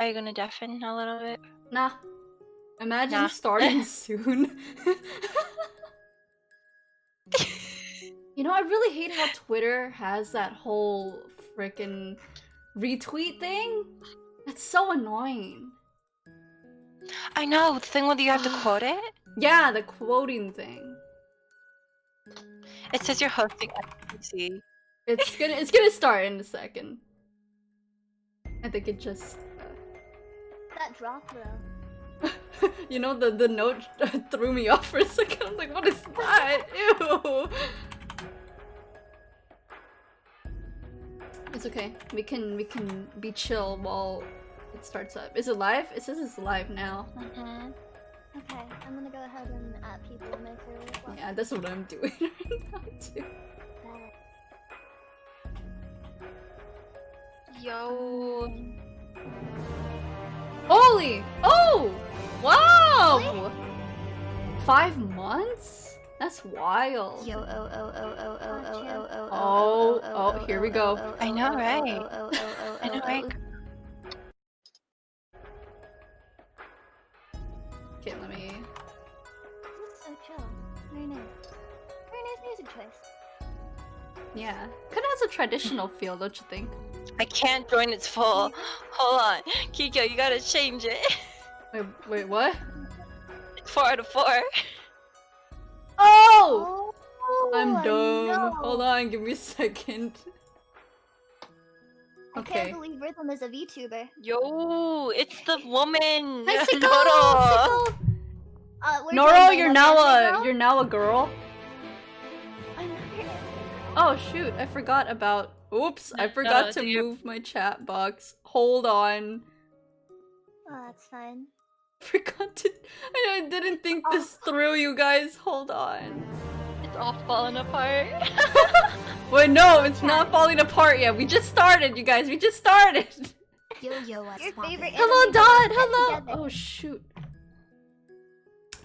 Are you gonna deafen a little bit? Nah. Imagine Nah. starting soon. You know, I really hate how Twitter has that whole frickin' retweet thing. That's so annoying. I know, the thing where you have to quote it? Yeah, the quoting thing. It says you're hosting FTC. It's gonna start in a second. I think it just That drop though. you know, the note threw me off for a second. I'm like, what is that? Ew. It's okay. We can be chill while it starts up. Is it live? It says it's live now. Okay, I'm gonna go ahead and add people in my crew as well. Yeah, that's what I'm doing right now too. Yo. Holy! Oh! Wow! 5 months? That's wild. Yo, Oh, here we go. I know, right? I know, right? Okay, let me... This is so chill. Very nice. Very nice music choice. Yeah. Kinda has a traditional feel, don't you think? I can't join its full. Hold on. Kikyo, you gotta change it. Wait, what? 4 out of 4. Oh! I'm I dumb. know. Hold on, give me a second. I Okay. can't believe Rhythm is a VTuber. Yo, it's the woman. Hi, Siko! Noro. Where's Noro, my you're now a girl. Oh shoot, I forgot about. Oops, I forgot to move my chat box. Hold on. Oh, that's fine. Forgot to. I didn't think this through, you guys. Hold on. It's all falling apart. Wait, no, it's not falling apart yet. We just started, you guys. We just started. Yo, what's your favorite? Hello, Dad. Hello. Oh shoot.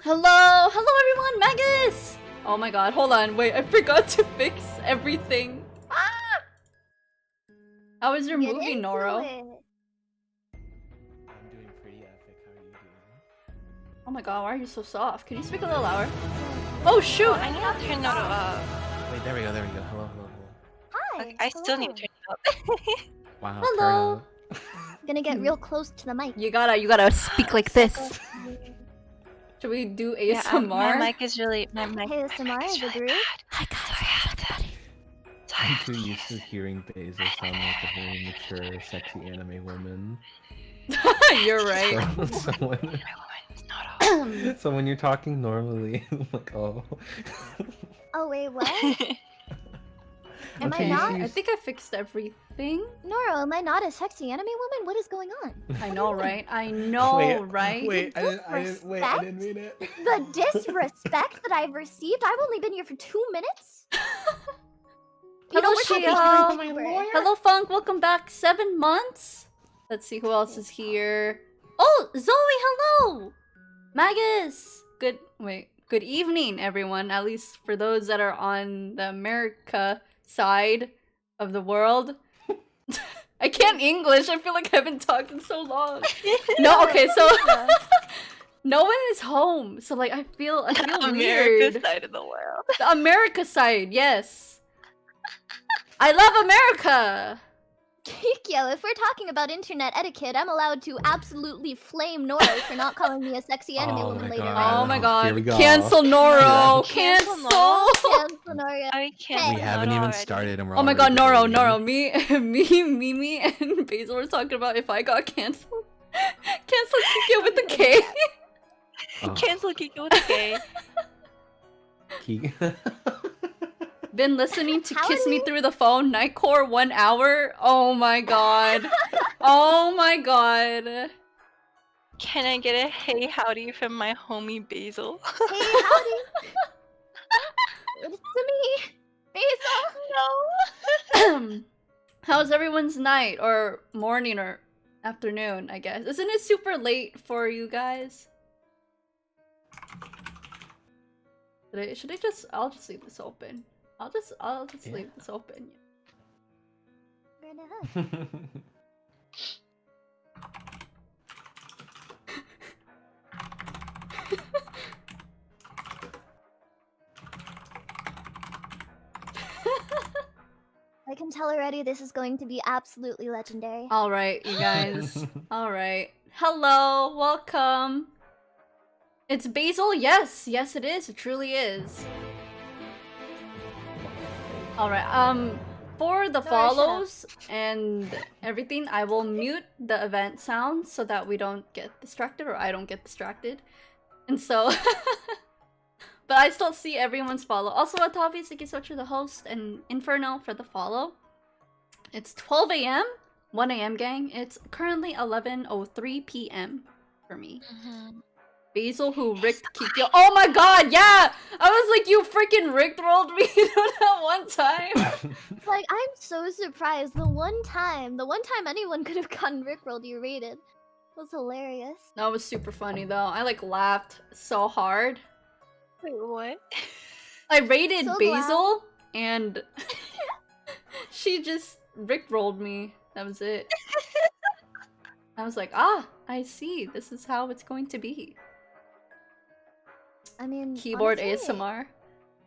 Hello, everyone. Magus. Oh my god, hold on. Wait, I forgot to fix everything. Ah! How was your movie, Noro? I'm doing pretty epic. How are you doing? Oh my god, why are you so soft? Can you speak a little louder? Oh shoot! I need to turn Noro up. Wait, there we go. Hello. Hi. Like, I still need to turn it up. Wow. Hello. I'm gonna get real close to the mic. You gotta speak like this. Should we do ASMR? My mic is really Hey, ASMR is a group. Hi guys, I'm too used to hearing Basil sound like a very mature, sexy anime woman. You're right. So when you're talking normally, I'm like, oh. Oh wait, what? Am Okay, I not? I think I fixed everything. Noro, am I not a sexy anime woman? What is going on? I know, right? I know, right? Wait, I didn't mean it. The disrespect that I've received. I've only been here for 2 minutes. Hello, we're talking Shio. to my lawyer. Hello, Funk. Welcome back. 7 months. Let's see who else is here. Oh, Zoe. Hello, Magus. Good evening, everyone. At least for those that are on the America side of the world. I can't English. I feel like I haven't talked in so long. No, okay, so no one is home. So like I feel America weird. side of the world. The America side, yes. I love America. Kikyo, if we're talking about internet etiquette, I'm allowed to absolutely flame Noro for not calling me a sexy anime Oh woman my later God. on. Oh my god. Here we go. Cancel Noro. Cancel Cancel. Noro? Cancel Noro. I can't. We haven't even started and we're Oh my god, already Noro, debating. Mimi, and Basil were talking about if I got canceled. Cancel Kikyo with the K. Oh. Cancel Kikyo with a K. Been listening to How Kiss are Me you? Through the Phone, Nightcore, 1 hour. Oh my god. Oh my god. Can I get a hey howdy from my homie Basil? Hey, howdy. It's me, Basil. No. How's everyone's night or morning or afternoon, I guess? Isn't it super late for you guys? Should I just I'll just leave this open. I'll just leave this open. can tell already this is going to be absolutely legendary. All right, you guys. All right. Hello, welcome. It's Basil. Yes, yes, it is. It truly is. All right. For the No, follows and everything, I will mute the event sounds so that we don't get distracted, or I don't get distracted. And so, but I still see everyone's follow. Also, Atavi, thank you so much for the host, and Inferno for the follow. It's 12 a.m. 1 a.m. gang. It's currently 11:03 p.m. for me. Basil who ricked Kikyo. Oh my god, yeah! I was like, you freaking rickrolled me that one time. Like, I'm so surprised. The one time anyone could have gotten rickrolled, you rated. Was hilarious. That was super funny though. I like laughed so hard. Wait, what? I rated So Basil and she just rickrolled me. That was it. I was like, ah, I see. This is how it's going to be. I mean, Keyboard honestly, ASMR.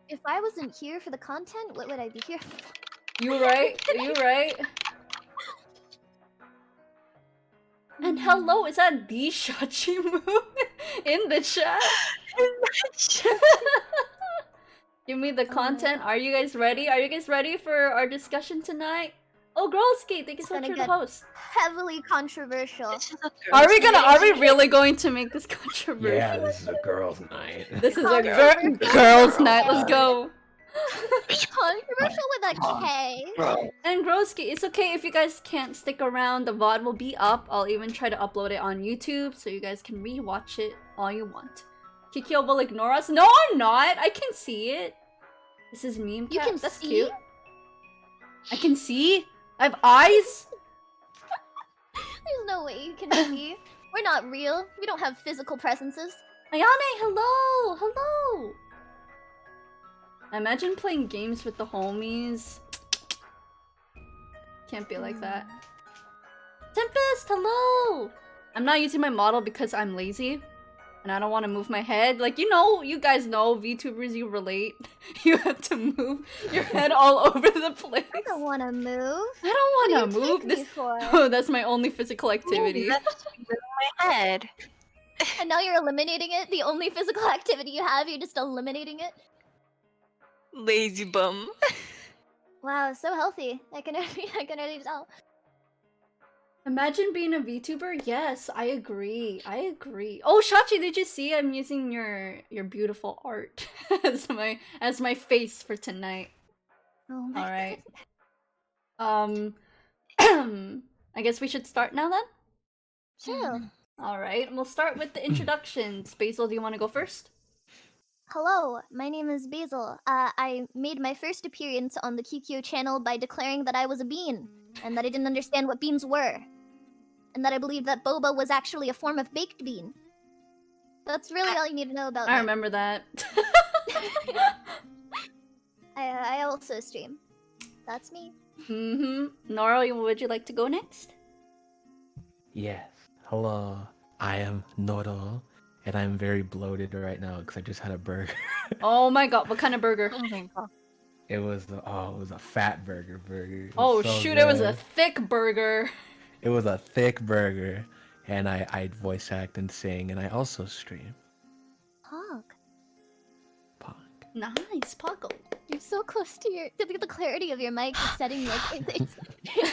if I wasn't here for the content, what would I be here for? You right? You right? And hello, is that the Shachimu in the chat? Give me the content. Are you guys ready? Are you guys ready for our discussion tonight? Oh, Girlski, thank you so much for the host. Heavily controversial. Are we really going to make this controversial? Yeah, this is a girls' night. This is a girls' night. Let's go. Controversial with a K. And Groski, it's okay if you guys can't stick around. The VOD will be up. I'll even try to upload it on YouTube so you guys can rewatch it all you want. Kikyo will ignore us. No, I'm not. I can see it. This is meme cat. You can That's see? cute. I can see. I have eyes. There's no way you can see. We're not real. We don't have physical presences. Ayane, hello, hello. Imagine playing games with the homies. Can't be like that. Tempest, hello. I'm not using my model because I'm lazy. And I don't want to move my head. Like, you know, you guys know, VTubers, you relate. You have to move your head all over the place. I don't want to move. I don't want to move. This for? Oh, that's my only physical activity. That's in my head. And now you're eliminating it. The only physical activity you have, you're just eliminating it. Lazy bum. Wow, so healthy. I can already tell. Imagine being a VTuber. Yes, I agree. I agree. Oh, Shachi, did you see? I'm using your beautiful art as my face for tonight. Oh my All right. I guess we should start now then. Sure. All right. We'll start with the introductions. Basil, do you want to go first? Hello, my name is Basil. I made my first appearance on the Kikyo channel by declaring that I was a bean, and that I didn't understand what beans were, and that I believed that boba was actually a form of baked bean. That's really all you need to know about I me. remember that. I also stream. That's me. Noro, would you like to go next? Yes. Hello. I am Noro, and I'm very bloated right now because I just had a burger. Oh my god, what kind of burger? Oh my god. It was a fat burger. It was Oh so shoot, it was a good. thick burger. It was a thick burger, and I voice act and sing, and I also stream. Pog. Pog. Nice, Paco. You're so close to the clarity of your mic is setting like it's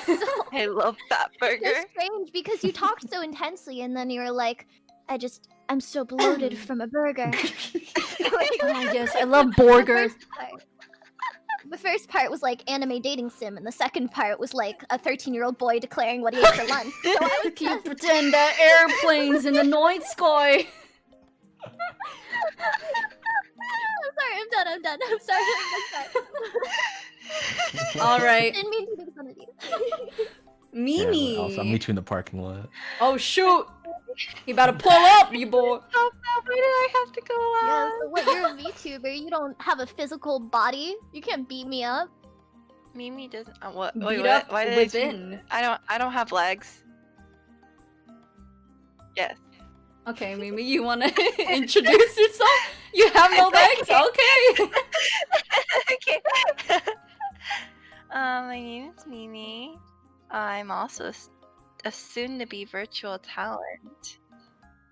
so I love that burger. it's strange because you talked so intensely and then you were like, I'm so bloated from a burger. Oh yes, I love burger. The first part was like anime dating sim, and the second part was like a 13-year-old boy declaring what he ate for lunch. So I was Keep just... pretend that airplanes in the night sky. I'm done. I'm sorry. All right, Didn't mean to make fun of you. Mimi. Yeah, I'll meet you in the parking lot. Oh shoot! You better pull up, you boy. Stop that. Why did I have to go Yeah, out? so what, you're a VTuber, you don't have a physical body. You can't beat me up. Mimi doesn't. What? Beat Wait, up what? Why did within. I don't have legs. Yes. Okay, Mimi, you wanna introduce yourself? You have no legs? Okay. Okay. My name is Mimi. I'm also a soon-to-be virtual talent.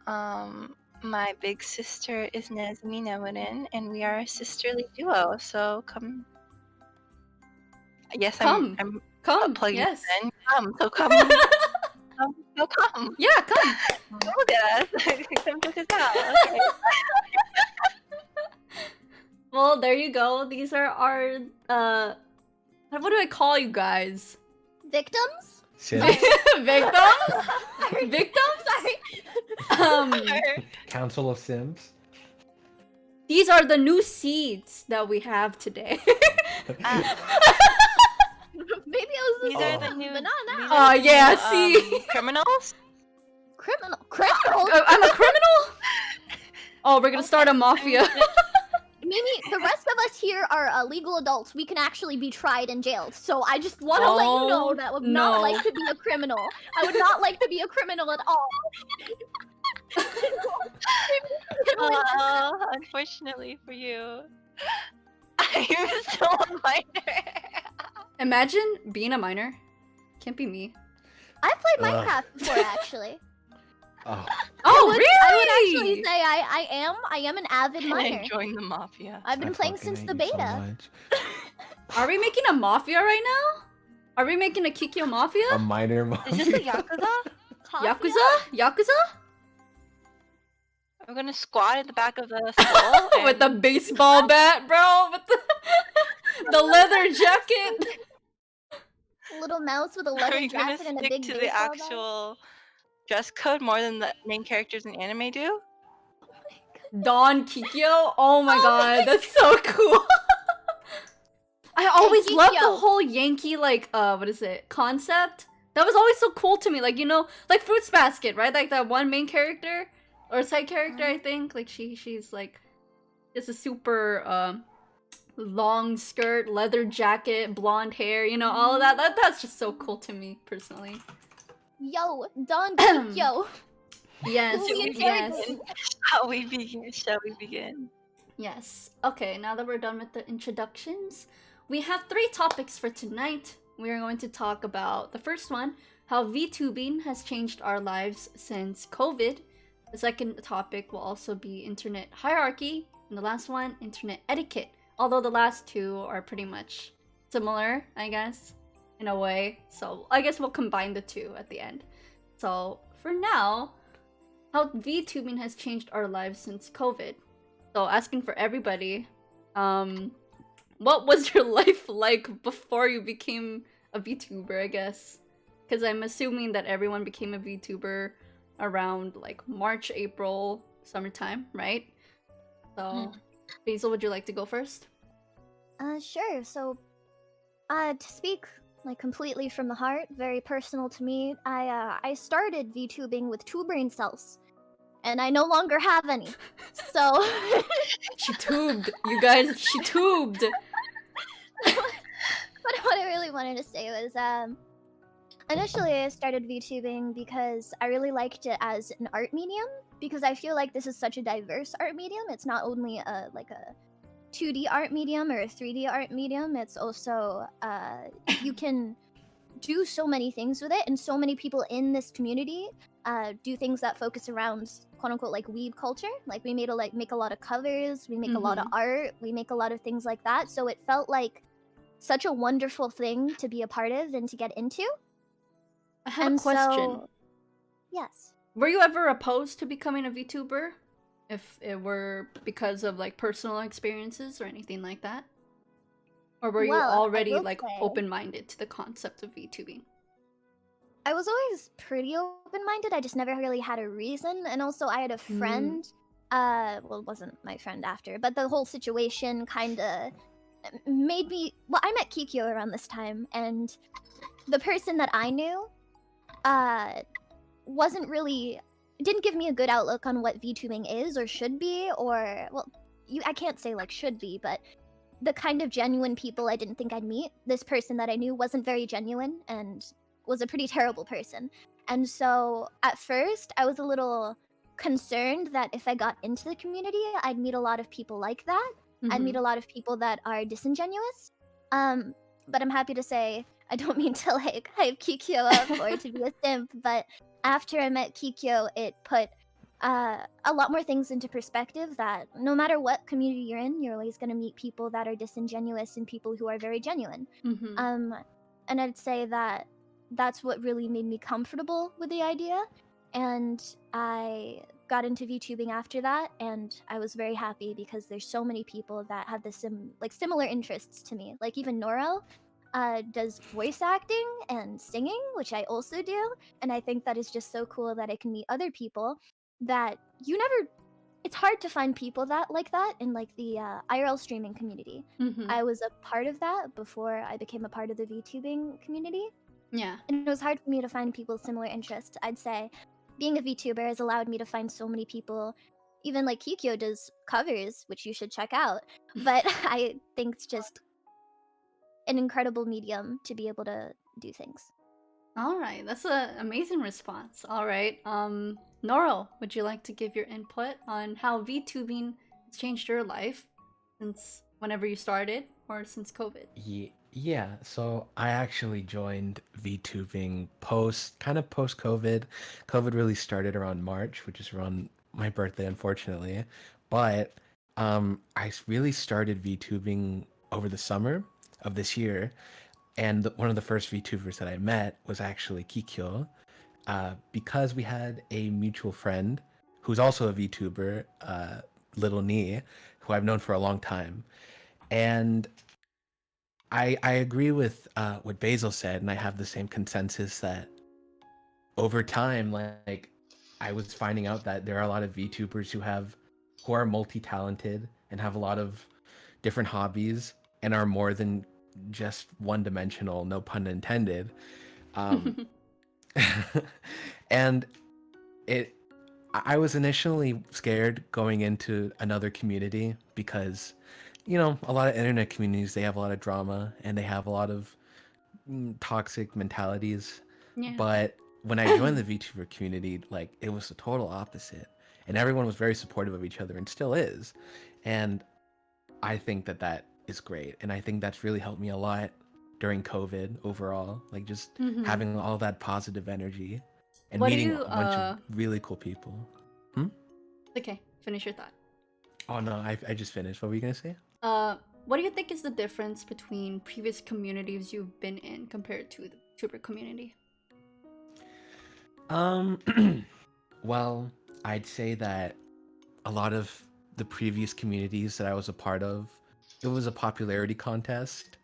My big sister is Nezumi Nemorin, and we are a sisterly duo. So come. Yes, Come. I'm Come. plugging Yes. this in. So come. Come. Yeah, come. Look at us. Come check us out. Okay. Well, there you go. These are our what do I call you guys? Victims? Sims? Victims? Victims? Council of Sims? These are the new seeds that we have today. Maybe I was These are the listening, new. but not now. these are the Yeah, new, see? Criminals. Criminal? I'm a criminal? Oh, we're gonna start a mafia. Mimi, the rest of us here are legal adults. We can actually be tried and jailed. So I just want to let you know that I would not like to be a criminal. I would not like to be a criminal at all. Unfortunately for you, I'm still a minor. Imagine being a minor. Can't be me. I've played Minecraft before, actually. Oh, Oh, I would actually say I am an avid And minor. I joined the mafia. I've been I playing fucking since the hate you so beta. much. Are we making a mafia right now? Are we making a Kikyo mafia? A minor Is this a mafia. yakuza? Yakuza? Yakuza? We're gonna squat at the back of the skull. With the and- baseball bat, bro. With the leather jacket. Little mouse with a Are leather we gonna jacket and a stick big to the baseball bat. actual dress code more than the main characters in anime do? Don Kikyo? Oh my god, that's so cool. I always loved the Kikyo. whole Yankee, like, what is it, concept? That was always so cool to me. Like, you know, like Fruits Basket, right? Like that one main character, or side character, I think. Like, she's like, just a super, long skirt, leather jacket, blonde hair, you know, all of that. That's just so cool to me, personally. Yo, Don Kikyo. Yes, Who we yes. targeting? Shall we begin? Shall we begin? Yes. Okay, now that we're done with the introductions, we have 3 topics for tonight. We are going to talk about the first one, how VTubing has changed our lives since COVID. The second topic will also be internet hierarchy. And the last one, internet etiquette. Although the last 2 are pretty much similar, I guess, in a way. So I guess we'll combine the 2 at the end. So for now, how VTubing has changed our lives since COVID. So asking for everybody, what was your life like before you became a VTuber, I guess? Because I'm assuming that everyone became a VTuber around like March, April, summertime, right? So, Basil, would you like to go first? Sure. So, to speak like completely from the heart, very personal to me, I started VTubing with 2 brain cells, and I no longer have any. So, She tubed, you guys. She tubed. but what I really wanted to say was, initially I started VTubing because I really liked it as an art medium, because I feel like this is such a diverse art medium. It's not only a 2D art medium or a 3D art medium. It's also you can do so many things with it, and so many people in this community do things that focus around quote unquote like weeb culture. Like we make a lot of covers, we make a lot of art, we make a lot of things like that. So it felt like such a wonderful thing to be a part of and to get into. I have And a question. so- Yes. Were you ever opposed to becoming a VTuber? If it were because of like personal experiences or anything like that? Or were you Well, I already will like say- open-minded to the concept of VTubing? I was always pretty open-minded. I just never really had a reason. And also I had a friend, well, it wasn't my friend after, but the whole situation kind of made me, well, I met Kikyo around this time, and the person that I knew wasn't really, didn't give me a good outlook on what VTubing is or should be, or, well, I can't say like should be, but the kind of genuine people I didn't think I'd meet. This person that I knew wasn't very genuine and was a pretty terrible person. And so at first I was a little concerned that if I got into the community, I'd meet a lot of people like that. I'd meet a lot of people that are disingenuous. But I'm happy to say, I don't mean to like hype Kikyo up or to be a simp, but after I met Kikyo, it put a lot more things into perspective that no matter what community you're in, you're always going to meet people that are disingenuous and people who are very genuine. Mm-hmm. And I'd say that that's what really made me comfortable with the idea. And I got into VTubing after that, and I was very happy because there's so many people that have the similar interests to me. Like even Noro does voice acting and singing, which I also do, and I think that is just so cool that I can meet other people that you never. It's hard to find people that like that in like the IRL streaming community. Mm-hmm. I was a part of that before I became a part of the VTubing community. Yeah. And it was hard for me to find people with similar interests. I'd say being a VTuber has allowed me to find so many people. Even like Kikyo does covers, which you should check out. But I think it's just an incredible medium to be able to do things. All right, that's an amazing response. All right, Noro, would you like to give your input on how VTubing has changed your life since whenever you started or since COVID? Yeah, so I actually joined VTubing post COVID. COVID really started around March, which is around my birthday, unfortunately. But I really started VTubing over the summer of this year, and one of the first VTubers that I met was actually Kikyo, because we had a mutual friend who's also a VTuber, Little Nee, who I've known for a long time, and I agree with what Basil said, and I have the same consensus that over time, like I was finding out that there are a lot of VTubers who are multi-talented and have a lot of different hobbies and are more than just one-dimensional, no pun intended. And I was initially scared going into another community because, a lot of internet communities, they have a lot of drama and they have a lot of toxic mentalities. Yeah. But when I joined the VTuber community, like it was the total opposite. And everyone was very supportive of each other and still is. And I think that is great. And I think that's really helped me a lot during COVID overall. Like just having all that positive energy and meeting a bunch of really cool people. Okay, finish your thought. Oh no, I just finished. What were you gonna say? What do you think is the difference between previous communities you've been in compared to the VTuber community? Well, I'd say that a lot of the previous communities that I was a part of, it was a popularity contest.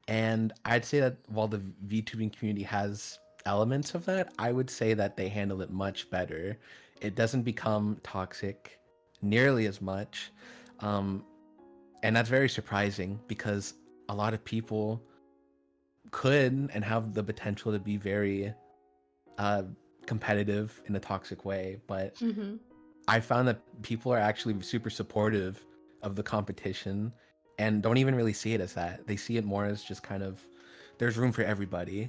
And I'd say that while the VTubing community has elements of that, I would say that they handle it much better. It doesn't become toxic nearly as much. And that's very surprising because a lot of people could and have the potential to be very competitive in a toxic way. But I found that people are actually super supportive of the competition and don't even really see it as that. They see it more as just kind of, there's room for everybody.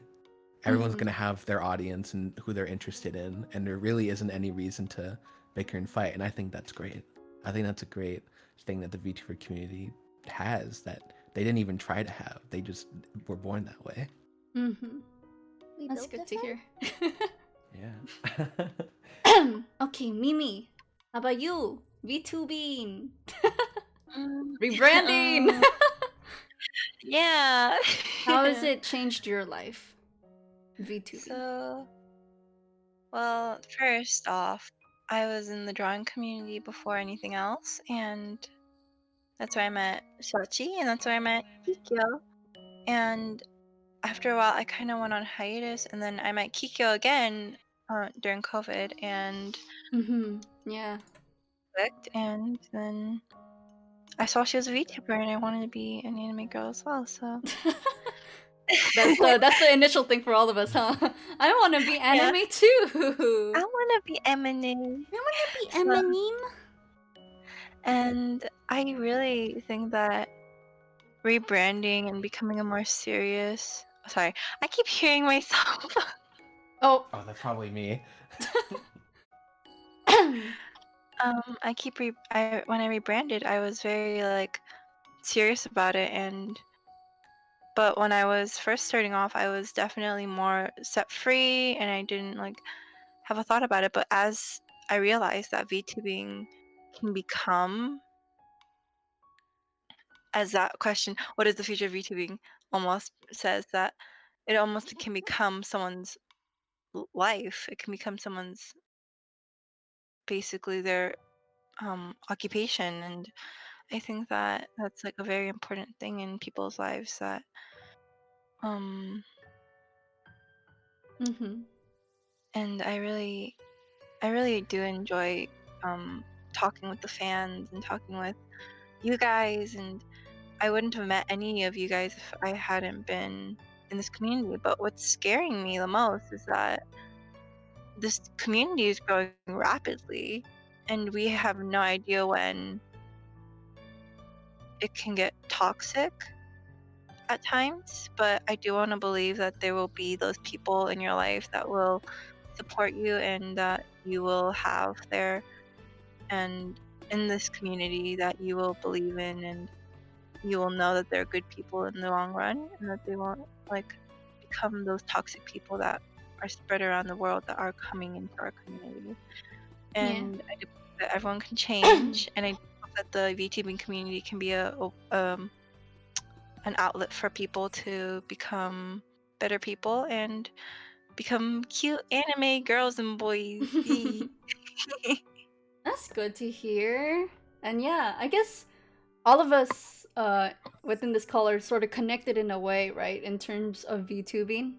Everyone's going to have their audience and who they're interested in. And there really isn't any reason to bicker and fight. And I think that's great. I think that's a great thing that the VTuber community has that they didn't even try to have. They just were born that way. That's good to hear. Yeah. Okay, Mimi, how about you? VTubing. Rebranding. Yeah. How has it changed your life? VTubing. So, well, first off, I was in the drawing community before anything else, and that's where I met Shachi, and that's where I met Kikyo. And after a while, I kind of went on hiatus, and then I met Kikyo again during COVID, and Yeah. clicked, and then I saw she was a VTuber, and I wanted to be an anime girl as well, so... That's the initial thing for all of us, huh? I want to be anime too. I want to be Eminem. I want to be Eminem. And I really think that rebranding and becoming a more serious... Sorry, I keep hearing myself. Oh, that's probably me. When I rebranded, I was very like serious about it, and But when I was first starting off, I was definitely more set free, and I didn't like have a thought about it. But as I realized that VTubing can become, as that question, what is the future of VTubing, almost says that it almost can become someone's life. It can become someone's basically their occupation, and I think that that's like a very important thing in people's lives. That um, Mm-hmm. and I really do enjoy talking with the fans and talking with you guys, and I wouldn't have met any of you guys if I hadn't been in this community. But what's scaring me the most is that this community is growing rapidly, and we have no idea when it can get toxic at times. But I do want to believe that there will be those people in your life that will support you and that you will have there, and in this community that you will believe in, and you will know that they're good people in the long run, and that they won't like become those toxic people that are spread around the world that are coming into our community. Yeah. And I do believe that everyone can change, and I hope that the VTubing community can be an outlet for people to become better people and become cute anime girls and boys. Yee. That's good to hear. And yeah, I guess all of us within this call are sort of connected in a way, right? In terms of VTubing.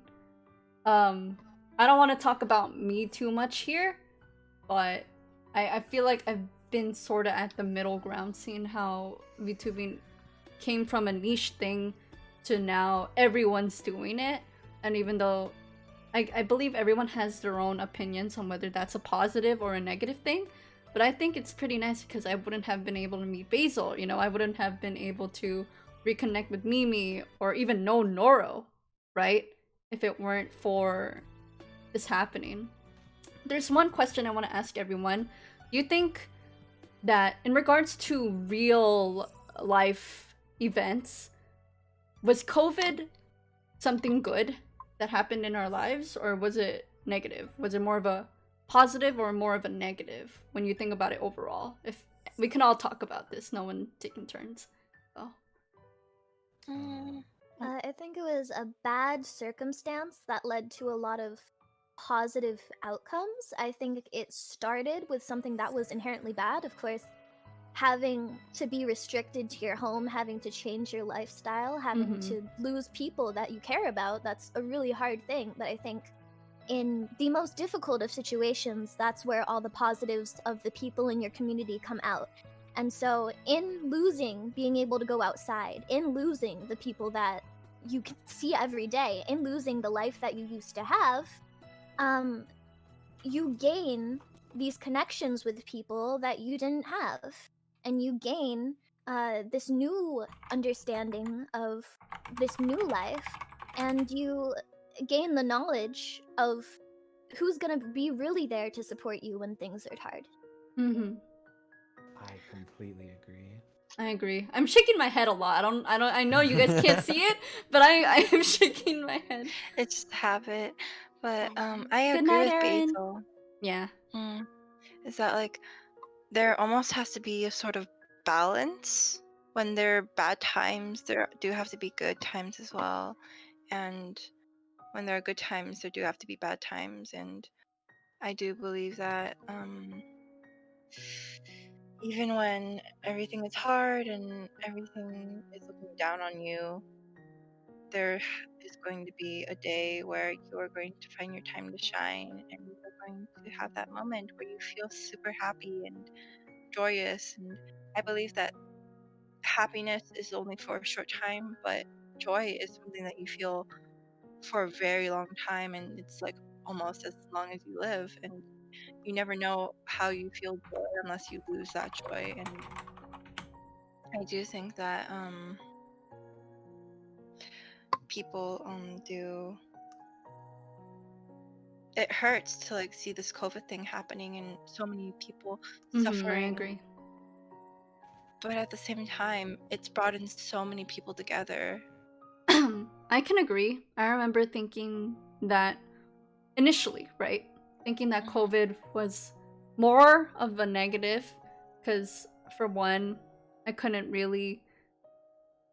I don't want to talk about me too much here, but I feel like I've been sort of at the middle ground, seeing how VTubing came from a niche thing to now everyone's doing it. And even though I believe everyone has their own opinions on whether that's a positive or a negative thing, but I think it's pretty nice because I wouldn't have been able to meet Basil, you know, I wouldn't have been able to reconnect with Mimi or even know Noro, right? If it weren't for this happening. There's one question I want to ask everyone. Do you think that in regards to real life events, was COVID something good that happened in our lives, or was it negative? Was it more of a positive or more of a negative when you think about it overall? If we can all talk about this, no one taking turns. So. Mm, I think it was a bad circumstance that led to a lot of positive outcomes. I think it started with something that was inherently bad. Of course, having to be restricted to your home, having to change your lifestyle, having Mm-hmm. to lose people that you care about, that's a really hard thing. But I think in the most difficult of situations, that's where all the positives of the people in your community come out. And so, in losing being able to go outside, in losing the people that you can see every day, in losing the life that you used to have, you gain these connections with people that you didn't have. And you gain this new understanding of this new life. And you gain the knowledge of who's gonna be really there to support you when things are hard. Mm-hmm. I completely agree. I agree. I'm shaking my head a lot. I know you guys can't see it, but I am shaking my head. it's just a habit. But I Good agree night, with Erin. Basil. Yeah. Mm, is that like there almost has to be a sort of balance. When there are bad times, there do have to be good times as well. And when there are good times, there do have to be bad times. And I do believe that even when everything is hard and everything is looking down on you, there is going to be a day where you are going to find your time to shine, and you are going to have that moment where you feel super happy and joyous. And I believe that happiness is only for a short time, but joy is something that you feel for a very long time, and it's like almost as long as you live. And you never know how you feel joy unless you lose that joy. And I do think that people do, it hurts to like see this COVID thing happening and so many people Mm-hmm. I suffering. agree. But at the same time, it's brought in so many people together. I can agree. I remember thinking that initially, right? Thinking that COVID was more of a negative because, for one, I couldn't really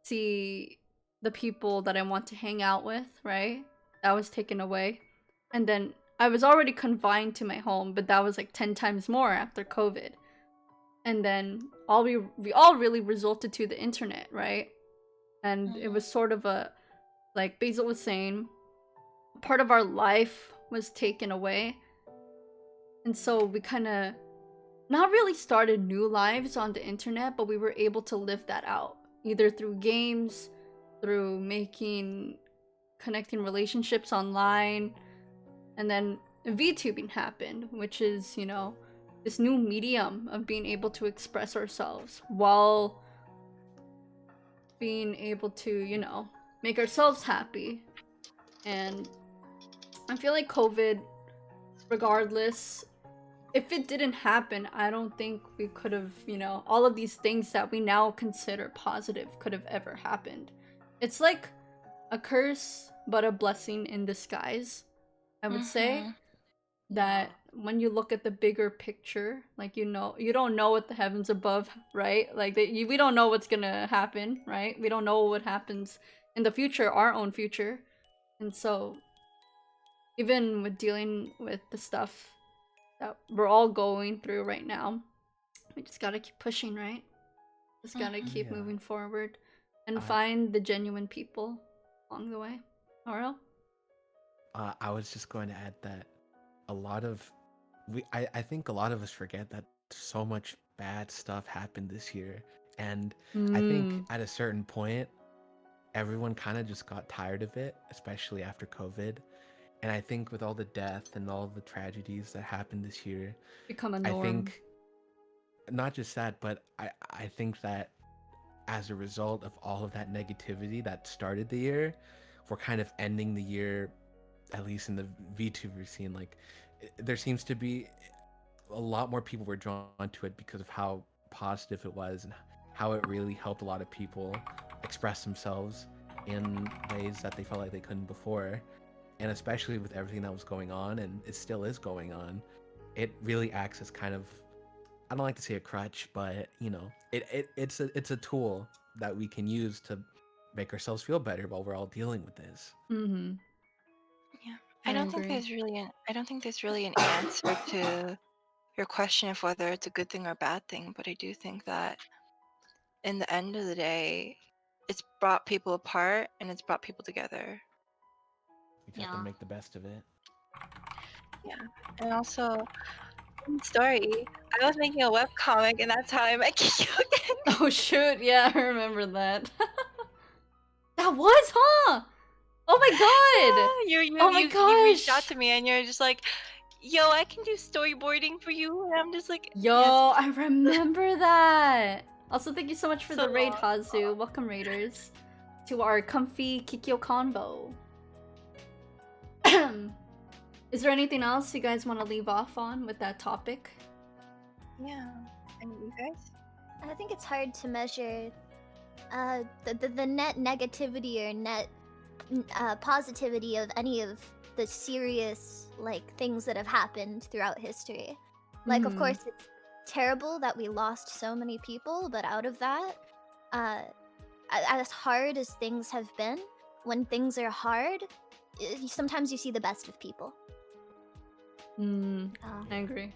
see the people that I want to hang out with, right? That was taken away. And then I was already confined to my home, but that was like 10 times more after COVID. And then we all really resulted to the internet, right? And it was sort of a, like Basil was saying, part of our life was taken away. And so we kind of not really started new lives on the internet, but we were able to live that out, either through games, through connecting relationships online. And then VTubing happened, which is, you know, this new medium of being able to express ourselves while being able to, you know, make ourselves happy. And I feel like COVID, regardless, if it didn't happen, I don't think we could have, you know, all of these things that we now consider positive could have ever happened. It's like a curse, but a blessing in disguise, I would say. That when you look at the bigger picture, like, you know, you don't know what the heavens above, right? Like, we don't know what's gonna happen, right? We don't know what happens in the future, our own future. And so, even with dealing with the stuff that we're all going through right now, we just gotta keep pushing, right? Just gotta keep moving forward and find the genuine people along the way. Noro? I was just going to add that a lot of I think a lot of us forget that so much bad stuff happened this year, and I think at a certain point everyone kind of just got tired of it, especially after COVID. And I think with all the death and all the tragedies that happened this year, Become a norm. I think not just that, but I think that as a result of all of that negativity that started the year, we're kind of ending the year, at least in the VTuber scene, like there seems to be a lot more people were drawn to it because of how positive it was and how it really helped a lot of people express themselves in ways that they felt like they couldn't before. And especially with everything that was going on, and it still is going on, it really acts as kind of, I don't like to say a crutch, but you know, it's a tool that we can use to make ourselves feel better while we're all dealing with this. Mm-hmm. Yeah. I don't think there's really an answer to your question of whether it's a good thing or a bad thing, but I do think that in the end of the day, it's brought people apart and it's brought people together. We just have to make the best of it. Yeah. And also, story, I was making a webcomic and that's how I met Kikyo. Oh shoot, yeah, I remember that. That was, huh? Oh my god! You reached out to me and you're just like, yo, I can do storyboarding for you. And I'm just like, yo, yes. I remember that. Also, thank you so much for the raid, Hazu. Welcome, raiders, to our comfy Kikyo Konvo. Is there anything else you guys want to leave off on with that topic? Yeah. And you guys? I think it's hard to measure the net negativity or net positivity of any of the serious things that have happened throughout history. Like, of course, it's terrible that we lost so many people, but out of that, as hard as things have been, when things are hard, sometimes you see the best of people. I agree.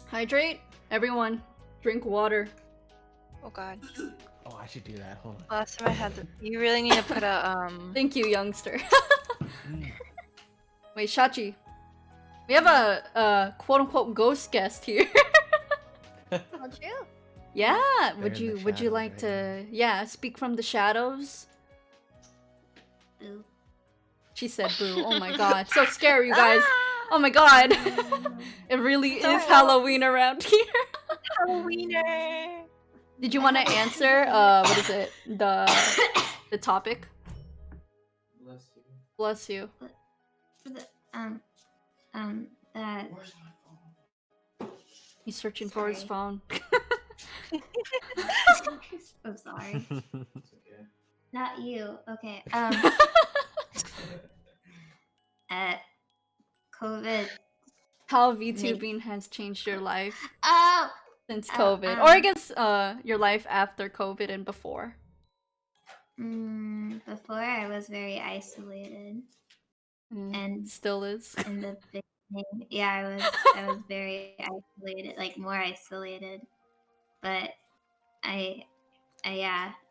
Hydrate, everyone. Drink water. Oh god. Oh, I should do that. Hold on. Last time I had you really need to put a Thank you, youngster. Wait, Shachi. We have a quote-unquote ghost guest here. Well, true. Yeah. They're Would in the you like shadows, to speak from the shadows? Boo. She said boo. Oh my god. So scary, you guys. Oh my god. It really is Halloween around here. Halloweener. Did you want to answer what is it? The topic? Bless you. For the Where's my phone? He's searching for his phone. I'm sorry. not you. Okay. COVID. How VTubing has changed your life Oh. since Oh, COVID, or I guess your life after COVID and before. Before I was very isolated, and still is. in the beginning, yeah, I was very isolated, like more isolated. But I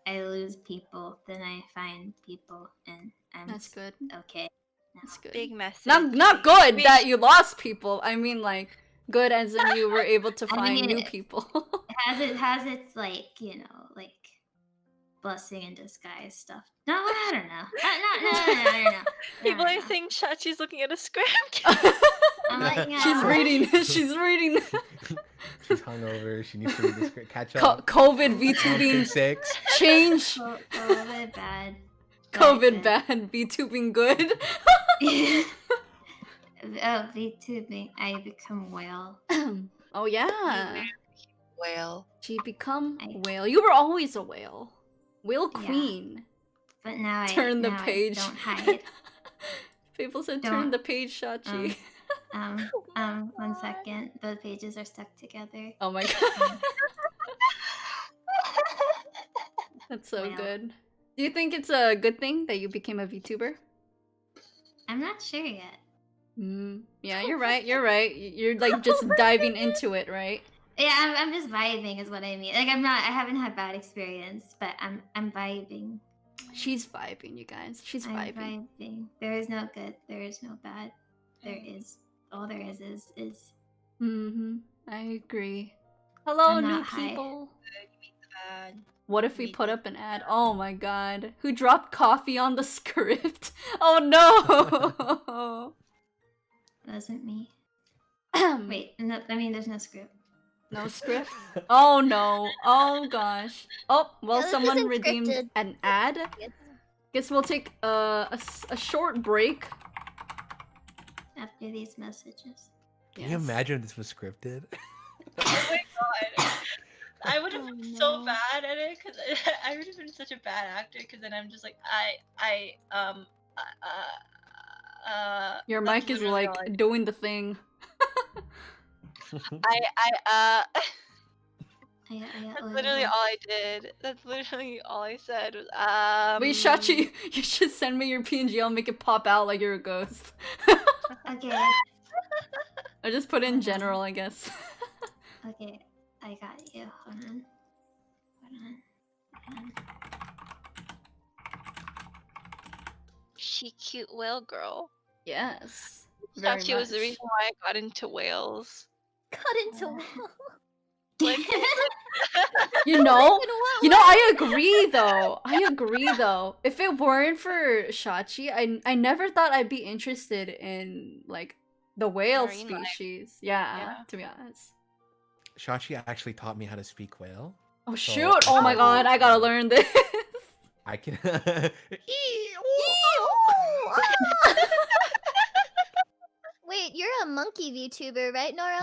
lose people, then I find people, and That's good. okay. Now. That's good. Big message. Not good that you lost people. I mean, like, good as in you were able to find new people. It has its like, like blessing in disguise stuff. No, I don't know. I don't know. People are saying Shachi's looking at a script. I'm like, She's reading. She's reading. She's hungover. She needs to read the script. Catch up. COVID VTubing 6. Change. COVID bad. COVID bad. VTubing good. VTubing. I become whale. Oh yeah. Whale. She become a whale. You were always a whale. Whale queen. But now turn the page. I don't hide. People said turn the page, Shachi. 1 second. The pages are stuck together. Oh my god. That's so good. Do you think it's a good thing that you became a VTuber? I'm not sure yet. Yeah, you're right. You're right. You're like just diving into it, right? Yeah, I'm just vibing, is what I mean. Like I haven't had bad experience, but I'm vibing. She's vibing, you guys. She's vibing. There is no good. There is no bad. All there is. I agree. Hello, new high. people. What if we put up an ad? Oh my god. Who dropped coffee on the script? Oh no! Wasn't me. Wait, no, I mean, there's no script. No script? Oh no. Oh gosh. Oh, well, this someone isn't redeemed scripted. an ad. Guess we'll take a short break. After these messages. Can you imagine if this was scripted? Oh my god. I would have been so bad at it because I would have been such a bad actor because then I'm just like Your mic is like doing the thing. That's literally all I did. That's literally all I said was Wait, Shachi, you should send me your PNG. I'll make it pop out like you're a ghost. Okay. I just put in general, I guess. Okay, I got you. Hold on. She cute whale girl. Yes. Shachi was the reason why I got into whales. Cut into Like, You know, I agree though. If it weren't for Shachi, I never thought I'd be interested in like the whale Marine species. life. Yeah, to be honest. Shachi actually taught me how to speak whale. Oh So- shoot! Oh my god, I gotta learn this. I can. Wait, you're a monkey VTuber, right, Noro?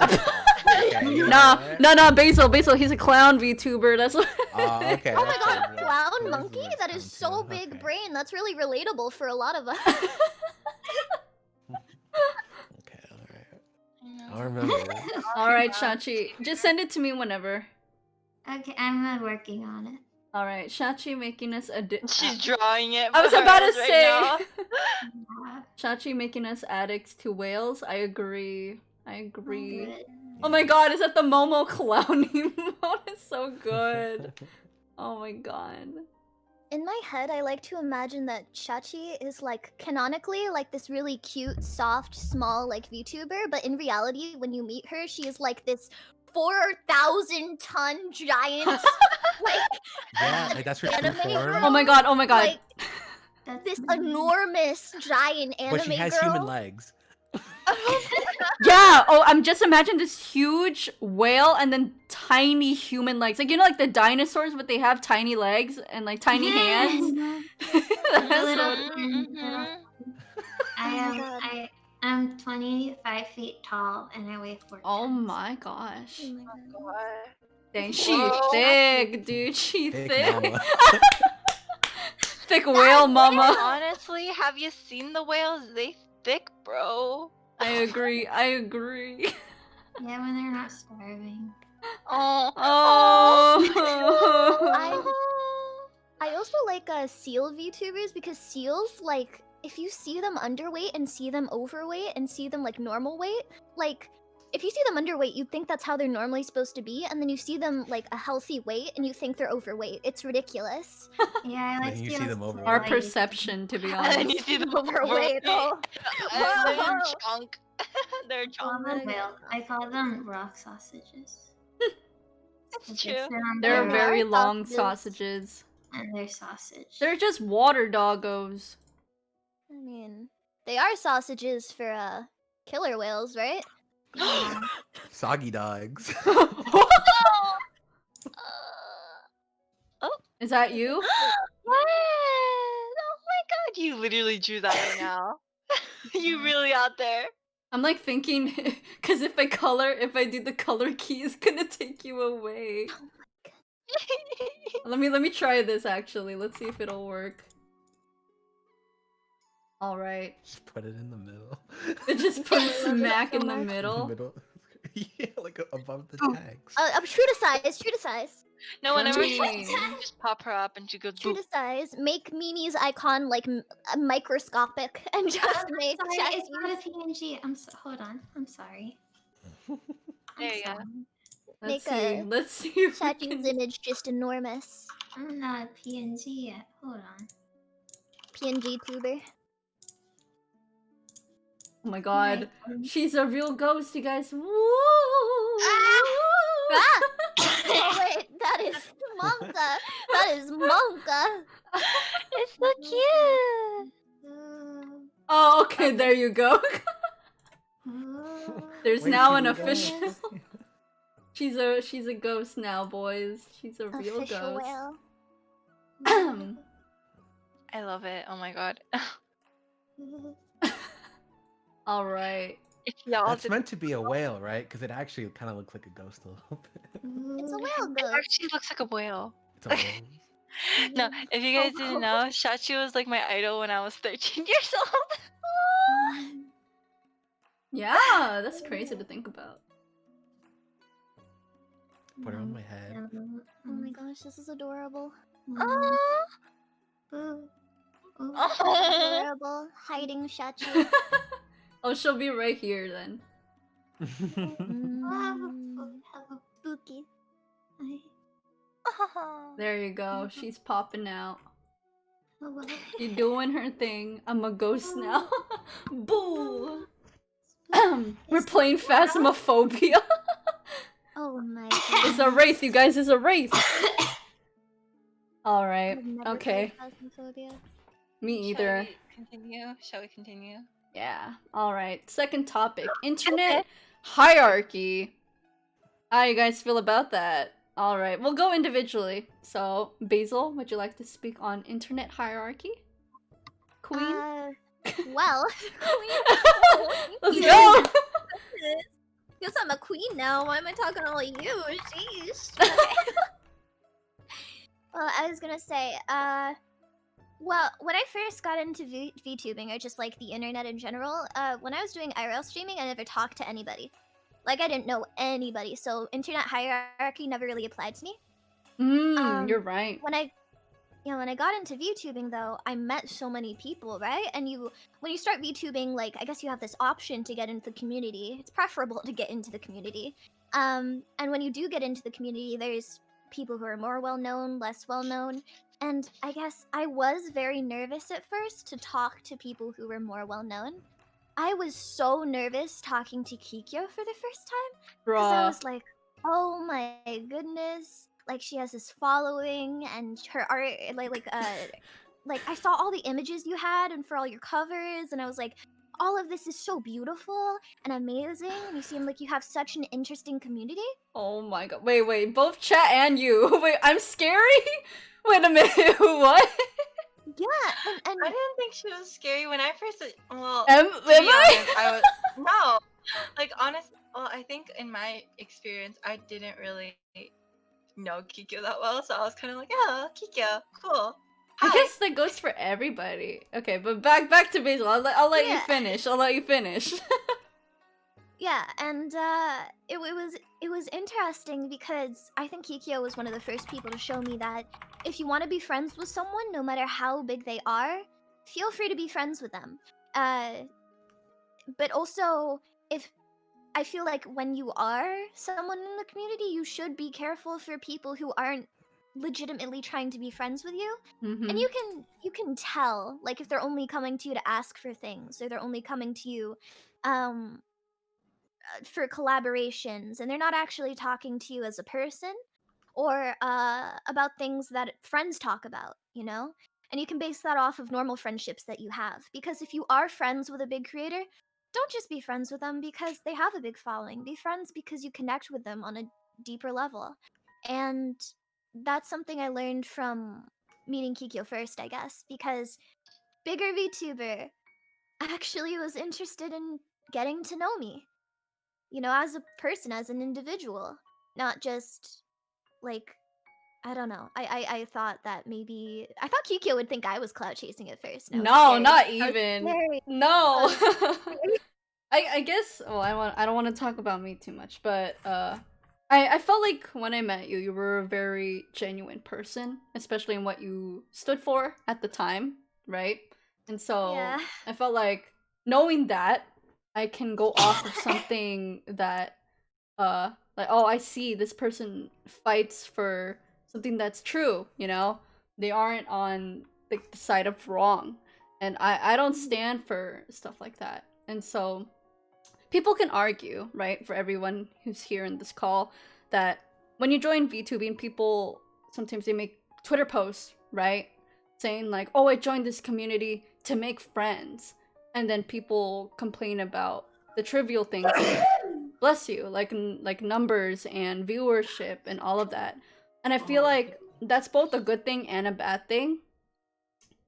Nah, Basil, he's a clown VTuber. That's what. Okay. Oh my okay, god, well, clown this monkey? what it's That is come so to. big Okay. brain. That's really relatable for a lot of us. Okay, alright. I'll remember this. All right, Shachi, just send it to me whenever. Okay, I'm working on it. All right, Shachi making us she's drawing it. I was for about to us right say. now. Shachi making us addicts to whales. I agree. Good. Oh my god, is that the Momo clown emote? It's so good. Oh my god. In my head, I like to imagine that Shachi is like canonically like this really cute, soft, small like VTuber, but in reality, when you meet her, she is like this 4,000-ton giant, like Yeah, like that's her true anime form. girl. Oh my god, oh my god. Like this enormous giant anime But she has girl. human legs. Yeah, oh, I'm just imagining this huge whale and then tiny human legs. Like, you know, like the dinosaurs, but they have tiny legs and like tiny hands. That's what- I'm 25 feet tall and I weigh 4 Oh tons. my gosh. Oh my God. Dang, she Whoa. thick, dude. She Big thick. mama. Thick whale mama. Honestly, have you seen the whales? They thick, bro. I agree. I agree. Yeah, when they're not starving. Oh. Oh. I also like seal VTubers because seals, like, if you see them underweight and see them overweight and see them like normal weight, like, if you see them underweight, you think that's how they're normally supposed to be, and then you see them like a healthy weight and you think they're overweight. It's ridiculous. Yeah, I like Then you see them over. Our like- perception, to be And then you honest. see them Overweight. Oh. And they're Whoa. chunk. They're Oh, chunk. whale. I call them rock sausages. That's They true. sit on They're the very rock long sausages. sausages. and they're sausage. They're just water doggos. I mean, they are sausages for killer whales, right? Yeah. Soggy dogs. Is that you? What? Oh my god, you literally drew that right now. You really out there. I'm like thinking, because if I do the color key, it's gonna take you away. Let me try this actually. Let's see if it'll work. All right. Just put it in the middle. It just put it I love it smack so in the much. middle. Yeah, like above the text. I'm true to size. True to size. No, whenever she Funny. just pop her up and she goes True boop. to size. Make Mimi's icon like microscopic and just make Sorry, it's not a Shachimu's PNG. Hold on. I'm sorry. There you go. Let's Make see. a Let's see if we Shachimu's can... image just enormous. I'm not a PNG yet. Hold on. PNG tuber. Oh my god. Right. She's a real ghost, you guys. Woo! Ah! Oh wait, that is Monka. That is Monka. It's so cute. Oh, okay, there you go. There's Wait, now she an will go. official... She's a ghost now, boys. She's a real Official ghost. whale. I love it. Oh my god. All right. If y'all That's did meant to be a whale, right? Because it actually kind of looks like a ghost a little bit. It's a whale it ghost. actually looks like a whale. It's a whale. No, if you guys didn't know, Shachi was like my idol when I was 13 years old. Yeah, that's crazy to think about. Put her on my head. Oh my gosh, this is adorable. Aww. Oh. Adorable. Hiding Shachi. Oh, she'll be right here then. Spooky. There you go. She's popping out. Oh, She's doing her thing. I'm a ghost now. Boo! We're playing Phasmophobia. Oh my It's god. a wraith, you guys. It's a wraith. Alright. I've never Okay. played Phasmophobia. Me Shall either. we continue? Shall we continue? Yeah. Alright. Second topic. Internet hierarchy. How you guys feel about that? Alright. We'll go individually. So, Basil, would you like to speak on internet hierarchy? Queen? Well, Let's you go! know, guess I'm a queen now. Why am I talking to all you? Jeez. Well, I was gonna say, well, when I first got into VTubing, or just like the internet in general, when I was doing IRL streaming, I never talked to anybody. Like, I didn't know anybody, so internet hierarchy never really applied to me. You're right. When I got into VTubing though, I met so many people, right? And when you start VTubing, like, I guess you have this option to get into the community. It's preferable to get into the community. And when you do get into the community, there's people who are more well-known, less well-known. And I guess I was very nervous at first to talk to people who were more well-known. I was so nervous talking to Kikyo for the first time. Because I Bruh. was like, oh my goodness. Like, she has this following, and her art, like I saw all the images you had and for all your covers, and I was like, all of this is so beautiful and amazing, and you seem like you have such an interesting community. Oh my god. Wait. Both chat and you. Wait, I'm scary? Wait a minute. What? Yeah, and I didn't think she was scary when I first. Well, Am to be I? honest, I was no. Like honest. Well, I think in my experience, I didn't really know Kikyo that well, so I was kind of like, oh, Kikyo, cool. I Hi. guess that goes for everybody. Okay, but back to Basil. I'll let you Yeah. finish. I'll let you finish. Yeah, and it was interesting because I think Kikyo was one of the first people to show me that if you want to be friends with someone, no matter how big they are, feel free to be friends with them. But also, if I feel like when you are someone in the community, you should be careful for people who aren't legitimately trying to be friends with you. And Mhm. you can tell, like, if they're only coming to you to ask for things, or they're only coming to you um for collaborations, and they're not actually talking to you as a person, or about things that friends talk about, you know? And you can base that off of normal friendships that you have. Because if you are friends with a big creator, don't just be friends with them because they have a big following. Be friends because you connect with them on a deeper level. And that's something I learned from meeting Kikyo first, I guess, because bigger VTuber actually was interested in getting to know me, you know, as a person, as an individual, not just like, I don't know. I thought that maybe I thought Kikyo would think I was cloud chasing at first, and I was No, scared. not I was even. scary. I No. was scary. I guess. Well, I don't want to talk about me too much, but I felt like when I met you, you were a very genuine person, especially in what you stood for at the time, right? And so Yeah. I felt like knowing that I can go off of something that like, oh, I see this person fights for something that's true, you know? They aren't on the side of wrong. And I don't stand for stuff like that. And so people can argue, right, for everyone who's here in this call, that when you join VTubing, people sometimes they make Twitter posts, right, saying like, "Oh, I joined this community to make friends," and then people complain about the trivial things, like, bless you, like numbers and viewership and all of that. And I feel like that's both a good thing and a bad thing,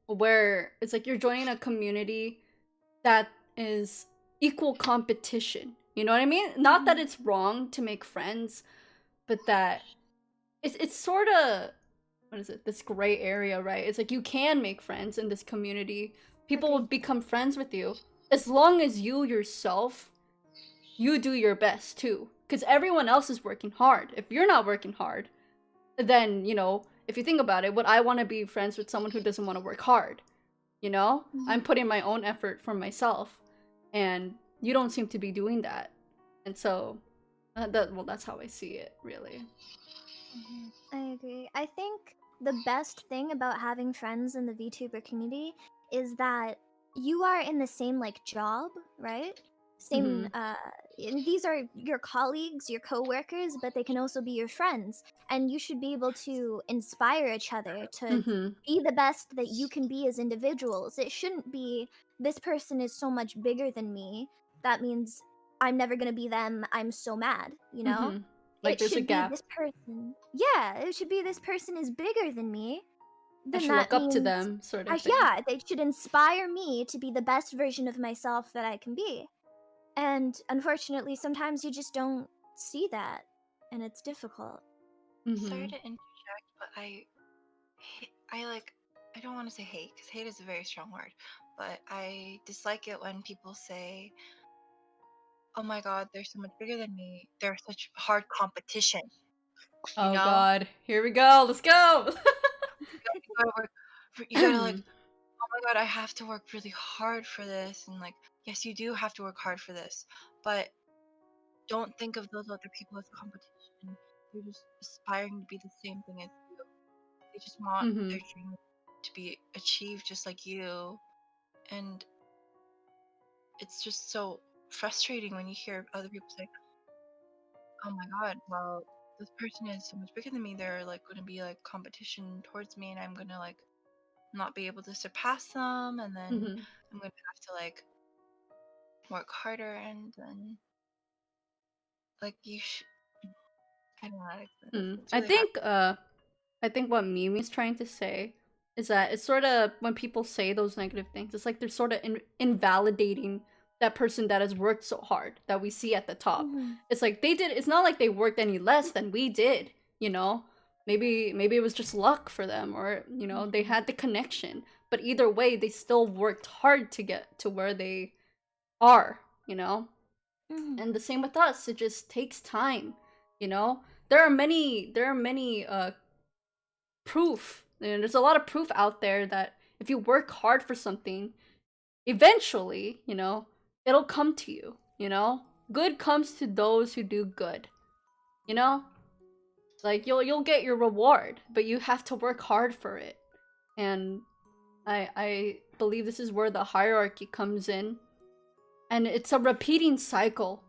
where it's like you're joining a community that is equal competition. You know what I mean? Not that it's wrong to make friends, but that it's sort of, what is it? This gray area, right? It's like you can make friends in this community. People will become friends with you as long as you yourself, you do your best too, because everyone else is working hard. If you're not working hard, then, you know, if you think about it, would I want to be friends with someone who doesn't want to work hard? You know, I'm putting my own effort for myself, and you don't seem to be doing that. And so that's how I see it, really. I agree. I think the best thing about having friends in the VTuber community is that you are in the same like job, right? Same and these are your colleagues, your coworkers, but they can also be your friends. And you should be able to inspire each other to be the best that you can be as individuals. It shouldn't be this person is so much bigger than me. That means I'm never gonna be them. I'm so mad, you know? Like It there's a should be gap. this person. Yeah, it should be this person is bigger than me. I Then should that look up to means, them, sort of thing. yeah, they should inspire me to be the best version of myself that I can be. And unfortunately, sometimes you just don't see that, and it's difficult. Sorry to interject, but I like, I don't want to say hate, because hate is a very strong word, but I dislike it when people say, "Oh my God, they're so much bigger than me. They're such hard competition." You Oh know, God, here we go. Let's go. you gotta work. You gotta like, oh my God, I have to work really hard for this, and like, yes, you do have to work hard for this, but don't think of those other people as competition. They're just aspiring to be the same thing as you. They just want their dream to be achieved just like you. And it's just so frustrating when you hear other people say, "Oh my God, well, this person is so much bigger than me. They're like going to be like competition towards me, and I'm going to like not be able to surpass them, and then I'm going to have to like work harder, and then like I don't know how to explain this. It's I really hard." think I think what Mimi's trying to say is that it's sort of, when people say those negative things, it's like they're sort of invalidating that person that has worked so hard that we see at the top. It's like they did. It's not like they worked any less than we did. You know, Maybe it was just luck for them, or you know, they had the connection. But either way, they still worked hard to get to where they are, you know? Mhm. And the same with us. It just takes time, you know? There are many proof. And there's a lot of proof out there that if you work hard for something, eventually, you know, it'll come to you, you know? Good comes to those who do good. You know? Like you'll get your reward, but you have to work hard for it. And I believe this is where the hierarchy comes in. And it's a repeating cycle.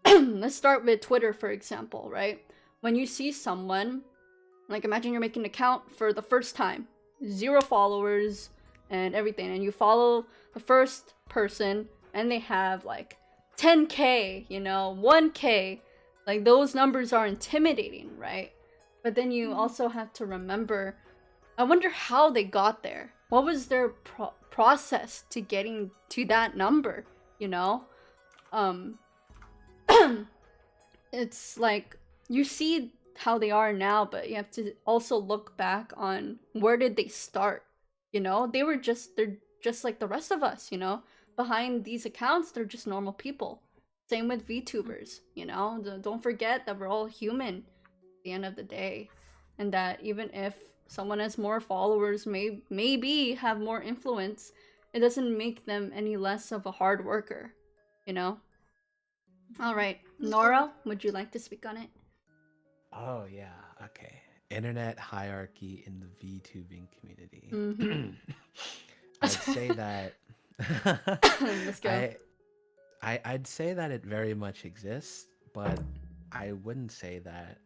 Let's start with Twitter, for example, right? When you see someone, like imagine you're making an account for the first time, 0 followers and everything, and you follow the first person and they have like 10K, you know, 1K. Like those numbers are intimidating, right? But then you also have to remember, I wonder how they got there. What was their process to getting to that number, you know? Um it's like you see how they are now, but you have to also look back on where did they start, you know? They're just like the rest of us, you know? Behind these accounts, they're just normal people. Same with VTubers, you know? Don't forget that we're all human at the end of the day, and that even if someone has more followers, maybe have more influence, it doesn't make them any less of a hard worker, you know? All right, Nora, would you like to speak on it? Oh yeah, okay. Internet hierarchy in the VTubing community. Mm-hmm. I'd say that Let's go. I I'd say that it very much exists, but I wouldn't say that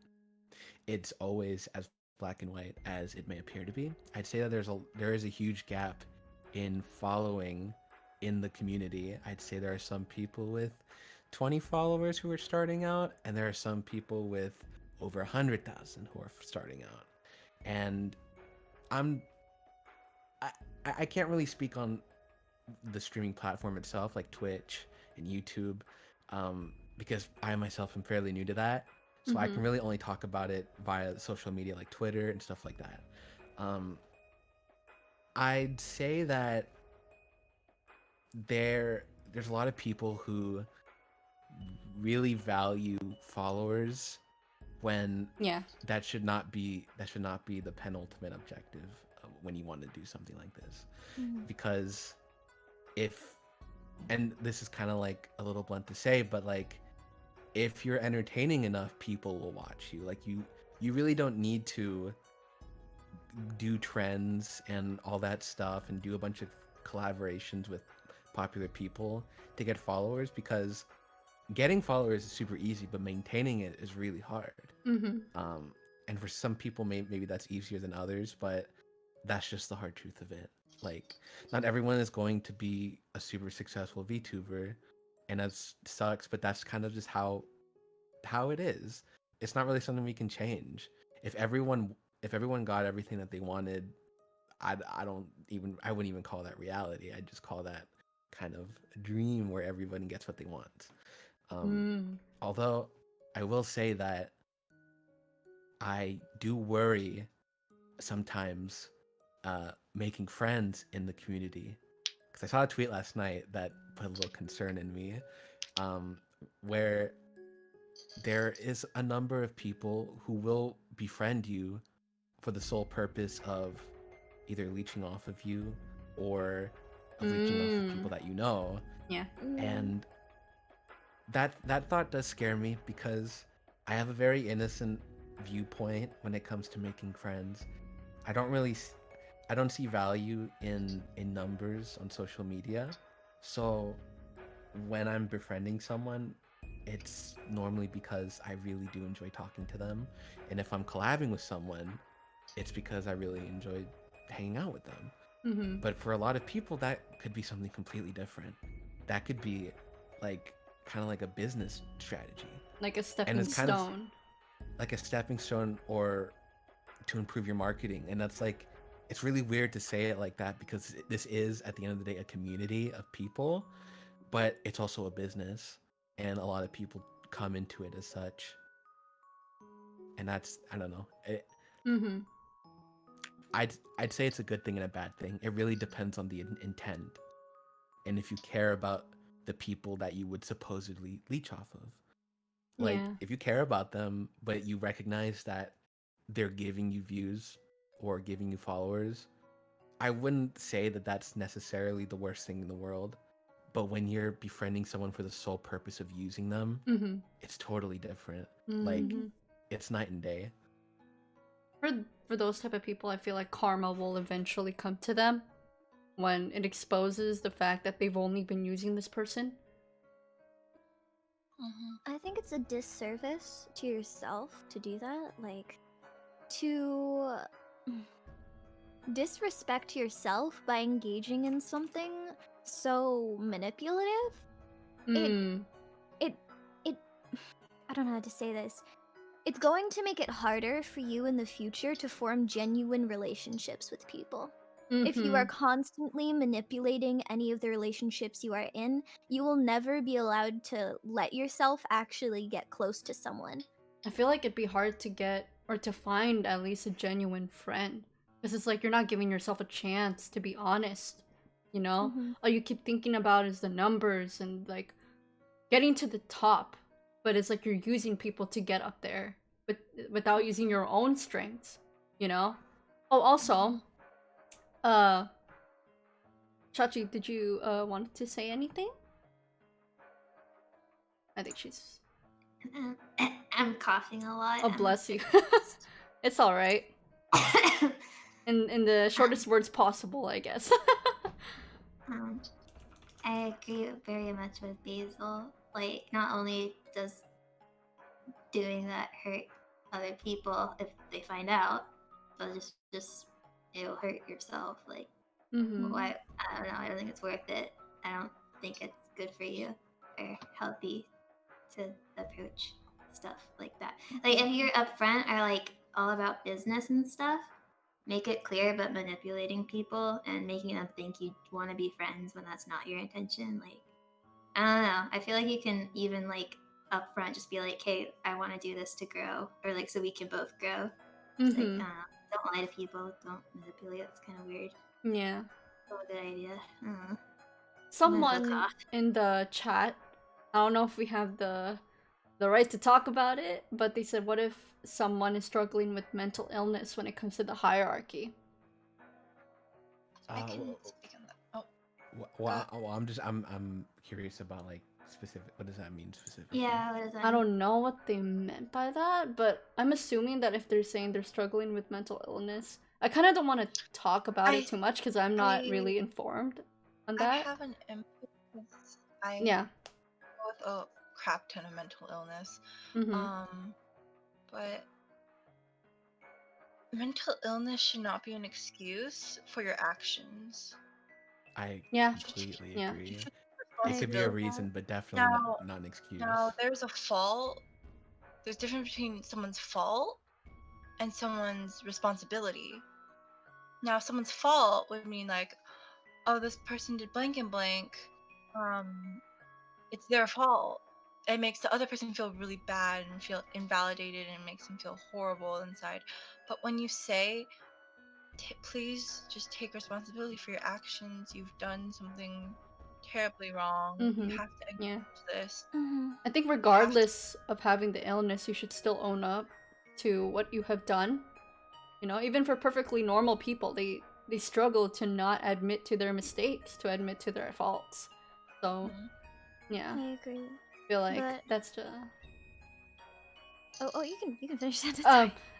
it's always as black and white as it may appear to be. I'd say that there is a huge gap in following in the community. I'd say there are some people with 20 followers who are starting out, and there are some people with over 100,000 who are starting out. And I'm I, I can't really speak on the streaming platform itself, like Twitch and YouTube, because I myself am fairly new to that. So I Mm-hmm. can really only talk about it via social media like Twitter and stuff like that. Um, I'd say that there's a lot of people who really value followers when Yeah. that should not be the penultimate objective when you want to do something like this, because if and this is kind of like a little blunt to say, but like if you're entertaining enough, people will watch you. Like you really don't need to do trends and all that stuff and do a bunch of collaborations with popular people to get followers, because getting followers is super easy, but maintaining it is really hard. Mm-hmm. And for some people, maybe that's easier than others, but that's just the hard truth of it. Like, not everyone is going to be a super successful VTuber, and that sucks. But that's kind of just how it is. It's not really something we can change. If everyone got everything that they wanted, I wouldn't even call that reality. I just call that kind of a dream where everybody gets what they want. Mm. Although I will say that I do worry sometimes making friends in the community, because I saw a tweet last night that put a little concern in me, um, where there is a number of people who will befriend you for the sole purpose of either leeching off of you or of leeching off of people that you know. Yeah. And that thought does scare me, because I have a very innocent viewpoint when it comes to making friends. I don't really I don't see value in numbers on social media. So when I'm befriending someone, it's normally because I really do enjoy talking to them. And if I'm collabing with someone, it's because I really enjoy hanging out with them. Mm-hmm. But for a lot of people, that could be something completely different. That could be like kind of like a business strategy. Like a And stepping it's kind of stone. like a stepping stone, or to improve your marketing. And that's like, it's really weird to say it like that, because this is at the end of the day a community of people, but it's also a business, and a lot of people come into it as such. And that's, I don't know, Mm-hmm. I'd say it's a good thing and a bad thing. It really depends on the intent, and if you care about the people that you would supposedly leech off of. Like, Yeah. if you care about them, but you recognize that they're giving you views or giving you followers, I wouldn't say that that's necessarily the worst thing in the world. But when you're befriending someone for the sole purpose of using them, Mm-hmm. it's totally different. Like, Mm-hmm. it's night and day. For those type of people, I feel like karma will eventually come to them when it exposes the fact that they've only been using this person. I think it's a disservice to yourself to do that. Like, to disrespect yourself by engaging in something so manipulative. Mm. It I don't know how to say this. It's going to make it harder for you in the future to form genuine relationships with people. If you are Mm-hmm. constantly manipulating any of the relationships you are in, you will never be allowed to let yourself actually get close to someone. I feel like it'd be hard to get or to find at least a genuine friend. Because it's like you're not giving yourself a chance to be honest, you know? Mhm. All you keep thinking about is the numbers and like getting to the top. But it's like you're using people to get up there, but without using your own strengths, you know? Oh, also, uh, Chachi, did you want to say anything? I think she's. I'm coughing a lot. Oh, I'm bless you. sick. It's all right. In the shortest words possible, I guess. um, I agree very much with Basil. Like, not only does doing that hurt other people if they find out, but just it'll hurt yourself. Like, Mm-hmm. why? I don't know. I don't think it's worth it. I don't think it's good for you or healthy to approach stuff like that. Like, if you're upfront or like all about business and stuff, make it clear about manipulating people and making them think you want to be friends when that's not your intention. Like, I don't know. I feel like you can even like upfront just be like, "Hey, I want to do this to grow," or like so we can both grow. It's like, Mm-hmm. don't lie to people. Don't manipulate. It's kind of weird. Yeah. Not a good idea. I don't know. Someone in the chat, I don't know if we have the right to talk about it, but they said, what if someone is struggling with mental illness when it comes to the hierarchy? I can speak on that. Oh, Well, I'm curious about like specific. What does that mean specifically? Yeah, what is that? I don't know what they meant by that, but I'm assuming that if they're saying they're struggling with mental illness, I kind of don't want to talk about it too much because I'm not really informed on I that. have an input because I Yeah. deal with a crap ton of mental illness. Mm-hmm. But mental illness should not be an excuse for your actions. I Yeah. completely Yeah. agree. Take It could be a responsibility. reason, but definitely Now, not an excuse. now there's a fault. There's a difference between someone's fault and someone's responsibility. Now, someone's fault would mean like, oh, this person did blank and blank. It's their fault. It makes the other person feel really bad and feel invalidated and makes them feel horrible inside. But when you say, please just take responsibility for your actions, you've done something terribly wrong, you Mm-hmm. have to acknowledge this. I think regardless of having the illness, you should still own up to what you have done. You know, even for perfectly normal people, they struggle to not admit to their mistakes, to admit to their faults. So, yeah, I agree. I feel like But- that's just you can finish that. That's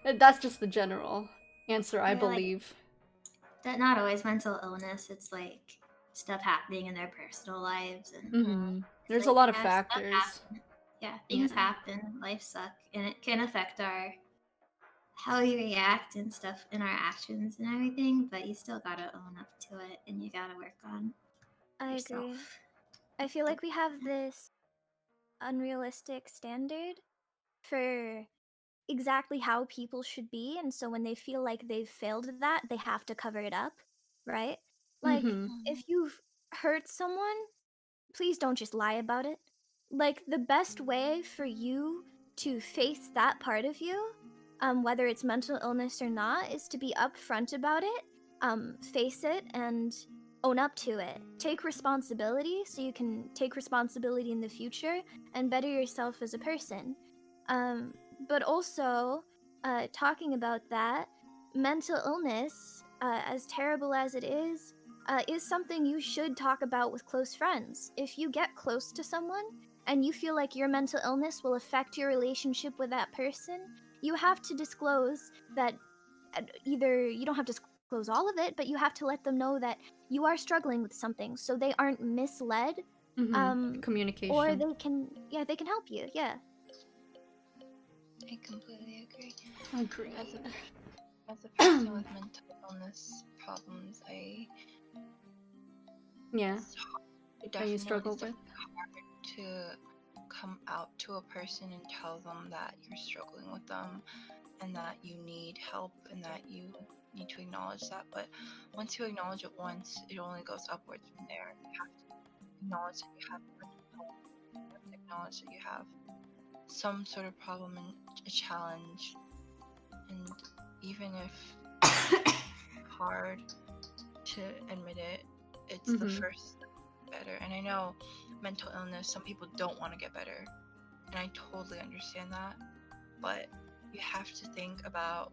fine. that's just the general answer, I Yeah, like- believe. That not always mental illness. It's like stuff happening in their personal lives and Mm-hmm. There's like, a lot of yeah, stuff factors. happen. Yeah, things Yeah. happen. Life suck, and it can affect our how we react and stuff in our actions and everything. But you still gotta own up to it, and you gotta work on I yourself. agree. I feel like we have this unrealistic standard for exactly how people should be, and so when they feel like they've failed at that, they have to cover it up, right? Like, Mhm. if you've hurt someone, please don't just lie about it. Like, the best way for you to face that part of you whether it's mental illness or not, is to be upfront about it, face it, and own up to it. Take responsibility so you can take responsibility in the future and better yourself as a person. But also, talking about that, mental illness, as terrible as it is something you should talk about with close friends. If you get close to someone and you feel like your mental illness will affect your relationship with that person, you have to disclose that either you don't have to disclose all of it, but you have to let them know that you are struggling with something so they aren't misled. Communication. Or they can help you. Yeah. I completely agree. Agree. As a person with mental illness problems, Yeah. definitely you struggle with? hard to come out to a person and tell them that you're struggling with them and that you need help and that you need to acknowledge that. But once you acknowledge it once, it only goes upwards from there. You have to acknowledge that you have mental health. You have to acknowledge that you have some sort of problem and a challenge. And even if it's hard to admit it, it's the first step better. And I know mental illness, some people don't want to get better, and I totally understand that, but you have to think about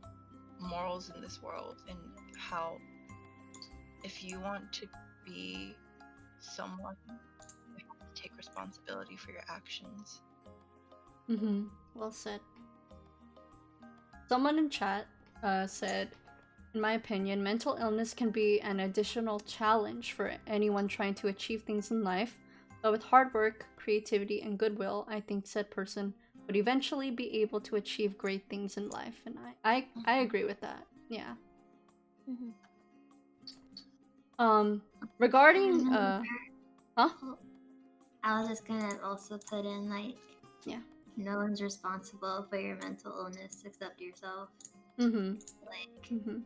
morals in this world and how if you want to be someone, you have to take responsibility for your actions. Well said. Someone in chat said, in my opinion, mental illness can be an additional challenge for anyone trying to achieve things in life, but with hard work, creativity, and goodwill, I think said person would eventually be able to achieve great things in life. And I agree with that. Yeah. Regarding I was just gonna also put in no one's responsible for your mental illness except yourself. I don't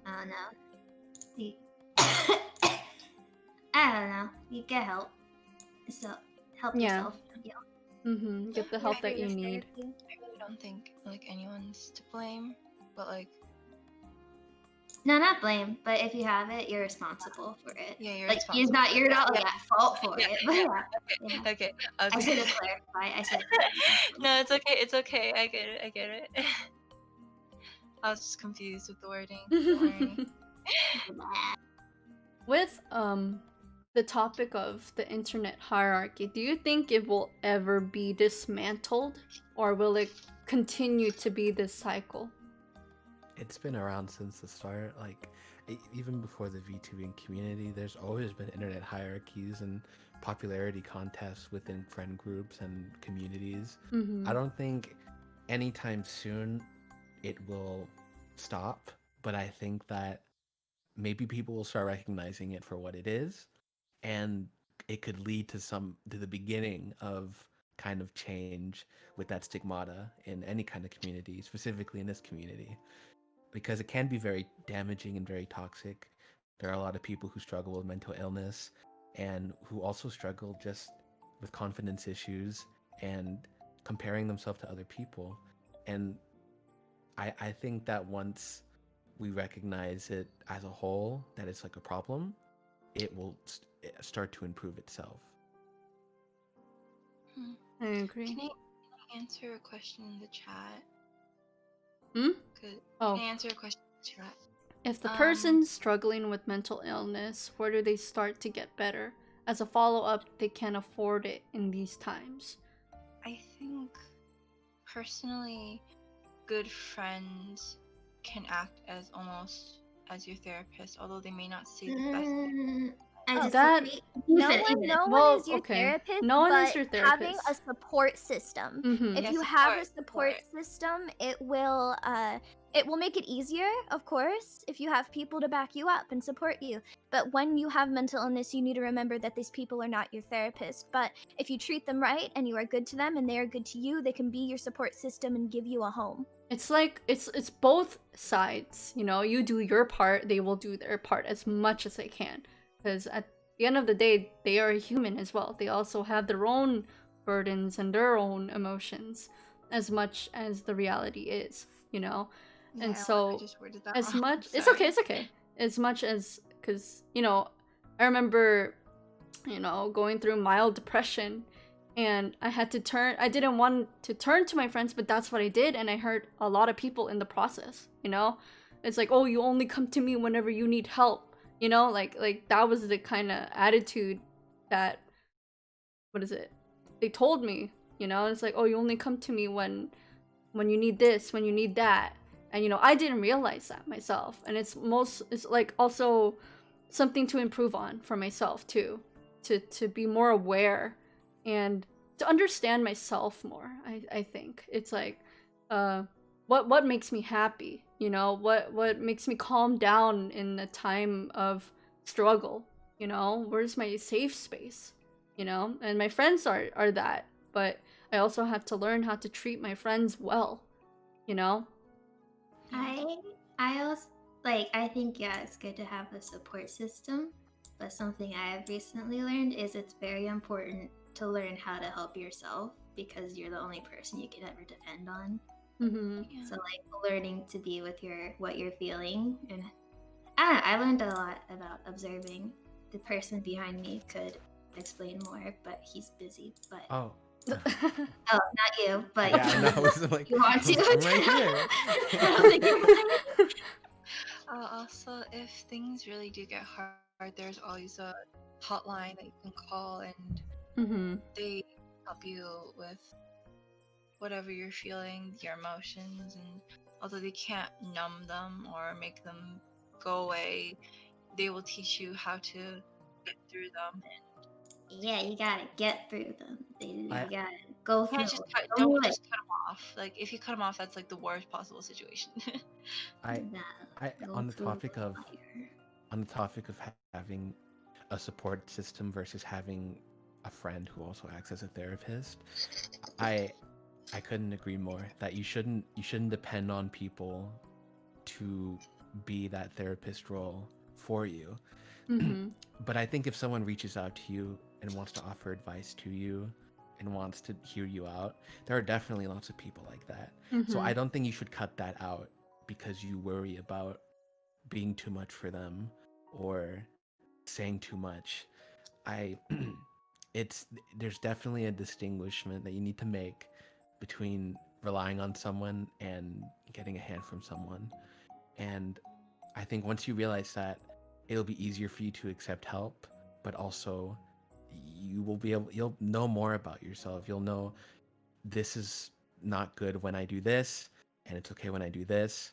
know. I don't know. You get help. So help yourself. Get the help that you need. I really don't think anyone's to blame, but no, not blame, but if you have it, you're responsible for it. Yeah, you're responsible. You're not at fault for it. But Okay. I should have clarified. No, it's okay. It's okay. I get it. I was just confused with the wording. Don't worry. With the topic of the internet hierarchy, do you think it will ever be dismantled, or will it continue to be this cycle? It's been around since the start. Even before the VTubing community, there's always been internet hierarchies and popularity contests within friend groups and communities. I don't think anytime soon it will stop, but I think that maybe people will start recognizing it for what it is, and it could lead to the beginning of kind of change with that stigmata in any kind of community, specifically in this community, because it can be very damaging and very toxic. There are a lot of people who struggle with mental illness and who also struggle just with confidence issues and comparing themselves to other people. And I think that once we recognize it as a whole, that it's like a problem, it will start to improve itself. I agree. Can I answer a question in the chat? Can Oh. I answer a question in the chat? If the person's struggling with mental illness, where do they start to get better? As a follow-up, they can't afford it in these times. I think, personally, good friends can act as almost as your therapist, although they may not see the best thing. No one is your therapist, no one but is your therapist. having a support system. If you have a support system, it will make it easier, of course, if you have people to back you up and support you. But when you have mental illness, you need to remember that these people are not your therapist. But if you treat them right and you are good to them and they are good to you, they can be your support system and give you a home. It's like it's both sides, you do your part, they will do their part as much as they can. Because at the end of the day, they are human as well. They also have their own burdens and their own emotions as much as the reality is, And I so just worded that as wrong. much it's Sorry. okay, it's okay. As much as, because I remember going through mild depression, and I didn't want to turn to my friends, but that's what I did, and I hurt a lot of people in the process. It's like, oh, you only come to me whenever you need help. Like that was the kind of attitude that, what is it, they told me. It's like, oh, you only come to me when you need this, when you need that. And I didn't realize that myself, and it's like also something to improve on for myself too, to be more aware and to understand myself more. I think it's like, what makes me happy, what makes me calm down in a time of struggle. Where's my safe space, and my friends are that, but I also have to learn how to treat my friends well. I also I think, yeah, it's good to have a support system, but something I have recently learned is it's very important to learn how to help yourself, because you're the only person you can ever depend on. Mm-hmm. Yeah. So learning to be with what you're feeling, and I learned a lot about observing. The person behind me could explain more, but he's busy. But Oh. oh, not you, but Yeah, I know. I was like, you want to? I'm right here. I was like, you Also, if things really do get hard, there's always a hotline that you can call, and Mm-hmm. they help you with whatever you're feeling, your emotions, and although they can't numb them or make them go away, they will teach you how to get through them. Yeah, you gotta get through them. You I- gotta go You through. can't Don't don't do just cut them off. Like, if you cut them off, that's like the worst possible situation. I Go on the through topic of fire. having a support system versus having a friend who also acts as a therapist, I couldn't agree more that you shouldn't depend on people to be that therapist role for you. Mm-hmm. But I think if someone reaches out to you and wants to offer advice to you and wants to hear you out, there are definitely lots of people like that. So I don't think you should cut that out because you worry about being too much for them or saying too much. There's definitely a distinguishment that you need to make between relying on someone and getting a hand from someone. And I think once you realize that, it'll be easier for you to accept help, but also you'll know more about yourself. You'll know this is not good when I do this, and it's okay when I do this.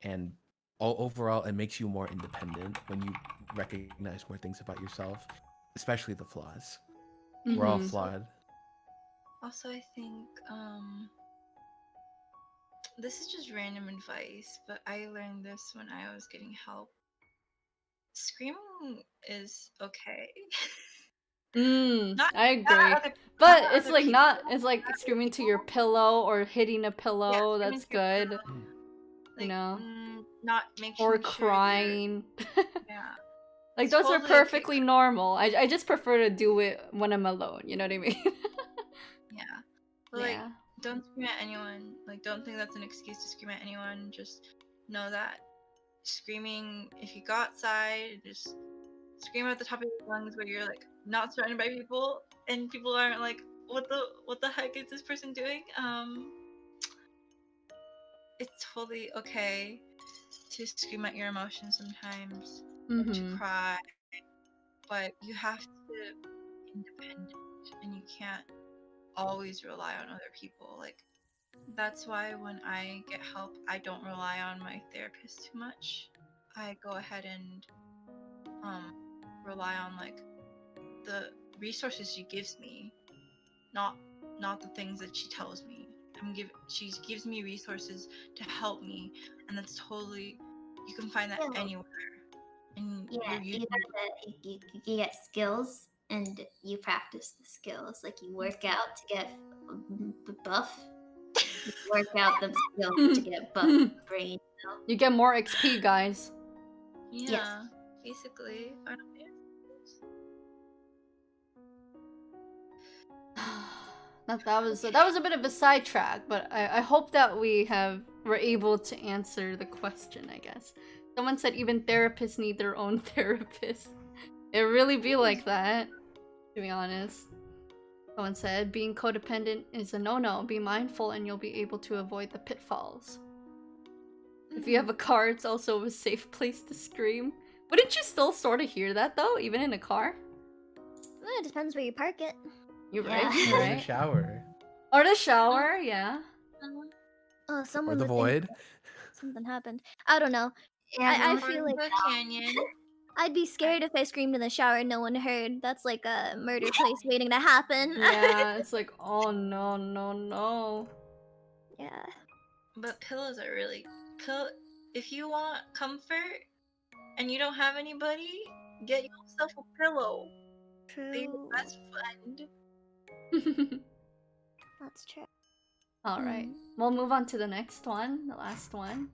And overall, it makes you more independent when you recognize more things about yourself, especially the flaws. We're all Mm-hmm. flawed. Also, I think this is just random advice, but I learned this when I was getting help. Screaming is okay. Not I not agree. at other But not at it's other like people. not it's Not like at other screaming to your people. pillow or hitting a Yeah, pillow. screaming That's to your good. pillow. Not making Or sure you're crying. yeah. Like It's those are totally okay. perfectly normal. I just prefer to do it when I'm alone, you know what I mean? Yeah. But like, Yeah. don't scream at anyone. Like, don't think that's an excuse to scream at anyone. Just know that screaming, if you go outside, just scream at the top of your lungs where you're like not surrounded by people and people aren't like, what the heck is this person doing? It's totally okay to scream at your emotions sometimes or to Mm-hmm. cry, but you have to be independent and you can't always rely on other people. Like, that's why when I get help, I don't rely on my therapist too much. I go ahead and rely on like the resources she gives me, not the things that she tells me. She gives me resources to help me, and that's totally, you can find that Yeah. anywhere. And Yeah, you get skills and you practice the skills. Like you work out to get buff. You work out the skills to get buff brain. You get more XP, guys. yeah, basically. I don't know. That was a bit of a sidetrack, but I hope that we have we're able to answer the question, I guess. Someone said even therapists need their own therapist. It really be like that, to be honest. Someone said being codependent is a no-no. Be mindful and you'll be able to avoid the pitfalls. If you have a car, it's also a safe place to scream. Wouldn't you still sort of hear that though, even in a car? Well, it depends where you park it. You're Yeah. right, you're Or in the right. shower. Or the shower, yeah. Oh, Or someone the would think void. something happened. I don't know. Yeah, I no, feel Or like the canyon. I'd be scared if I screamed in the shower and no one heard. That's like a murder place waiting to happen. Yeah, it's like, oh no, no, no. Yeah. But pillows are really if you want comfort and you don't have anybody, get yourself a pillow. Be your True. best friend. That's true. Alright, Mm. we'll move on to the next one, the last one.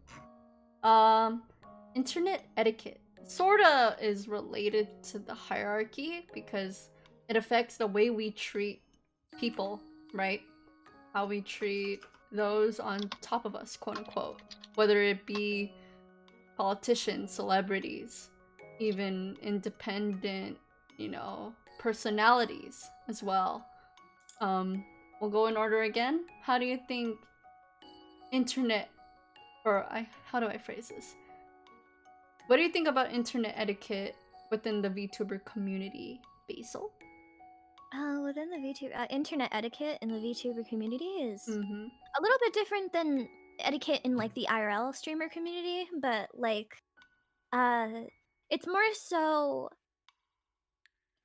Internet etiquette. Sorta is related to the hierarchy because it affects the way we treat people, right? How we treat those on top of us, quote unquote. Whether it be politicians, celebrities, even independent, personalities as well. We'll go in order again. How do you think how do I phrase this? What do you think about internet etiquette within the VTuber community, Basil? Within the VTuber internet etiquette in the VTuber community is Mm-hmm. a little bit different than etiquette in like the IRL streamer community, but like, it's more so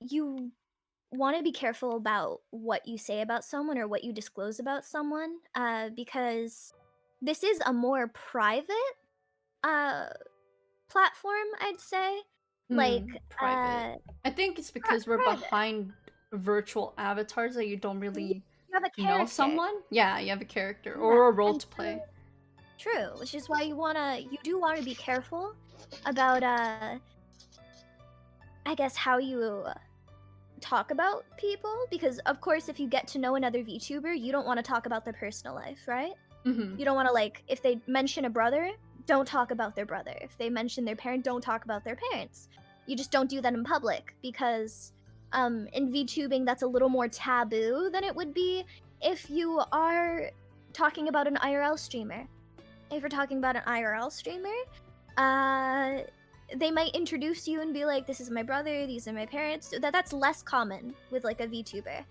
you want to be careful about what you say about someone or what you disclose about someone, because this is a more private platform, I'd say. Like, Private. I think it's because we're private. behind virtual avatars that you don't really You have a know character. someone. Yeah, you have a character or a role and to play. True, which is why you do want to be careful about I guess how you talk about people, because of course if you get to know another VTuber, you don't want to talk about their personal life, right? Mm-hmm. You don't want to, like, if they mention a brother, don't talk about their brother. If they mention their parent, don't talk about their parents. You just don't do that in public because in VTubing that's a little more taboo than it would be if you are talking about an IRL streamer. If you're talking about an IRL streamer, they might introduce you and be like, "This is my brother. These are my parents." That's less common with like a VTuber.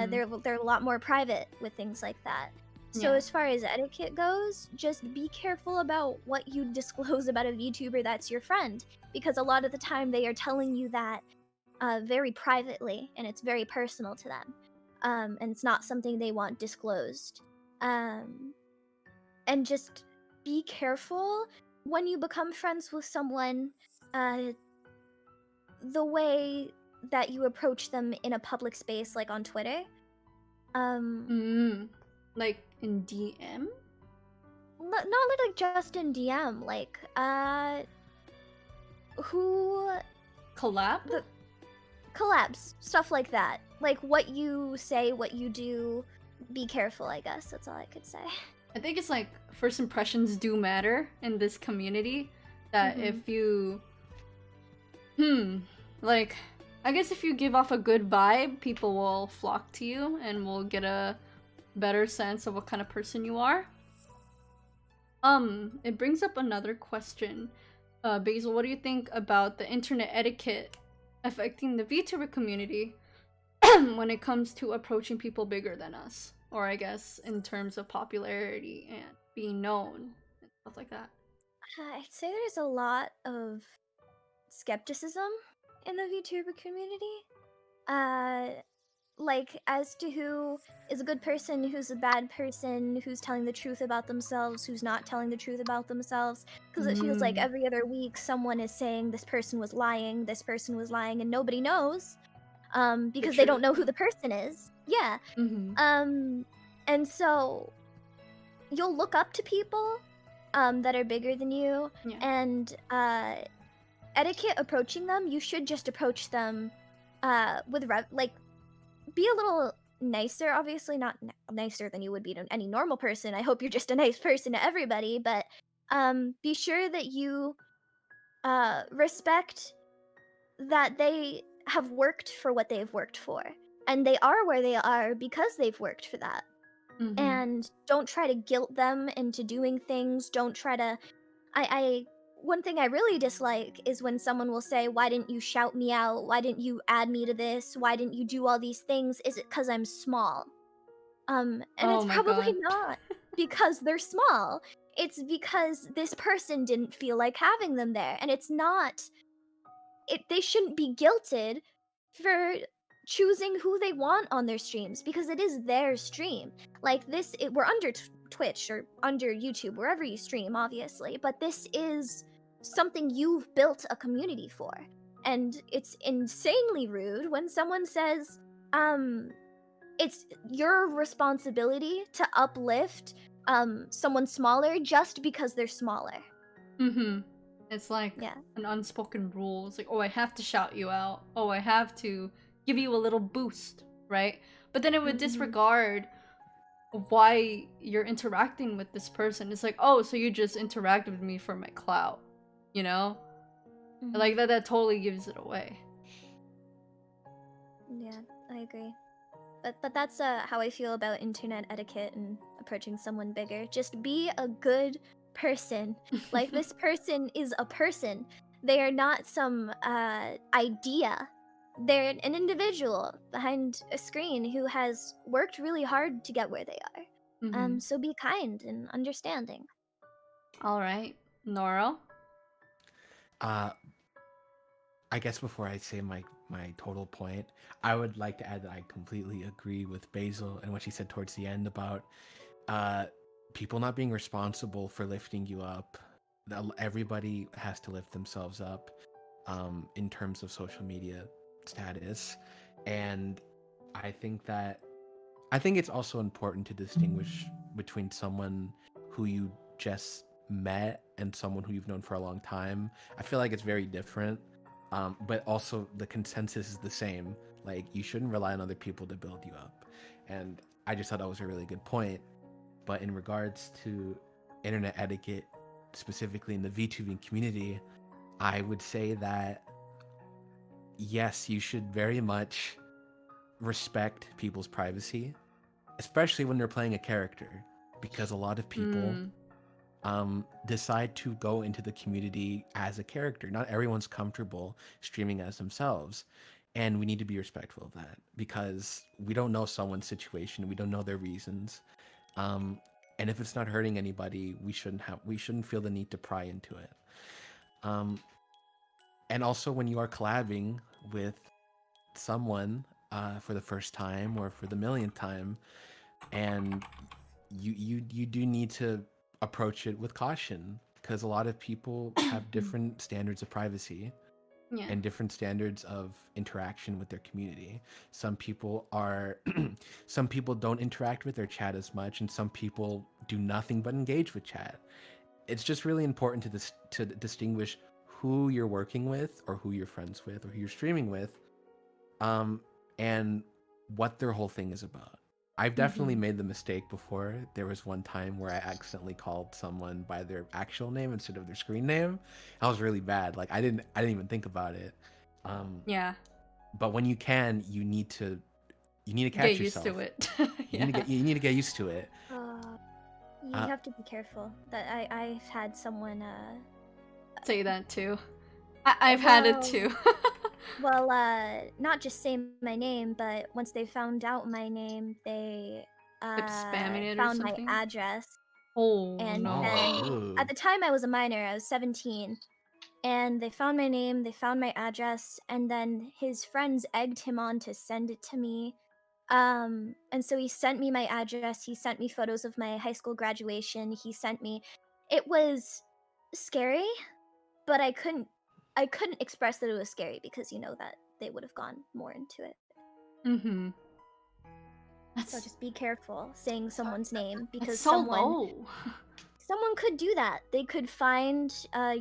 They're a lot more private with things like that. So Yeah. as far as etiquette goes, just be careful about what you disclose about a VTuber that's your friend, because a lot of the time they are telling you that very privately, and it's very personal to them, and it's not something they want disclosed. And just be careful when you become friends with someone, the way that you approach them in a public space, like on Twitter. Like in DM? Not like just in DM, like who Collab? collabs, stuff like that. Like what you say, what you do, be careful, I guess. That's all I could say. I think it's like first impressions do matter in this community. That if you like, I guess if you give off a good vibe, people will flock to you and will get a better sense of what kind of person you are. It brings up another question. Basil, what do you think about the internet etiquette affecting the VTuber community when it comes to approaching people bigger than us? Or I guess in terms of popularity and being known and stuff like that. I'd say there's a lot of skepticism in the VTuber community. Like, as to who is a good person, who's a bad person, who's telling the truth about themselves, who's not telling the truth about themselves. Because it feels like every other week someone is saying this person was lying, and nobody knows. Because they don't know who the person is. Yeah. And so you'll look up to people that are bigger than you, and etiquette approaching them, you should just approach them with be a little nicer. Obviously, not nicer than you would be to any normal person. I hope you're just a nice person to everybody, but be sure that you respect that they have worked for what they've worked for, and they are where they are because they've worked for that. Mm-hmm. And don't try to guilt them into doing things. Don't try to. I one thing I really dislike is when someone will say, "Why didn't you shout me out? Why didn't you add me to this? Why didn't you do all these things? Is it because I'm small?" And Oh it's my probably God. not because they're small. It's because this person didn't feel like having them there, and it's not. They shouldn't be guilted for choosing who they want on their streams because it is their stream. Like this, we're under Twitch or under YouTube, wherever you stream, obviously, but this is something you've built a community for. And it's insanely rude when someone says, it's your responsibility to uplift someone smaller just because they're smaller. Mm-hmm. It's like Yeah. an unspoken rule. It's like, oh, I have to shout you out. Oh, I have to give you a little boost, right? But then it would Mhm. disregard why you're interacting with this person. It's like, oh, so you just interacted with me for my clout, you know? Mhm. Like that totally gives it away. Yeah, I agree. But that's how I feel about internet etiquette and approaching someone bigger. Just be a good person. Like this person is a person. They are not some idea. They're an individual behind a screen who has worked really hard to get where they are. Mhm. So be kind and understanding. All right, Noro. Uh, I guess before I say my total point, I would like to add that I completely agree with Basil and what she said towards the end about people not being responsible for lifting you up. Everybody has to lift themselves up in terms of social media status, and I think it's also important to distinguish between someone who you just met and someone who you've known for a long time. I feel like it's very different. But also the consensus is the same. Like you shouldn't rely on other people to build you up. And I just thought that was a really good point. But in regards to internet etiquette, specifically in the VTubing community, I would say that yes, you should very much respect people's privacy, especially when they're playing a character, because a lot of people decide to go into the community as a character. Not everyone's comfortable streaming as themselves. And we need to be respectful of that because we don't know someone's situation. We don't know their reasons. And if it's not hurting anybody, we shouldn't feel the need to pry into it. And also when you are collabing with someone for the first time or for the millionth time, and you do need to approach it with caution because a lot of people have different standards of privacy Yeah. and different standards of interaction with their community. Some people don't interact with their chat as much, and some people do nothing but engage with chat. It's just really important to distinguish who you're working with or who you're friends with or who you're streaming with, and what their whole thing is about. I've definitely made the mistake before. There was one time where I accidentally called someone by their actual name instead of their screen name. That was really bad. Like I didn't even think about it. Yeah. But when you can, you need to catch Get used yourself. to it. You need to get used to it. You Uh, have to be careful. That I've had someone Say that too. I've had it Well, too. well, not just say my name, but once they found out my name, they Kept spamming it or found my something? address. Oh And no. then ooh. at the time I was a minor, I was 17. And they found my name, they found my address, and then his friends egged him on to send it to me. And so he sent me my address, he sent me photos of my high school graduation, it was scary, but I couldn't express that it was scary because you know that they would have gone more into it. Mm-hmm. So just be careful saying someone's name because That's so low. someone could do that. They could find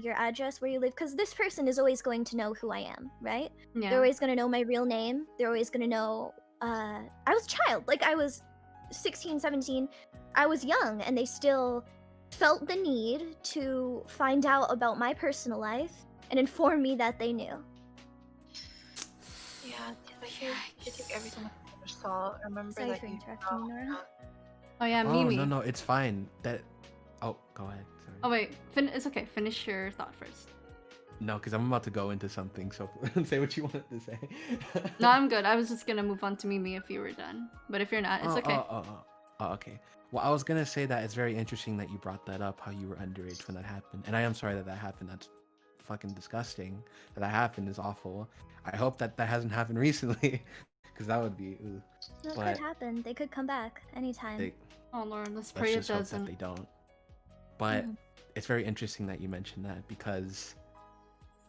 your address where you live because this person is always going to know who I am, right? Yeah. They're always going to know my real name. They're always going to know I was a child. Like, I was 16, 17. I was young, and they still felt the need to find out about my personal life and inform me that they knew. Yeah, you take everything with a pinch of salt. Remember Sorry that for you interrupting you, Nora. Oh yeah, Oh Mimi. no, it's fine. Oh, go ahead. Sorry. Oh wait, it's okay. Finish your thought first. No, because I'm about to go into something. So say what you wanted to say. No, I'm good. I was just gonna move on to Mimi if you were done. But if you're not, it's okay. Okay. Well, I was gonna say that it's very interesting that you brought that up, how you were underage when that happened, and I am sorry that happened. That's fucking disgusting. That happened is awful. I hope that hasn't happened recently, because that would be. Ugh. That But could happen. They could come back anytime. they, Oh Lord, let's let's pray it just hope that doesn't. they don't. But Mhm. it's very interesting that you mentioned that because,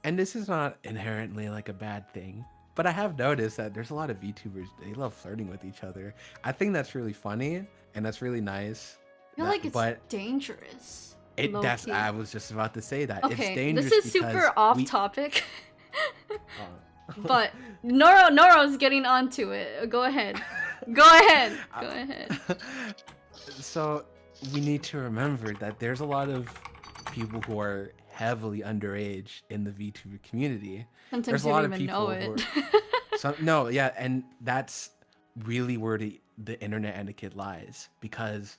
and this is not inherently like a bad thing, but I have noticed that there's a lot of VTubers, they love flirting with each other. I think that's really funny and that's really nice. I feel like it's but dangerous. that's Low-key. I was just about to say that. It's Okay, dangerous this is because super off we- topic. uh, But Noro's getting onto it. Go ahead. Go ahead. Go ahead. So we need to remember that there's a lot of people who are heavily underage in the VTuber community. Sometimes There's a you lot don't of even know people it. no, yeah, and that's really where the internet etiquette lies, because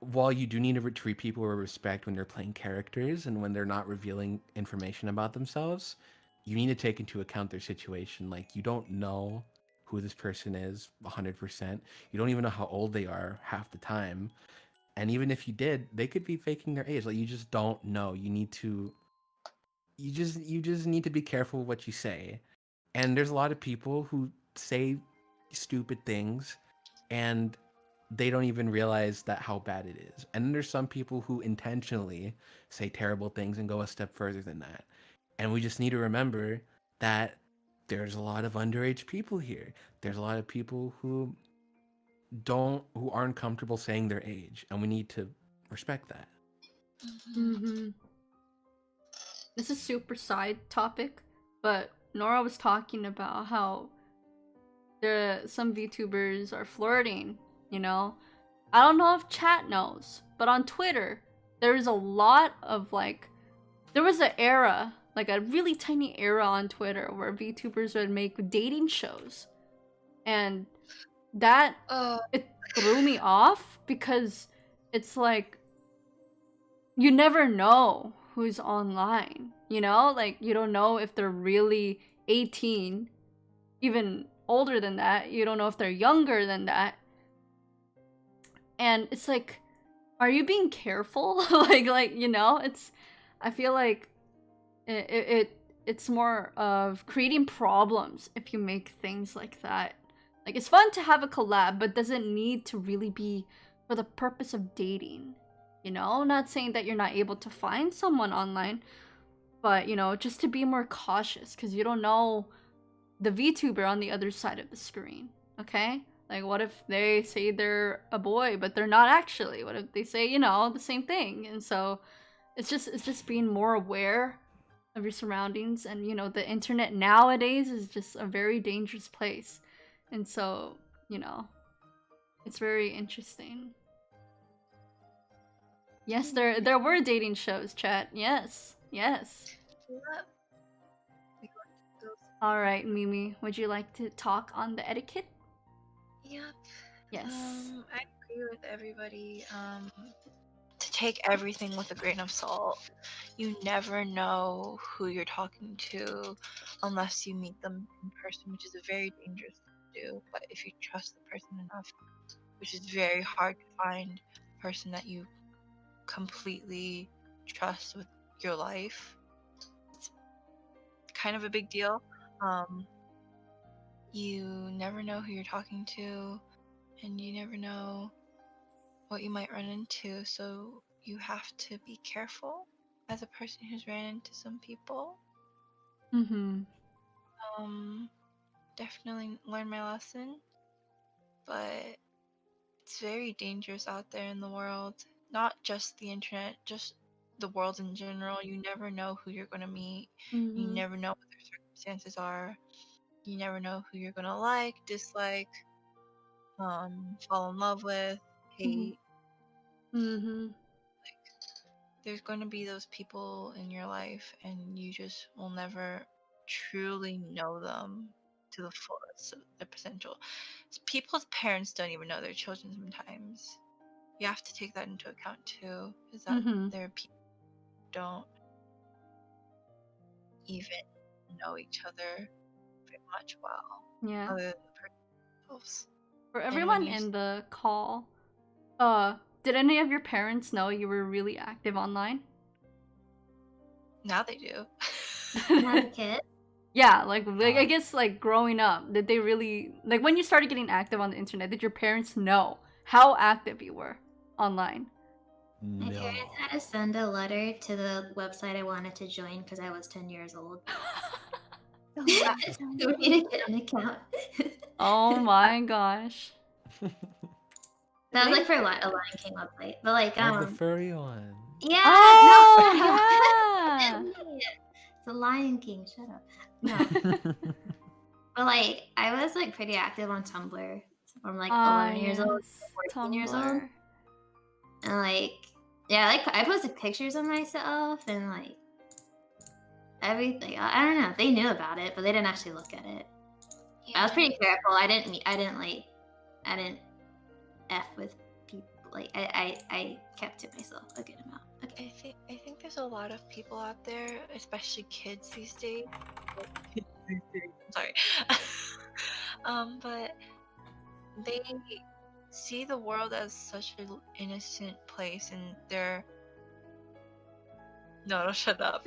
while you do need to treat people with respect when they're playing characters and when they're not revealing information about themselves, you need to take into account their situation. Like, you don't know who this person is 100%. You don't even know how old they are half the time. And even if you did, they could be faking their age. Like, you just don't know. You just need to be careful with what you say. And there's a lot of people who say stupid things and they don't even realize that how bad it is. And then there's some people who intentionally say terrible things and go a step further than that. And we just need to remember that there's a lot of underage people here. There's a lot of people who aren't comfortable saying their age, and we need to respect that. Mm-hmm. This is super side topic, but Nora was talking about how some VTubers are flirting, you know? I don't know if chat knows, but on Twitter, there's a lot of there was an era, like a really tiny era on Twitter where VTubers would make dating shows. And that, it threw me off because it's like, you never know who's online, you know? Like, you don't know if they're really 18, even older than that. You don't know if they're younger than that. And it's like, are you being careful? you know, I feel like it's more of creating problems if you make things like that. Like, it's fun to have a collab, but doesn't need to really be for the purpose of dating. You know, not saying that you're not able to find someone online, but, you know, just to be more cautious, because you don't know the VTuber on the other side of the screen, okay? Like, what if they say they're a boy, but they're not actually? What if they say, you know, the same thing? And so, it's just being more aware of your surroundings, and, you know, the internet nowadays is just a very dangerous place. And so, you know, it's very interesting. Yes, there were dating shows, chat. Yes. Yes. Yep. All right, Mimi, would you like to talk on the etiquette? Yep. Yes. I agree with everybody. To take everything with a grain of salt. You never know who you're talking to unless you meet them in person, which is a very dangerous thing to do. But if you trust the person enough, which is very hard to find a person that you completely trust with your life, it's kind of a big deal. You never know who you're talking to, and you never know what you might run into, so you have to be careful as a person who's ran into some people. Mm-hmm. Definitely learned my lesson, but it's very dangerous out there in the world. Not just the internet, just the world in general. You never know who you're going to meet. You Mm-hmm. never know what their circumstances are. you never know who you're gonna like, dislike, fall in love with, hate. Mm-hmm. There's going to be those people in your life, and you just will never truly know them to the fullest of their potential. People's parents don't even know their children sometimes. You have to take that into account too, is that Mm-hmm. there are people who don't even know each other very much well, Yeah. other than the person themselves. For And everyone when you in the call, did any of your parents know you were really active online? now they do. Not a kid. Yeah, like I guess like growing up, did they really like when you started getting active on the internet? Did your parents know how active you were online? My No. parents had to send a letter to the website I wanted to join because I was 10 years old. Oh, So we need to get an account. Oh my gosh. That was like for a Lion King website, but like Oh, the furry one. yeah, Oh, no, yeah. it's the Lion King. Shut up. No, but like I was like pretty active on Tumblr from like 11 years old Yes, to 14 years old, Tumblr. and like yeah, like I posted pictures of myself and like everything. I don't know. They knew about it, but they didn't actually look at it. I was pretty careful. I didn't f with people. Like I kept to myself a good amount. Okay. I think there's a lot of people out there, especially kids these days. Sorry. But they see the world as such an innocent place, and they're no, shut up.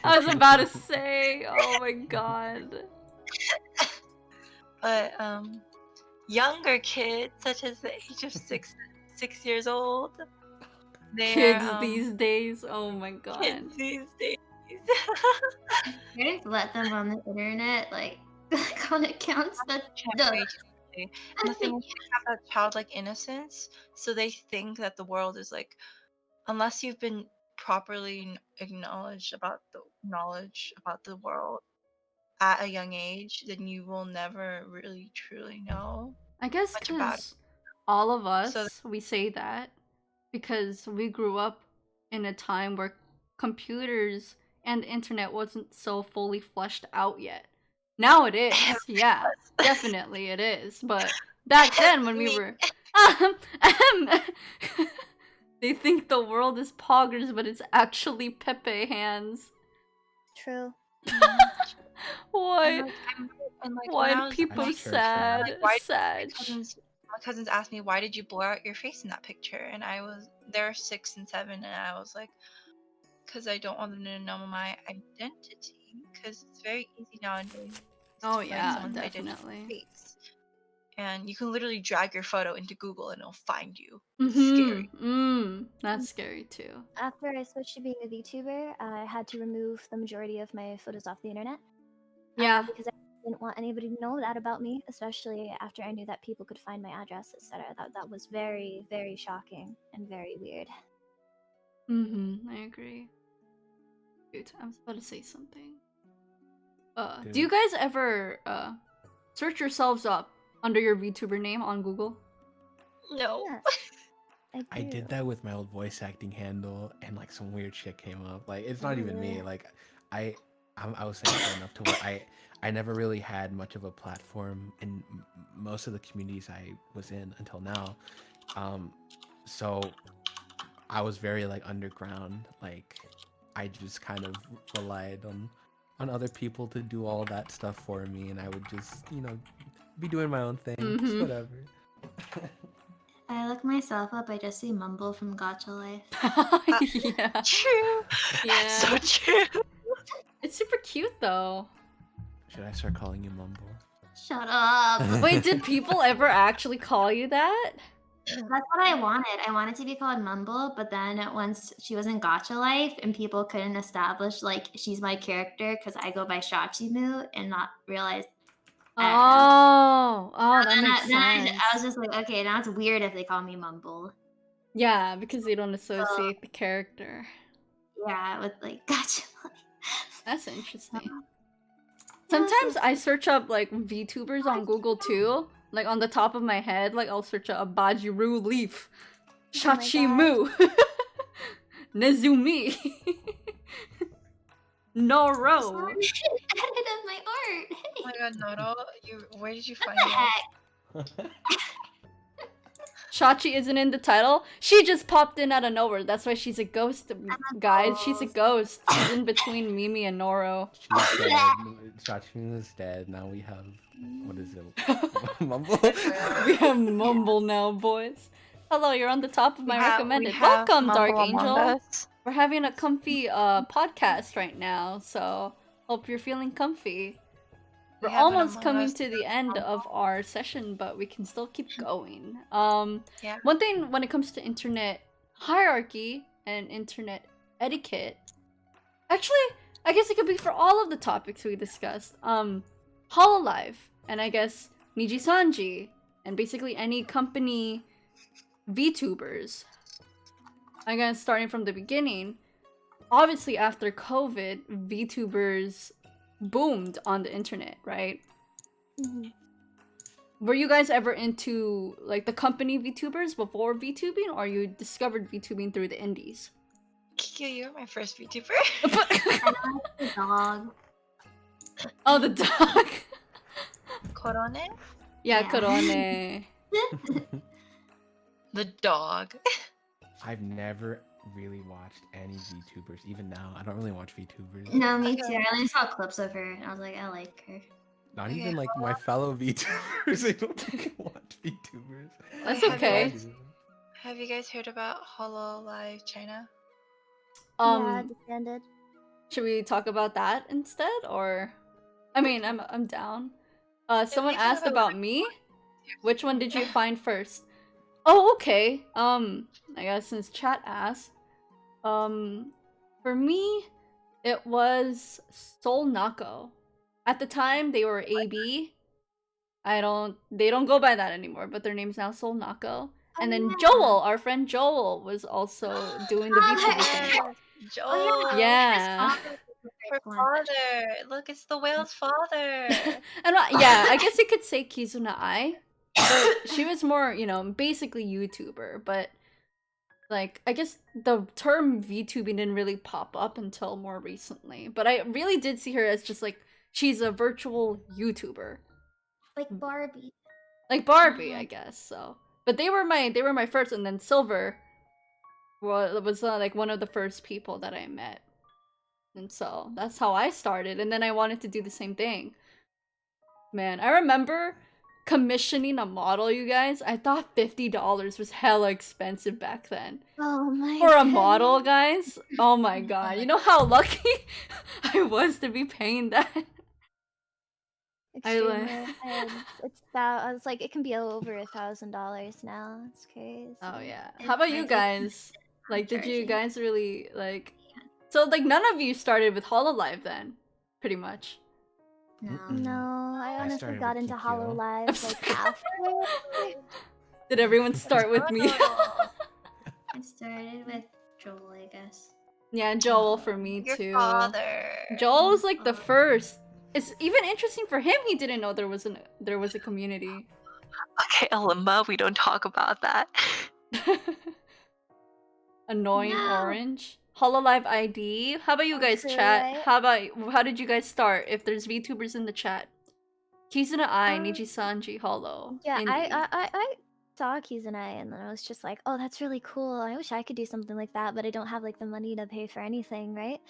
I was about to say, oh my god. But younger kids, such as the age of 6 years old, Kids these days, oh my kids god. these days. Parents let them on the internet, like on accounts that Nothing you have that childlike innocence, so they think that the world is like, unless you've been properly acknowledged about the knowledge about the world at a young age, then you will never really truly know I guess much about it. because all of So us, we say that because we grew up in a time where computers and the internet wasn't so fully fleshed out yet. Now it is, yeah, definitely it is. But back then, when we were, they think the world is poggers, but it's actually Pepe hands. True. Why? and like when Why I do was people That's true, sad? like, why Sad. my cousins asked me, why did you blur out your face in that picture? And they're 6 and 7, and I was like, because I don't want them to know my identity, because it's very easy nowadays Oh to find yeah, someone's identity definitely. face. And you can literally drag your photo into Google and it'll find you. It's Mm-hmm. scary. That's scary too. After I switched to being a VTuber, I had to remove the majority of my photos off the internet. Yeah. Because I didn't want anybody to know that about me, especially after I knew that people could find my address, etc. That was very, very shocking and very weird. I agree. Dude, I was about to say something. Do Dude. you guys ever search yourselves up under your VTuber name on Google? No. Yes, I did that with my old voice acting handle, and like some weird shit came up. Like it's not even me. Like I was thankful enough to where I never really had much of a platform in most of the communities I was in until now. So I was very like underground. Like I just kind of relied on other people to do all that stuff for me, and I would just be doing my own thing, just whatever. I look myself up. I just see Mumble from Gacha Life. Yeah. True. Yeah. That's so true. It's super cute though. Should I start calling you Mumble? Shut up. Wait, did people ever actually call you that? That's what I wanted. I wanted to be called Mumble, but then once she was in Gacha Life and people couldn't establish like she's my character because I go by Shachimu and not realize. That makes sense. I was just like, okay, now it's weird if they call me Mumble. Yeah, because they don't associate the character. Yeah, with like Gacha Life. That's interesting. Sometimes I search up like VTubers on Google too. Like on the top of my head, like I'll search up Bajiru Leaf, Shachimu, Nezumi, Noro. Edited my art. Oh my god, Noro, where did you find Heck. it? Shachi isn't in the title. She just popped in out of nowhere. That's why she's a ghost, guys. She's a ghost. She's in between Mimi and Noro. She's dead. Shachimu is dead. Now we have, what is it? Mumble? We have Mumble now, boys. Hello, you're on the top of my recommended. Welcome, Dark Angel. We're having a comfy podcast right now, so hope you're feeling comfy. We're almost coming to the end of our session, but we can still keep going. Yeah. One thing when it comes to internet hierarchy and internet etiquette, actually, I guess it could be for all of the topics we discussed. Hololive, and I guess Niji-sanji, and basically any company VTubers. I guess starting from the beginning, obviously after COVID, VTubers boomed on the internet, right? Mm-hmm. Were you guys ever into like the company VTubers before VTubing, or you discovered VTubing through the indies? Kikyo, you're my first VTuber. The dog. Oh, the dog. Korone? Yeah, Yeah. Korone. The dog. I've never really watched any VTubers. Even now, I don't really watch VTubers. No, me Okay. too. I only saw clips of her, and I was like, I like her. Not Okay, even like my fellow VTubers. I don't think I watch VTubers. That's Have okay. you guys- Have you guys heard about Hololive China? Yeah, disbanded. Should we talk about that instead, or? I mean, I'm down. Someone we can asked have a about me. Which one did you find first? Oh, okay. I guess since chat asked, for me, it was Soul Nako. At the time, they were AB. They don't go by that anymore, but their name's now Soul Nako. And then yeah. Joel, our friend Joel, was also doing the VTuber thing. Joel. Oh, Yeah. Her father. Look, it's the whale's father. And yeah, I guess you could say Kizuna Ai. But she was more, basically YouTuber. But, like, I guess the term VTubing didn't really pop up until more recently. But I really did see her as just, like, she's a virtual YouTuber. Like Barbie. Like Barbie, I guess, so. But they were my first, and then Silver was like, one of the first people that I met. And so, that's how I started. And then I wanted to do the same thing. Man, I remember commissioning a model, you guys. I thought $50 was hella expensive back then. Oh my For a goodness. model, guys? Oh my god. You know how lucky I was to be paying that? Extremely. It's about. I was like, it can be over $1,000 now. It's crazy. Oh yeah. How about you guys? Like, did you Charging. guys really like? So like, none of you started with Hololive then, pretty much. No. Mm-mm. No, I honestly started got with into Kikyo. Hololive like halfway. Did everyone start with me? I started with Joel, I guess. Yeah, Joel for me Your too. father. Joel was like the first. It's even interesting for him. He didn't know there was a community. Okay, Alimba, we don't talk about that. Annoying No. orange. Hololive ID. How about you guys, Okay, chat? right. How did you guys start? If there's VTubers in the chat, Kizuna Ai, Um, Niji-sanji, Holo. Yeah, Indie. I saw Keys and and then I was just like, oh, that's really cool. I wish I could do something like that, but I don't have like the money to pay for anything, right?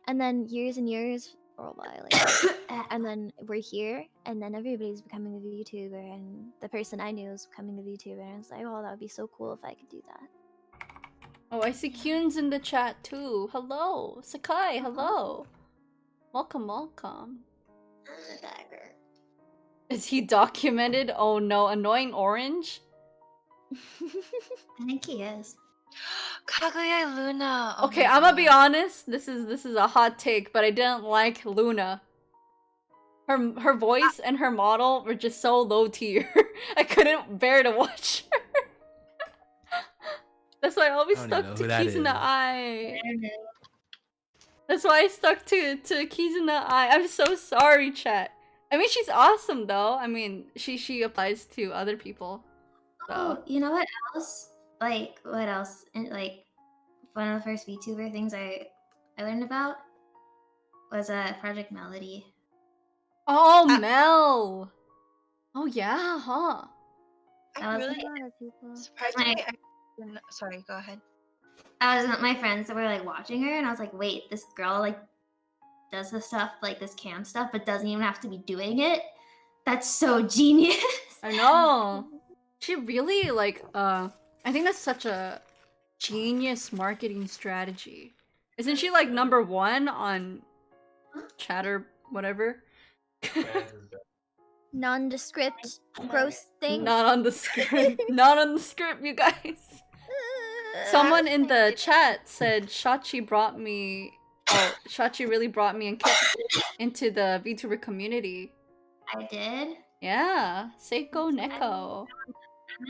And then years and years roll by, like, and then we're here, and then everybody's becoming a VTuber, and the person I knew was becoming a VTuber, and I was like, oh, that would be so cool if I could do that. Oh, I see Kyun's in the chat too. Hello, Sakai. Hello. Welcome, welcome. The dagger. Is he documented? Oh no, annoying orange. I think he is. Kaguya Luna. Oh Okay, my I'm gonna be God. honest. This is a hot take, but I didn't like Luna. Her voice and her model were just so low tier. I couldn't bear to watch her. That's why I always I don't stuck even to know who that Kizuna is. Ai. I don't know. That's why I stuck to Kizuna Ai. I'm so sorry, chat. I mean, she's awesome though. I mean, she applies to other people. So Oh, you know what else? Like, what else? And like, one of the first VTuber things I learned about was Project Melody. oh, Ah. Mel. Oh yeah, huh? That I was really A lot of people. surprisingly. Sorry, go ahead. my friends that were like watching her, and I was like, wait, this girl like does this stuff, like this cam stuff, but doesn't even have to be doing it. That's so genius. I know. She really like I think that's such a genius marketing strategy. Isn't she like #1 on Chatter whatever? Nondescript, gross thing. Not on the script. Not on the script, you guys. Someone in the chat said Shachi brought me. Oh, Shachi really brought me into the VTuber community. I did. Yeah, Seiko Neko.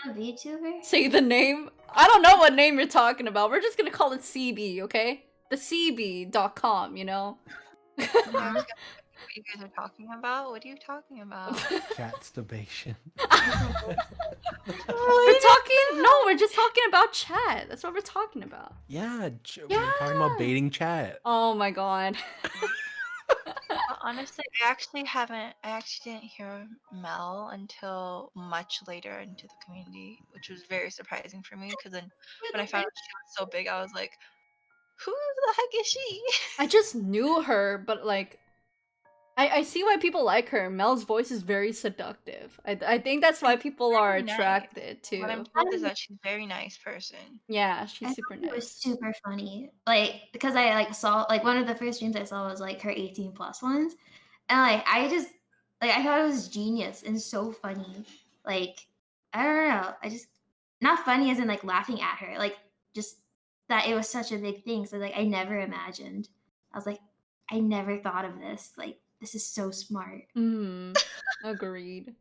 I'm a VTuber. Say the name. I don't know what name you're talking about. We're just gonna call it CB, okay? The CB.com, you know? I was gonna say, what you guys are talking about? What are you talking about? Chatsturbation. We're talking. No, we're just talking about chat. That's what we're talking about. Yeah, we're talking about baiting chat. Oh my god. Well, honestly, I actually didn't hear Mel until much later into the community, which was very surprising for me. Because then, when I found out she was so big, I was like, "Who the heck is she?" I just knew her, but like, I see why people like her. Mel's voice is very seductive. I think that's why people are Very nice. attracted What I'm to. told is that she's a very nice person. Yeah, she's I super thought it was nice. super funny. Like, because I like saw like one of the first streams I saw was like her 18+ ones. And like I just like I thought it was genius and so funny. Like, I don't know. I just not funny as in like laughing at her. Like just that it was such a big thing. So like I never imagined. I was like, I never thought of this. Like, this is so smart. Agreed.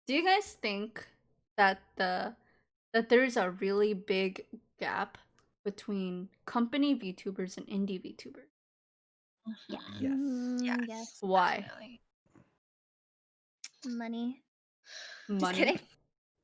Do you guys think that there is a really big gap between company VTubers and indie VTubers? Yeah. Yes. Yes. Yes. Why? Definitely. Money. Just Money? kidding.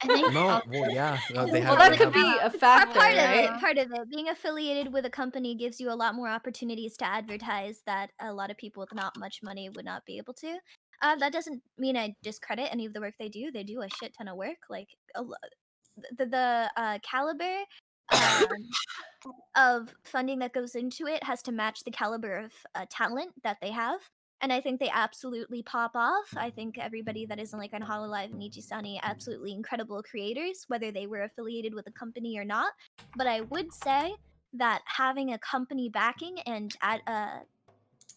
I think No, well, yeah, they Well, have. that they could have- be a factor, Part of right? it. Part of it. Being affiliated with a company gives you a lot more opportunities to advertise that a lot of people with not much money would not be able to. That doesn't mean I discredit any of the work they do. They do a shit ton of work. Like the caliber of funding that goes into it has to match the caliber of talent that they have. And I think they absolutely pop off. I think everybody that is in like on Hololive and Nichisani, absolutely incredible creators, whether they were affiliated with a company or not. But I would say that having a company backing and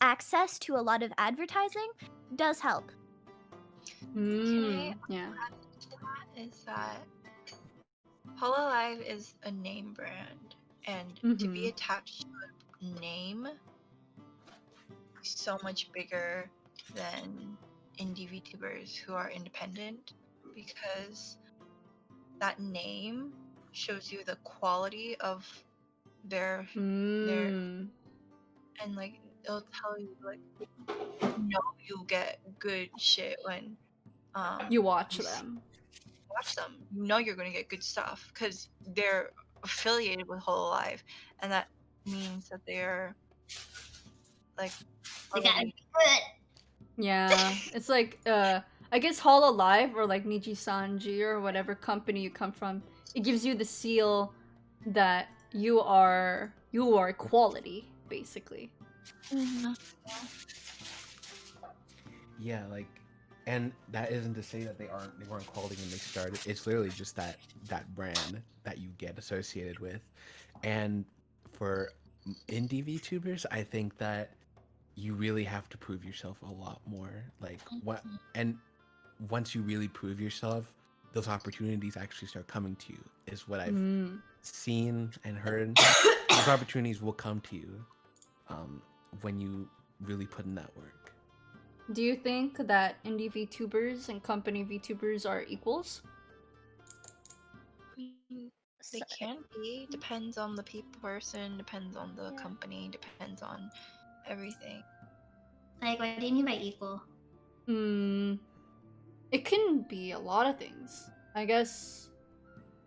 access to a lot of advertising does help. Okay. Yeah. To that is that Hololive is a name brand, and to be attached to a name is so much bigger than indie VTubers who are independent, because that name shows you the quality of their and like it'll tell you like you'll get good shit when You watch you them. watch them. You know you're gonna get good stuff because they're affiliated with Hololive, and that means that they're like they got already- good. Yeah. It's like I guess Hololive or like Niji Sanji or whatever company you come from, it gives you the seal that you are quality, basically. Yeah, like, and that isn't to say that they weren't quality when they started. It's literally just that brand that you get associated with. And for indie VTubers, I think that you really have to prove yourself a lot more. Like what, and once you really prove yourself, those opportunities actually start coming to you. Is what I've seen and heard. Those opportunities will come to you when you really put in that work. Do you think that indie VTubers and company VTubers are equals? They can be. Depends on the person. Depends on the company. Depends on everything. Like, what do you mean by equal? It can be a lot of things. I guess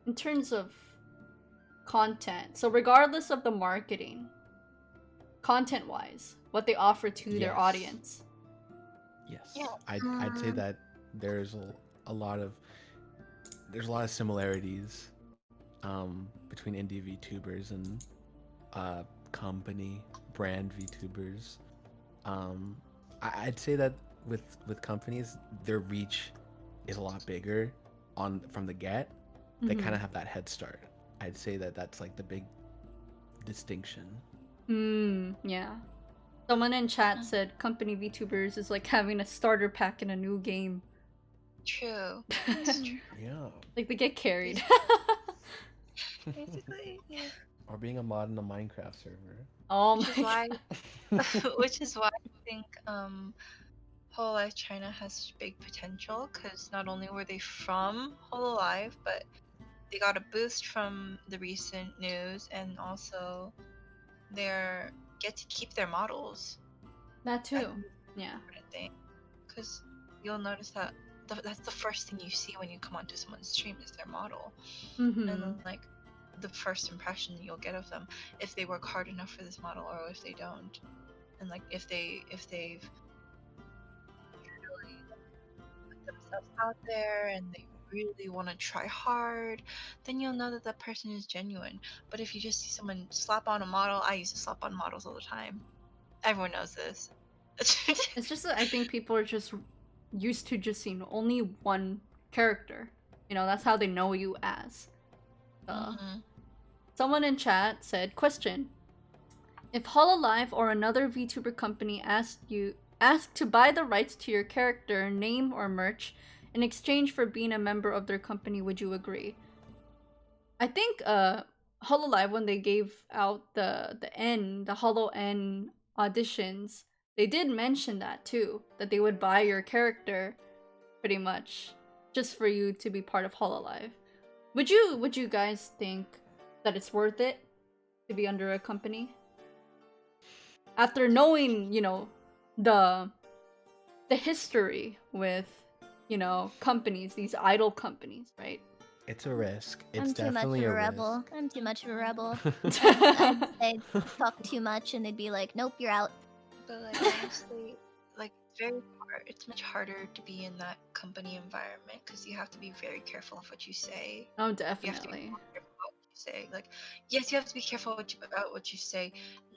in terms of content. So regardless of the marketing, content-wise, what they offer to their Yes. audience. Yes, Yeah. I'd say that there's a lot of similarities between indie VTubers and company brand VTubers. I'd say that with companies, their reach is a lot bigger from the get. They kind of have that head start. I'd say that that's like the big distinction. Yeah. Someone in chat said company VTubers is like having a starter pack in a new game. True. It's true. Yeah. Like they get carried. Basically, yeah. Or being a mod in a Minecraft server. Oh Which is my why, god. which is why I think Hololive China has such big potential, because not only were they from Hololive, but they got a boost from the recent news, and also they're get to keep their models. That too. Yeah. Thing, because you'll notice that that's the first thing you see when you come onto someone's stream is their model, and then like the first impression you'll get of them, if they work hard enough for this model or if they don't, and like if they've really put themselves out there and they really want to try hard, then you'll know that that person is genuine. But if you just see someone slap on a model, I used to slap on models all the time. Everyone knows this. It's just that I think people are just used to just seeing only one character. You know, that's how they know you as. Someone in chat said, question. If Hololive or another VTuber company asked to buy the rights to your character, name, or merch in exchange for being a member of their company, would you agree? I think Hololive, when they gave out the Holo N auditions, they did mention that too, that they would buy your character pretty much just for you to be part of Hololive. Would you guys think that it's worth it to be under a company? After knowing, you know, the history with, you know, companies, these idol companies, right? It's a risk. It's I'm too much of definitely a a rebel. risk. I'm too much of a rebel. I'd talk too much and they'd be like, nope, you're out. But like honestly, like it's much harder to be in that company environment because you have to be very careful of what you say. Oh, You have to be definitely. more careful about what you say. Like, yes, you have to be careful about what you say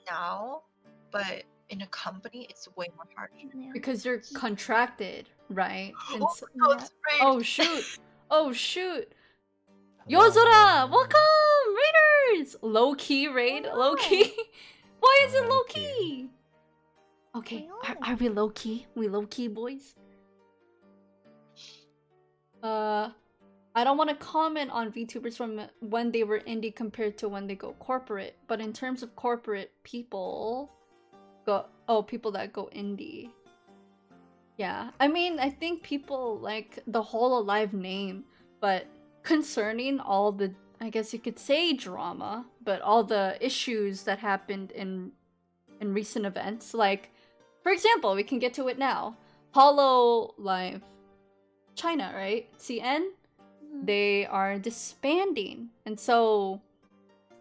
now, but in a company, it's way more harder. Yeah. Because you're contracted, right? And Oh, so- no, it's great. oh shoot! Oh shoot! Hello. Yozora! Welcome! Raiders! Low-key raid? Hello. Low-key? Why is it Oh, low-key? Okay, Why are we low-key? We low-key, boys? I don't want to comment on VTubers from when they were indie compared to when they go corporate, but in terms of corporate people people that go indie. Yeah, I mean, I think people like the whole Alive name, but concerning all the, I guess you could say drama, but all the issues that happened in recent events, like, for example, we can get to it now. Hololive China, right? CN? They are disbanding. And so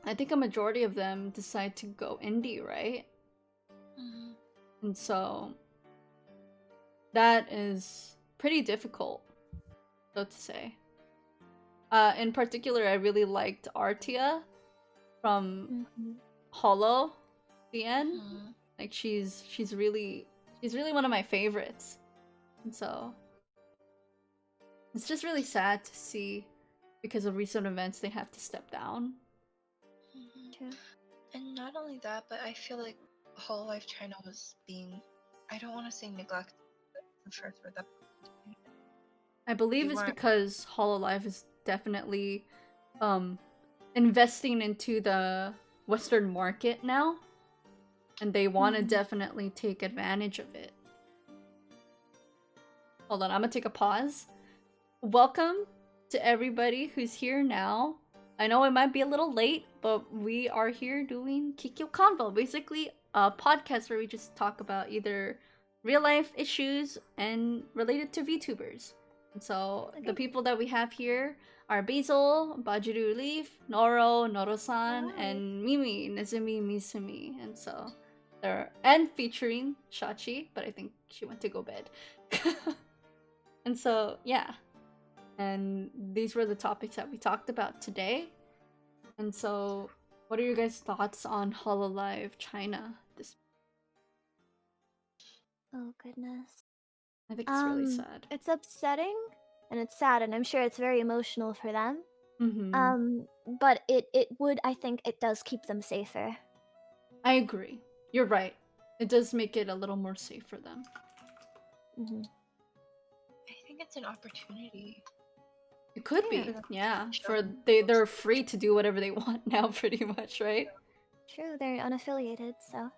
I think a majority of them decide to go indie, right? And so that is pretty difficult, so to say. In particular, I really liked Artia from Holo CN. Like she's really one of my favorites. And so it's just really sad to see, because of recent events, they have to step down. True. And not only that, but I feel like Hololive China was being, I don't want to say neglected, but the first word that I believe They it's weren't- because Hololive is definitely investing into the Western market now, and they want to definitely take advantage of it. Hold on, I'm gonna take a pause. Welcome to everybody who's here now. I know it might be a little late, but we are here doing Kikyo Konvo, basically a podcast where we just talk about either real life issues and related to VTubers. And so the Okay. people that we have here are Basil, Bajiru Leaf, Noro, Noro-san, Wow. and Mimi, Nezumi Misumi. And so and featuring Shachi, but I think she went to go bed. And so yeah. And these were the topics that we talked about today. And so what are your guys' thoughts on Hololive China? Oh goodness. I think it's really sad. It's upsetting and it's sad, and I'm sure it's very emotional for them. Mm-hmm. But it would, I think it does keep them safer. I agree. You're right. It does make it a little more safe for them. Hmm. I think it's an opportunity. It could Yeah. be, yeah. Sure. For they're free to do whatever they want now, pretty much, right? True, they're unaffiliated, so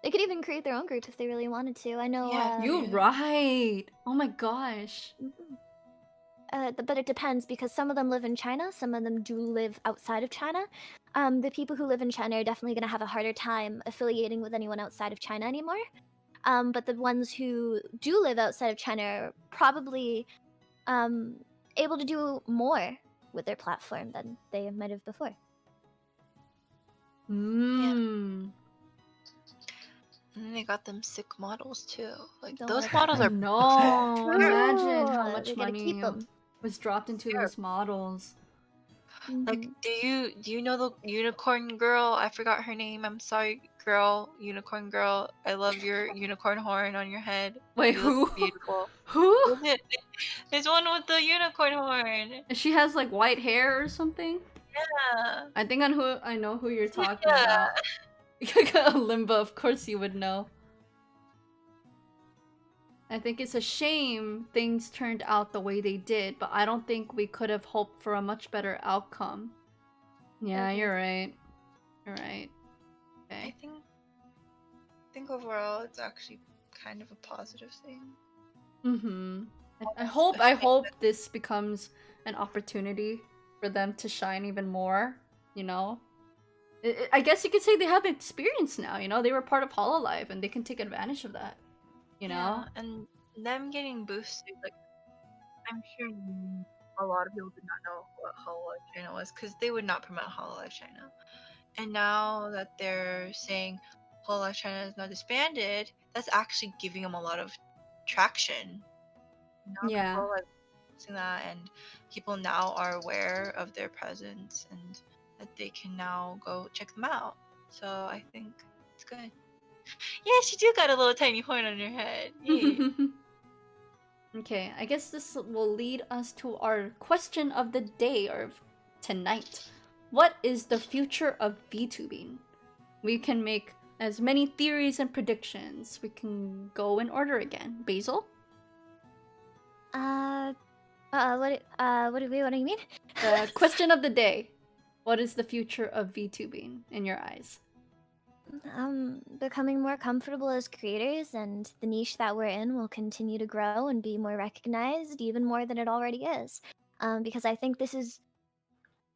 they could even create their own group if they really wanted to. I know. Yeah, You're right. Oh my gosh. But it depends because some of them live in China, some of them do live outside of China. The people who live in China are definitely going to have a harder time affiliating with anyone outside of China anymore. But the ones who do live outside of China are probably able to do more with their platform than they might have before. Mmm. And then they got them sick models too. Like Don't those worry. models are No, imagine how True, much they gotta keep money 'em. was dropped into those models. like. Mhm. Do you know the unicorn girl? I forgot her name. I'm sorry, girl. Unicorn girl. I love your unicorn horn on your head. Wait, You who? look beautiful. Who? There's one with the unicorn horn. And she has like white hair or something? Yeah. I think I know who you're talking Yeah. about. Limba, of course you would know. I think it's a shame things turned out the way they did, but I don't think we could have hoped for a much better outcome. Yeah, Agreed. you're right. You're right. I Okay. think overall it's actually kind of a positive thing. Mm-hmm. I Almost hope this becomes an opportunity for them to shine even more, you know? I guess you could say they have experience now, you know? They were part of Hololive and they can take advantage of that, you know? Yeah, and them getting boosted, like I'm sure a lot of people did not know what Hololive China was because they would not promote Hololive China. And now that they're saying Hololive China is now disbanded, that's actually giving them a lot of traction. Now that Yeah. Hololive is using that, and people now are aware of their presence and that they can now go check them out. So I think it's good. Yes, you do got a little tiny horn on your head. Yeah. Okay, I guess this will lead us to our question of the day or tonight. What is the future of VTubing? We can make as many theories and predictions. We can go in order again. Basil? What do you mean? The question of the day. What is the future of VTubing in your eyes? Becoming more comfortable as creators, and the niche that we're in will continue to grow and be more recognized, even more than it already is. Because I think this is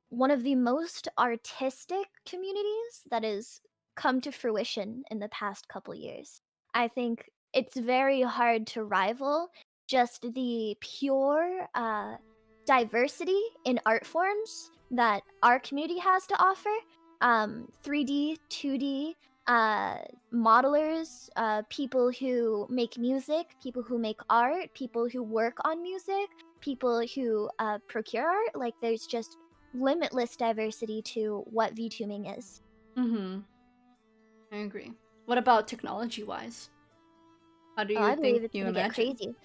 one of the most artistic communities that has come to fruition in the past couple years. I think it's very hard to rival just the pure diversity in art forms that our community has to offer. 3D, 2D, modelers, people who make music, people who make art, people who work on music, people who procure art. Like, there's just limitless diversity to what VTubing is. Mm-hmm. I agree. What about technology-wise? How do Oh, you I believe think it's you gonna get imagine? crazy.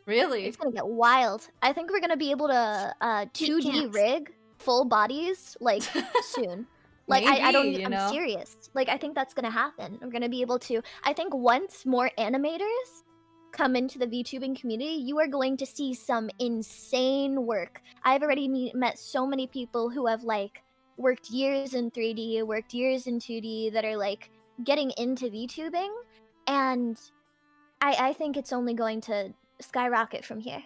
Really? It's gonna get wild. I think we're gonna be able to 2D rig full bodies like soon. Like I don't. Maybe, you I'm know? serious. Like I think that's gonna happen. We're gonna be able to. I think once more animators come into the VTubing community, you are going to see some insane work. I've already met so many people who have like worked years in 3D, worked years in 2D that are like getting into VTubing, and I think it's only going to skyrocket from here.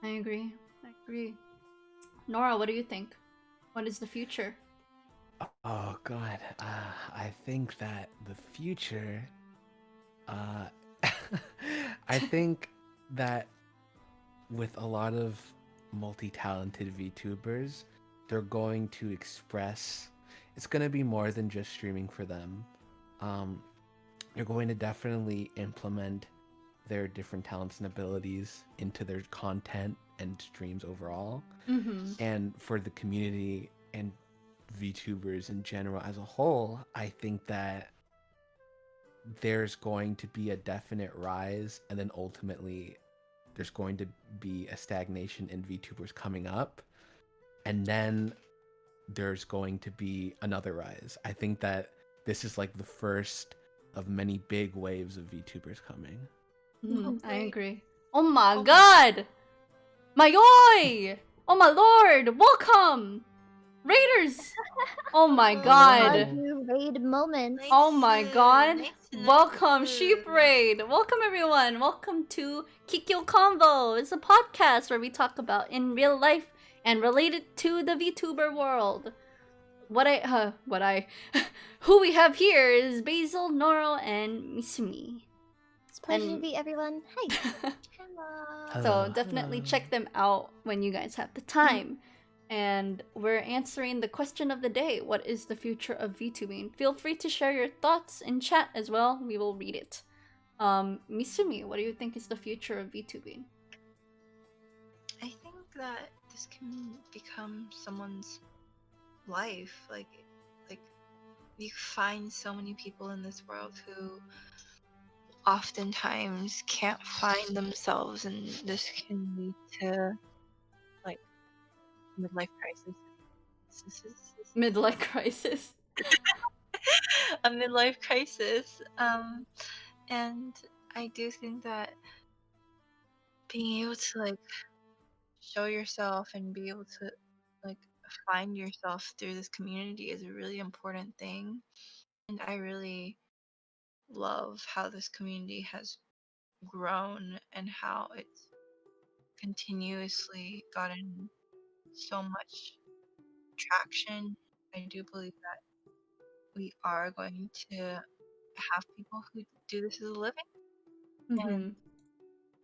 I agree. I agree. Nora, what do you think? What is the future? Oh God, I think that the future, I think that with a lot of multi-talented VTubers, they're going to express. It's going to be more than just streaming for them. They're going to definitely implement their different talents and abilities into their content and streams overall. And for the community and VTubers in general as a whole, I think that there's going to be a definite rise, and then ultimately there's going to be a stagnation in VTubers coming up, and then there's going to be another rise. I think that this is like the first of many big waves of VTubers coming. I agree. Oh my god! My oi! Oh my lord! Welcome! Raiders! Oh my god! You raid moments. Oh my god! Nice to know Welcome, you. Sheep Raid! Welcome everyone! Welcome to Kikyo Konvo! It's a podcast where we talk about in real life and related to the VTuber world. Who we have here is Basil, Noro, and Misumi. It's a pleasure to And- meet everyone. Hi. So Hello, definitely hello. check them out when you guys have the time. And we're answering the question of the day. What is the future of VTubing? Feel free to share your thoughts in chat as well. We will read it. Misumi, what do you think is the future of VTubing? I think that this can become someone's life. Like you find so many people in this world who oftentimes can't find themselves, and this can lead to like midlife crisis. This is Midlife crisis. a midlife crisis. And I do think that being able to like show yourself and be able to like find yourself through this community is a really important thing. And I really love how this community has grown and how it's continuously gotten so much traction. I do believe that we are going to have people who do this as a living and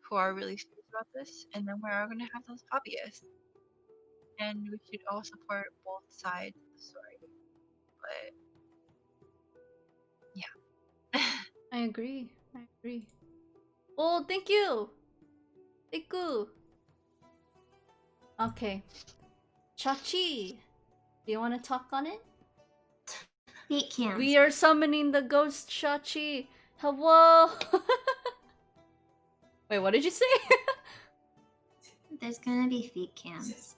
who are really serious about this, and then we are going to have those hobbyists. And we should all support both sides of the story. But yeah. I agree. Oh, thank you. Thank you. Okay. Chachi, do you want to talk on it? Feet cams. We are summoning the ghost Shachi. Hello. Wait, what did you say? There's gonna be feet cams.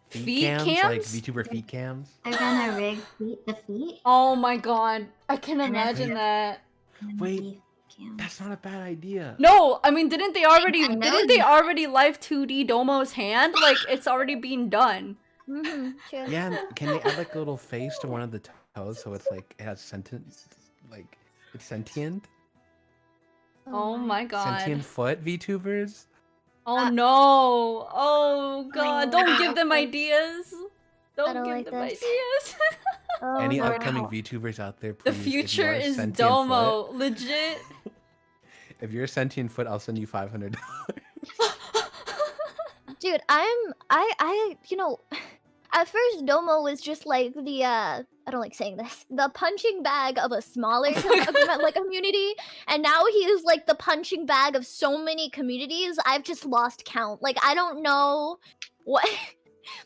Feet cams? Like cams? VTuber feet cams? They're gonna rig the feet. Oh my god, I can imagine Wait. that. and Wait, be feet cams. That's not a bad idea. No, I mean, didn't they already I know didn't they you- already live 2D Domo's hand? Like it's already being done. True. Yeah, and can they add like a little face to one of the toes so it's like it has sentient, like it's sentient? Oh my god. Sentient foot VTubers? Oh no. Oh god, no. don't give them ideas. Don't don't give like them this. ideas. Oh, Any no. upcoming VTubers out there, The please? if you future are is sentient Domo, foot- legit. if you're a sentient foot, I'll send you $500. Dude, I you know, at first Domo was just like the I don't like saying this, the punching bag of a smaller like community, and now he is like the punching bag of so many communities. I've just lost count. Like I don't know what.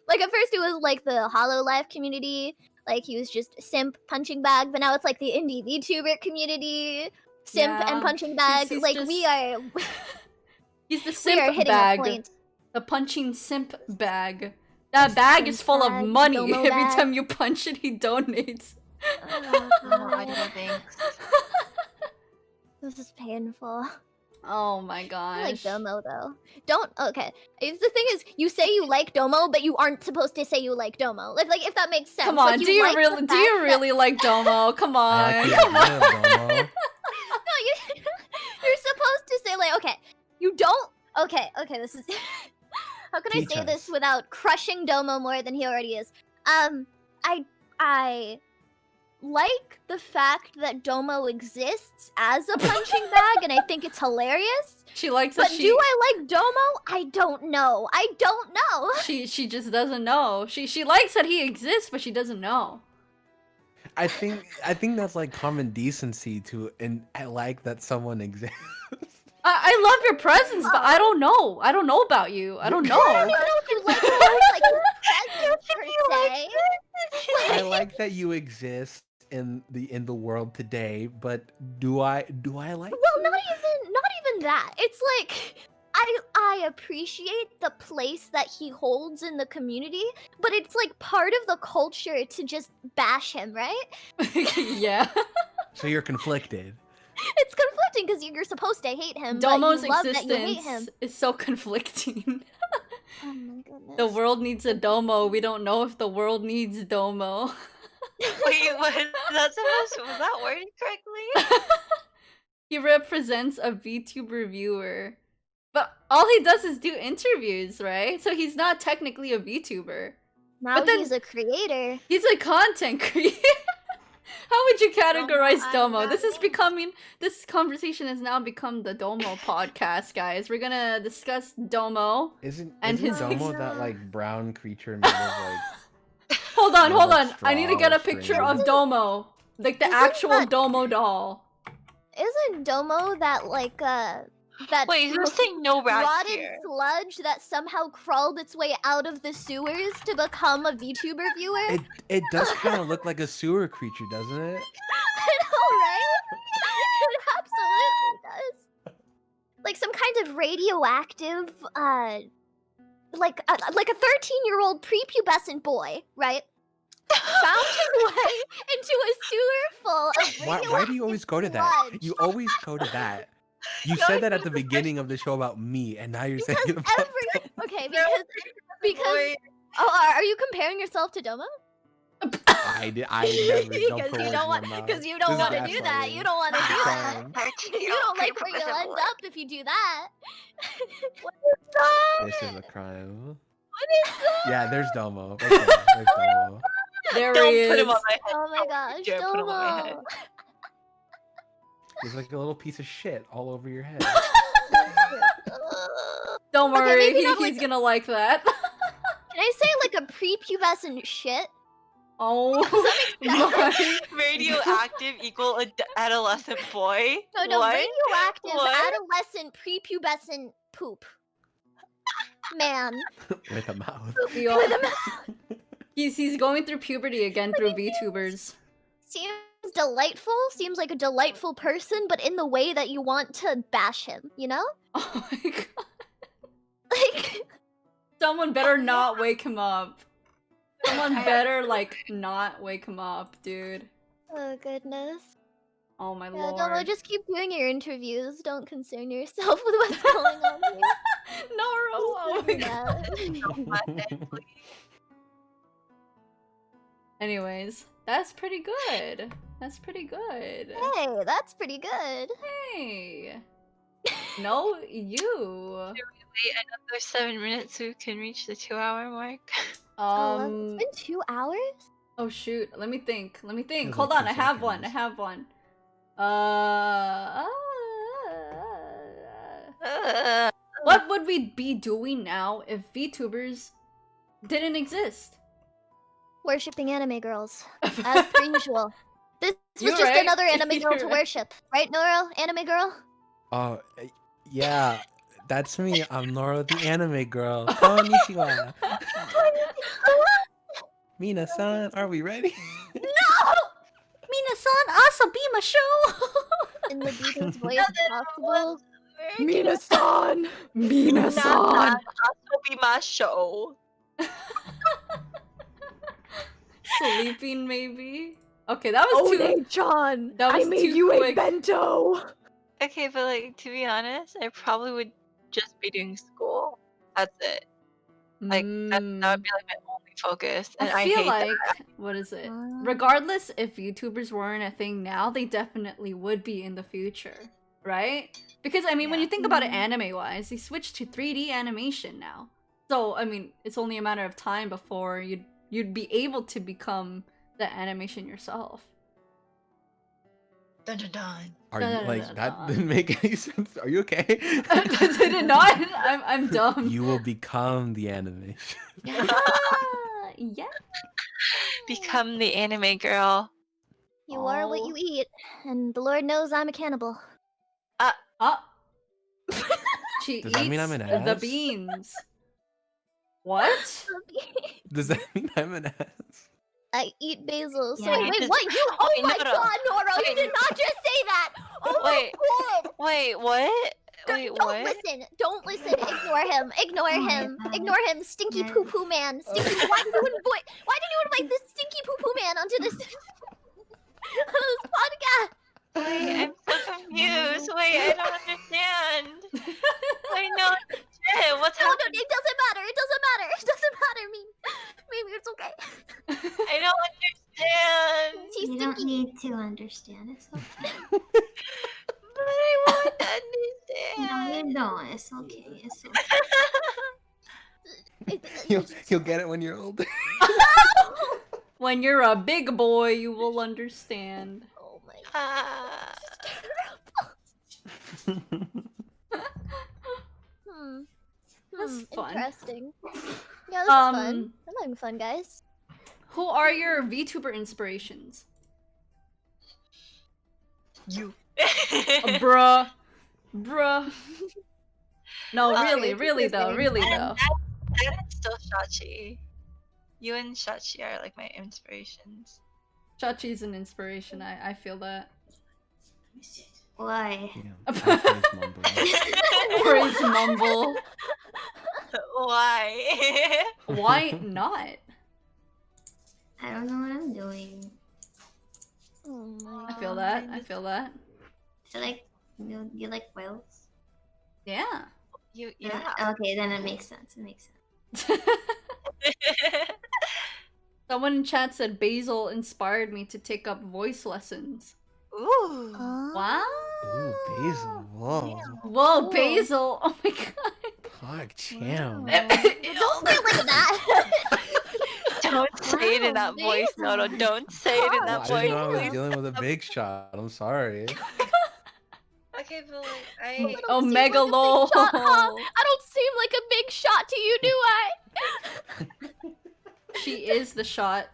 Like at first it was like the Hollow Life community, like he was just simp punching bag, but now it's like the indie VTuber community, simp Yeah, and punching bag. he's like just- we are He's the we are simp hitting bag. a point. The punching simp bag. That bag is Simp full of bag, money. Domo Every bag. time you punch it, he donates. Oh, No, I God. know, thanks. This is painful. Oh my I like gosh. Domo though. Don't okay. If the thing is, you say you like Domo, but you aren't supposed to say you like Domo. Like if that makes sense. Come Like, on, do you like the really fact that- really like Domo? Come I on. like the Come on. idea of Domo. No, you're supposed to say like, okay, you don't. Okay, this is. How can I Teach say this us. without crushing Domo more than he already is? I like the fact that Domo exists as a punching bag, and I think it's hilarious. She likes But that do I like Domo? I don't know. I don't know. she just doesn't know. She likes that he exists, but she doesn't know. I think that's like common decency to, and I like that someone exists. I love your presence, but I don't know. I don't know about you. I don't know. I don't know if you like his presence per se. I like that you exist in the world today, but do I like? Well, not even that. It's like I appreciate the place that he holds in the community, but it's like part of the culture to just bash him, right? Yeah. So you're conflicted. It's conflicting because you're supposed to hate him, Domo's but you love that you hate him. existence is so conflicting. Oh my goodness. The world needs a Domo. We don't know if the world needs Domo. Wait, was that worded correctly? He represents a VTuber viewer. But all he does is do interviews, right? So he's not technically a VTuber. Now but then- he's a creator. He's a content creator. How would you categorize Domo, Domo? This conversation has now become the Domo podcast, guys. We're gonna discuss Domo. Isn't his Domo ex- that like brown creature made of like? Hold on, Yeah, hold like on. I need to straw get a or picture string. of Domo. Like the Isn't actual that- Domo doll. Isn't Domo that like that Wait, who's saying no rats rotted here? sludge that somehow crawled its way out of the sewers to become a VTuber viewer? It does kind of look like a sewer creature, doesn't it? I know, right? It absolutely does. Like some kind of radioactive, like a 13-year-old prepubescent boy, right? Found his way into a sewer full of radioactive Why do you always go to that? sludge. You always go to that. You No, said that it's at the beginning of the show about me, and now you're saying Because it about okay, No, because Wait, are you comparing yourself to Domo? I never don't Because put you words don't in want my mouth. because you don't This want is to do that. gaslighting. You don't want to do that. Gaslighting. You don't like where you'll end up if you do that. This is a crime. what is that? Yeah, there's Domo. Right there. There's Domo. There Don't he put is. him on my head. Oh my gosh, dare put him on my head. Domo. He's like a little piece of shit all over your head. Don't Okay, worry, maybe not he's like- gonna like that. Can I say like a prepubescent shit? Oh my. Radioactive equal adolescent boy? No, What? radioactive What? adolescent prepubescent poop. Man. With a mouth. Yo, he's going through puberty again through VTubers. Seems delightful, seems like a delightful person, but in the way that you want to bash him, you know? Oh my god. Like Someone better not wake him up. Someone better like not wake him up, dude. oh goodness. Oh my Yeah, lord. Domo, just keep doing your interviews. Don't concern yourself with what's going on here. Noro, oh my god. Yeah. Anyways, that's pretty good. That's pretty good. Hey, that's pretty good. Hey. No, you. Wait another 7 minutes so we can reach the 2-hour mark. It's been 2 hours? Oh shoot, let me think. Feels Hold like on, 2 I have one. seconds. What would we be doing now if VTubers didn't exist? Worshipping anime girls, as per usual. This was You're just right. another anime girl You're to right. worship, right, Noro? Anime girl? Oh, yeah. That's me. I'm Noro, the anime girl. Konnichiwa. Mina-san, are we ready? No! Mina-san, Asabima show! In the deepest voice possible. Mina-san! Mina-san! Be my show. Sleeping, maybe? Okay, that was too... Chan, That was too quick. bento. Okay, but like to be honest, I probably would just be doing school. That's it. Like that would be like my only focus, and I, feel hate like that. what is it? Regardless if YouTubers weren't a thing now, they definitely would be in the future, right? Because I mean, when you think about it anime-wise, they switched to 3D animation now. So I mean, it's only a matter of time before you'd be able to become the animation yourself. Dun dun dun. Are you Dun, like dun, that? dun. Didn't make any sense. Are you okay? Did it not? I'm dumb. You will become the animation. Yeah. Yeah. Become the anime girl. You are what Oh. you eat, and the Lord knows I'm a cannibal. Oh. She Does that mean eats I'm an the ass? beans. What? Does that mean I'm an ass? I eat basil. So Yeah. wait, what? You? Oh Wait, my Noro. god, Noro! You Wait. did not just say that. Oh Wait. my god! Wait, what? Wait, Don't what? listen. Don't listen. Ignore him. Ignore Oh my him. God. Ignore him. Stinky Yes. poo poo man. Stinky. Why did you invite this stinky poo poo man onto this this podcast? Wait, I'm so confused. Wait, I don't understand. Wait, no, shit, what's No, happening? it doesn't matter. It doesn't matter. It doesn't matter. Maybe it's okay. I don't understand. She's You don't stinky. need to understand. It's okay. But I want to No, understand. you don't. It's okay. It's okay. You'll get it when you're older. When you're a big boy, you will understand. Oh my god. Ah. That's fun. Interesting. Yeah, this is fun. Um, I'm having fun, guys. Who are your VTuber inspirations? You. Bruh. No, Okay, really though, really though. That is still Shachi. You and Shachi are like my inspirations. Chachi's an inspiration, I feel that. Why? Praise mumble. Why? Why not? I don't know what I'm doing. Oh my I feel that, I feel that. I like you like whales? Yeah. You, Yeah. yeah. Okay, then it makes sense. It makes sense. Someone in chat said Basil inspired me to take up voice lessons. Ooh. Wow. Ooh, Basil. Whoa. Whoa, Cool. Basil. Oh my god. Fuck, champ. Don't say it like that. Don't say it in that Wow, voice, Noto. Don't say it in Well, that I voice. didn't know I was please. dealing with a big shot. I'm sorry. Okay, but like, I. Oh, Seem like a big Megalo. shot, huh? I don't seem like a big shot to you, do I? She is the shot.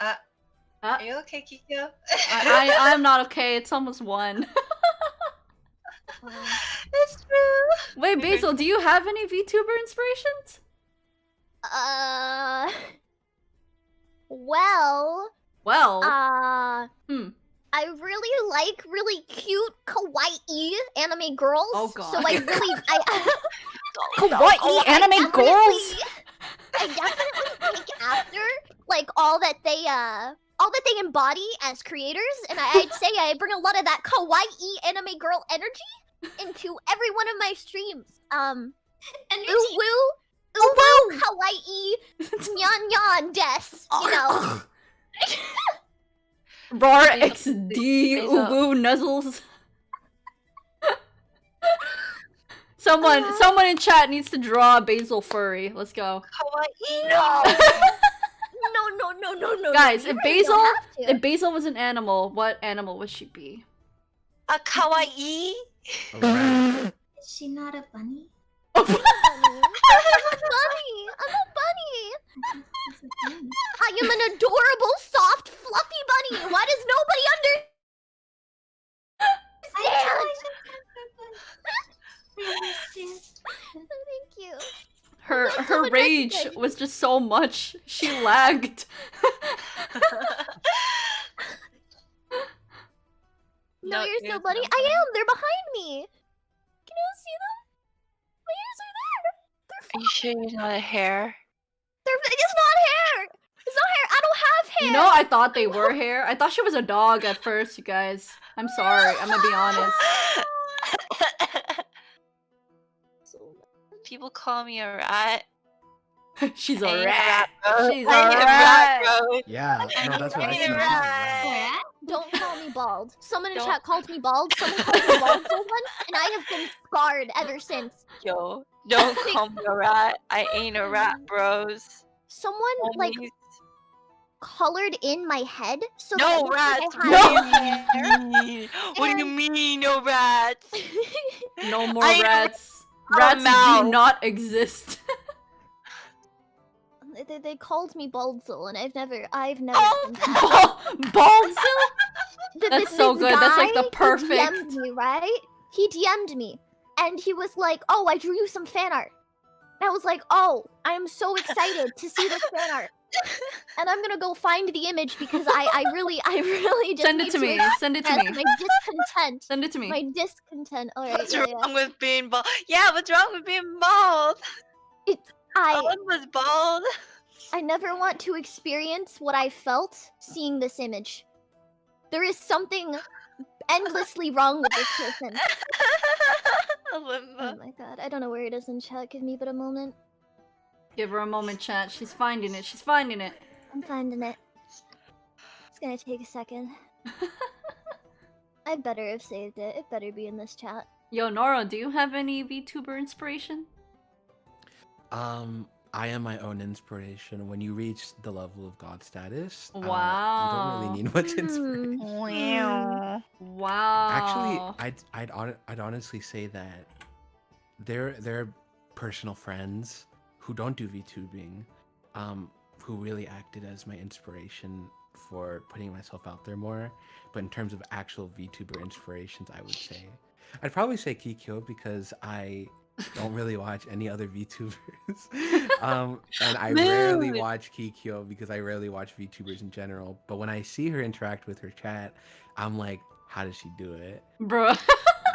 Are you okay, Kikyo? I'm not okay. It's almost 1. It's true. Wait, Basil, do you have any VTuber inspirations? Well, Well, I really like really cute kawaii anime girls. Oh, God. So I really kawaii anime girls? I definitely take after like all that they embody as creators, and I'd say I bring a lot of that kawaii anime girl energy into every one of my streams. Ooh woo, kawaii, nyan nyan des, you know. Rar Basil, XD Basil. Uwu Nuzzles. Someone in chat needs to draw a Basil furry. Let's go. Kawaii. No. No. Guys, you if really don't have to. If Basil was an animal, what animal would she be? A kawaii. Alright. Is she not a bunny? I'm a bunny. She's a bunny. I am an adorable, soft, fluffy bunny. Why does nobody understand? Thank you. Her Someone rage recognize- was just so much. She lagged. No, you're here's so bunny. no I am. They're behind me. Can you see them? My ears are there. Are you sure it's not a hair? It's not hair. It's not hair. I don't have hair. You know, I thought they were hair. I thought she was a dog at first, you guys. I'm sorry. I'm gonna be honest. People call me a rat. She's I a ain't rat. bro. She's I a ain't rat. bro. Yeah, no, that's what I I see. ain't a too. rat. Don't call me bald. Someone in Don't- chat called me bald. Someone called me bald so once, and I have been scarred ever since. Yo, don't call me a rat. I ain't a rat, bros. Someone like Homies. colored in my head so that No it looked like rats. I What had do you mean? What do you mean, no rats? No more I rats. a Rats do mouse. not exist. They called me Basil, and I've never done that. Baldzil? That's so good. That's like the He perfect. DM'd me, right? He DM'd me, and he was like, "Oh, I drew you some fan art." And I was like, "Oh, I'm so excited to see this fan art." And I'm gonna go find the image because I really just Send it need to me. Send it to express me. my discontent. Send it to me. My discontent. All right, What's yeah, wrong with being bald? Yeah, what's wrong with being bald? I Owen was bald. I never want to experience what I felt seeing this image. There is something endlessly wrong with this person. Oh Limba. my god, I don't know where it is in chat. Give me but a moment. Give her a moment, chat. She's finding it. She's finding it. I'm finding it. It's gonna take a second. I better have saved it. It better be in this chat. Yo, Noro, do you have any VTuber inspiration? I am my own inspiration. When you reach the level of God status, you Wow. don't really need much inspiration. Wow. Wow. Actually, I'd honestly say that there are personal friends who don't do VTubing, who really acted as my inspiration for putting myself out there more. But in terms of actual VTuber inspirations, I'd probably say Kikyo because I don't really watch any other VTubers. And I rarely Mood. watch Kikyo because I rarely watch VTubers in general. But when I see her interact with her chat, I'm like, how does she do it? Bro.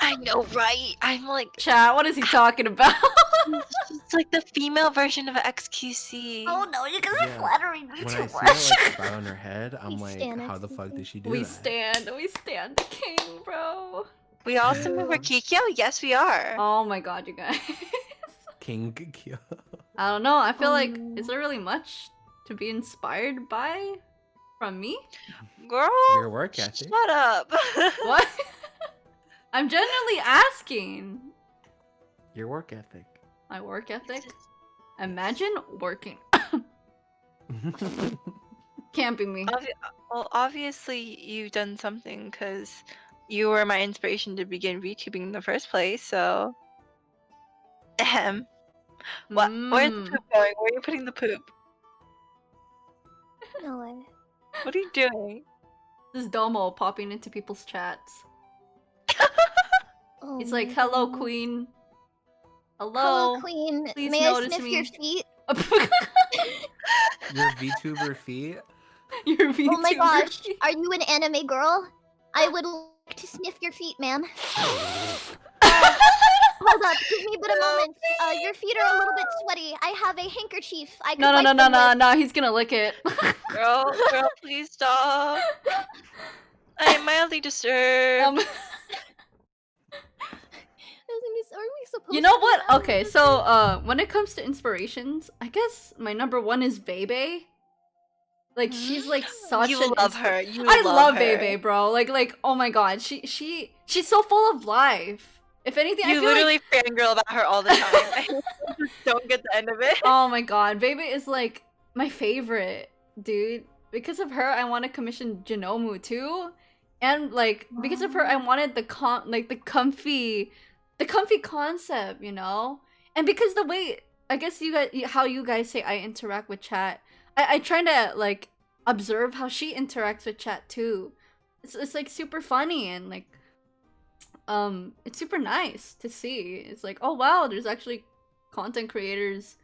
I know, right? I'm like, Chat, what is he talking about? it's like the female version of XQC. Oh no, you guys Yeah. are flattering me When too I see much. her like fly on her head, I'm We like, stan how the XQC. fuck did she do We that? stand the king, bro. We also remember Kikyo? Yes, we are. Oh my god, you guys. King Kikyo. I don't know. I feel like, no. is there really much to be inspired by from me? Girl, Your work ethic. shut up. What? I'm genuinely asking. Your work ethic. My work ethic? Imagine working. Can't be me. Well, obviously you've done something because you were my inspiration to begin VTubing in the first place, so... Ahem. What? Where's the Mm. poop going? Where are you putting the poop? No way. What are you doing? This is Domo popping into people's chats. Oh He's like, my hello, God. queen. Hello, Hello. queen. Please May I notice sniff me. your feet? Your VTuber feet. Your VTuber. Oh my gosh, are you an anime girl? I would like to sniff your feet, ma'am. Hold up, give me but a moment. Your feet are a little bit sweaty. I have a handkerchief. I could No, wipe them with. no, he's gonna lick it. Girl, please stop. I am mildly disturbed. Are we supposed You know to be what? mildly Okay, so when it comes to inspirations, I guess my number one is Bebe. Like she's like such You an love insp- her. You I love her. Bebe, bro. Like oh my god, she's so full of life. If anything, I You feel literally like fangirl about her all the time. I just don't get the end of it. oh my god, Bebe is like my favorite, dude. Because of her, I want to commission Genomu too, and like because of her, I wanted the comfy concept, you know. And because the way I guess you guys, how you guys say I interact with chat, I try to like observe how she interacts with chat too. It's like super funny and like it's super nice to see. It's like, oh wow, there's actually content creators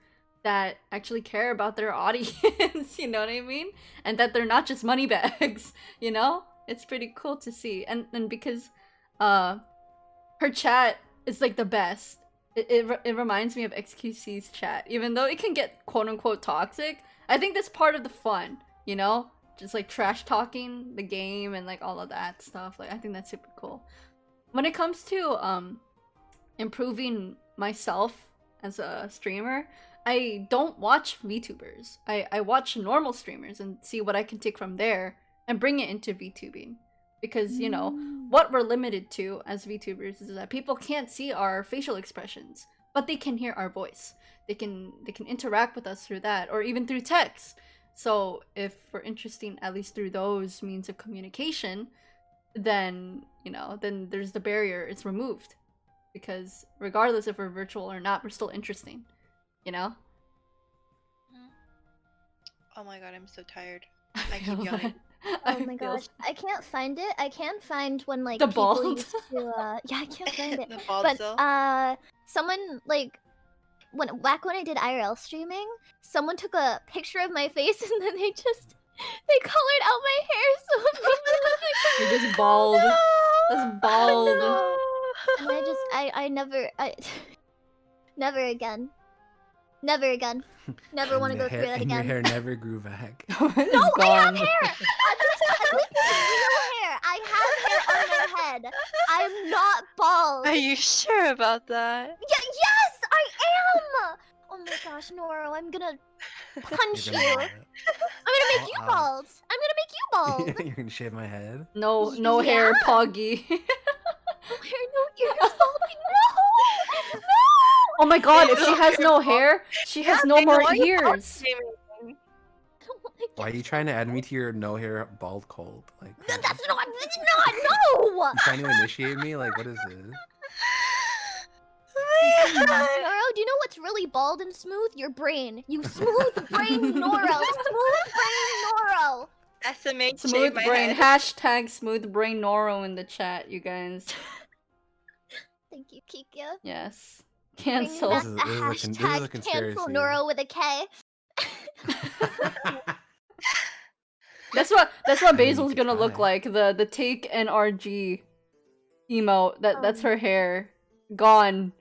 that actually care about their audience, you know what I mean? And that they're not just money bags, you know? It's pretty cool to see. And because her chat is like the best. It reminds me of XQC's chat. Even though it can get quote unquote toxic, I think that's part of the fun, you know? Just like trash talking the game and like all of that stuff. Like I think that's super cool. When it comes to improving myself as a streamer, I don't watch VTubers. I watch normal streamers and see what I can take from there and bring it into VTubing. Because, you know, what we're limited to as VTubers is that people can't see our facial expressions, but they can hear our voice. They can interact with us through that, or even through text. So if we're interesting at least through those means of communication, then then there's the barrier, it's removed. Because regardless if we're virtual or not, we're still interesting. Oh my god, I'm so tired. I keep yawning. Oh my gosh, I can't find it. I can't find when like The people bald? used to. Yeah, I can't find it. The bald But still? someone like back when I did IRL streaming, someone took a picture of my face and then they colored out my hair so it made me look like You're just bald. That's bald. No. And I never again. Never again. Never want to go through that And your again. hair never grew back. No, I have hair! At least it's real hair. I have hair on my head. I'm not bald. Are you sure about that? Yes, I am! Oh my gosh, Noro, I'm gonna punch you. I'm gonna make you bald. I'm gonna make you bald. You're gonna shave my head? No hair, Yeah. Poggy. No hair, no ears, balding. No! No! Oh my god, if she has no hair, she has no more ears. Why are you trying to add me to your no hair bald cult? Like, That's not, no! you trying to initiate me? Like, what is this? Noro, do you know what's really bald and smooth? Your brain. You smooth brain Noro. Smooth brain Noro. SMH Smooth shaved my brain. head. Hashtag smooth brain Noro in the chat, you guys. Thank you, Kikyo. Yes. Bringing Cancel. back This is a a hashtag conspiracy. cancel Noro with a K. That's what mean, Basil's you could gonna look try. like. The take NRG emote. That's her hair. Gone.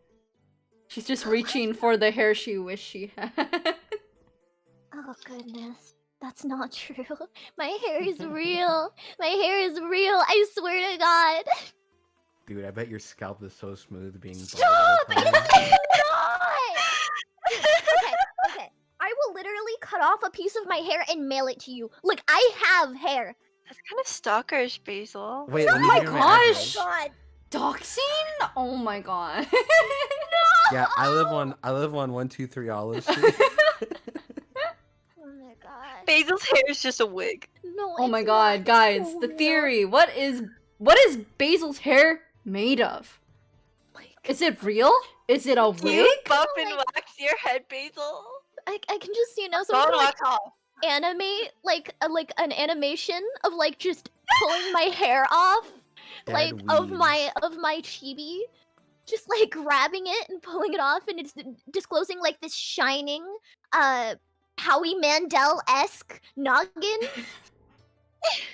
She's just reaching for the hair she wished she had. Oh goodness. That's not true. My hair is real. My hair is real. I swear to God. Dude, I bet your scalp is so smooth being bald. Stop! all the It's time. not! Okay. I will literally cut off a piece of my hair and mail it to you. Like, I have hair. That's kind of stalkerish, Basil. Wait, let me my give you gosh! address. God. Doxing? Oh my god. Yeah, I live on 123 Olive Street. Oh my God. Basil's hair is just a wig. No, Oh my it's god, not. guys, So the real. theory. What is Basil's hair made of? Is it real? Is it a You wig? buff and like- wax your head, Basil. I can just, Don't someone like wax off. animate like an animation of like just pulling my hair off, Dead like of weeds. my chibi, just like grabbing it and pulling it off, and it's disclosing like this shining, Howie Mandel-esque noggin.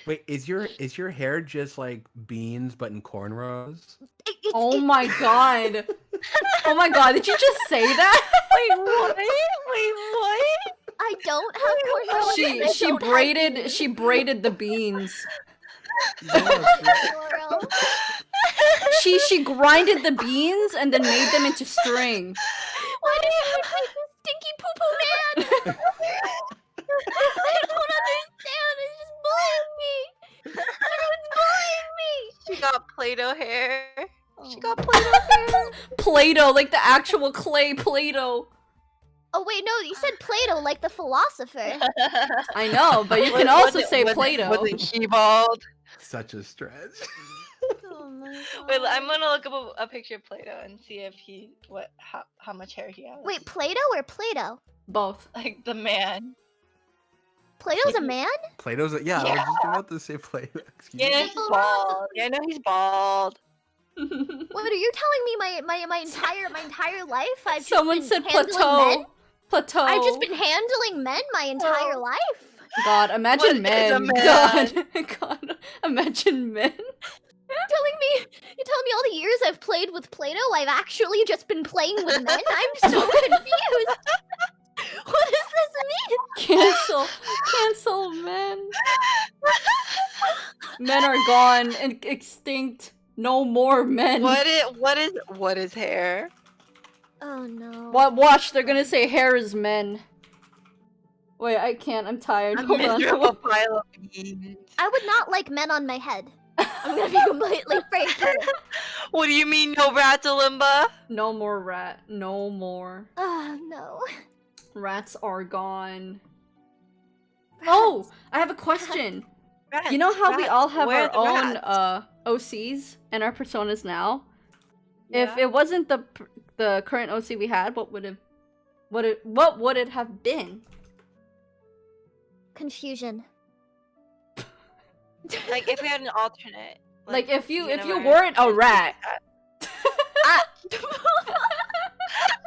Wait, is your hair just like beans but in cornrows? Oh my god. Oh my god, did you just say that? Wait, what? Wait, what? I don't have cornrows. and I She don't have braided the beans. Laurel. She grinded the beans and then made them into string. Why do you look like this stinky poo poo man? I don't understand. It's just bullying me. Everyone's bullying me. She got Play-Doh hair. She Oh. got Play-Doh hair. Play-Doh, like the actual clay Play-Doh. Oh wait, no, you said Plato like the philosopher. I know, but you can also say Play-Doh. Wasn't he bald? Such a stretch. Oh my god. Wait, I'm gonna look up a picture of Play-Doh and see if how much hair he has. Wait, Plato or Plato? Both. like the man. Plato's a man? Plato's I was just about to say Plato. Excuse Yeah, me. he's bald. Yeah, I know he's bald. What are you telling me? My entire life I've just Someone been said handling plateau. men? Plateau. I've just been handling men my entire Oh. life. God, imagine What is a men. man? God, imagine men. You're telling me all the years I've played with Plato, I've actually just been playing with men? I'm so confused. What does this mean? Cancel men. Men are gone and extinct. No more men. what is hair? Oh no. Watch, they're gonna say hair is men. Wait, I can't. I'm tired. A Hold on. miserable pile of beans. I would not like men on my head. I'm gonna be completely frank here. What do you mean, no Ratalimba? No more rat. No more. Oh no. Rats are gone. Oh, I have a question. Rats, You know how we rats, all have where our are the own rats? OCs and our personas now? If Yeah. it wasn't the current OC we had, what would it have been? Confusion. Like if we had an alternate. Like if you universe, weren't a and we rat. had- Ah!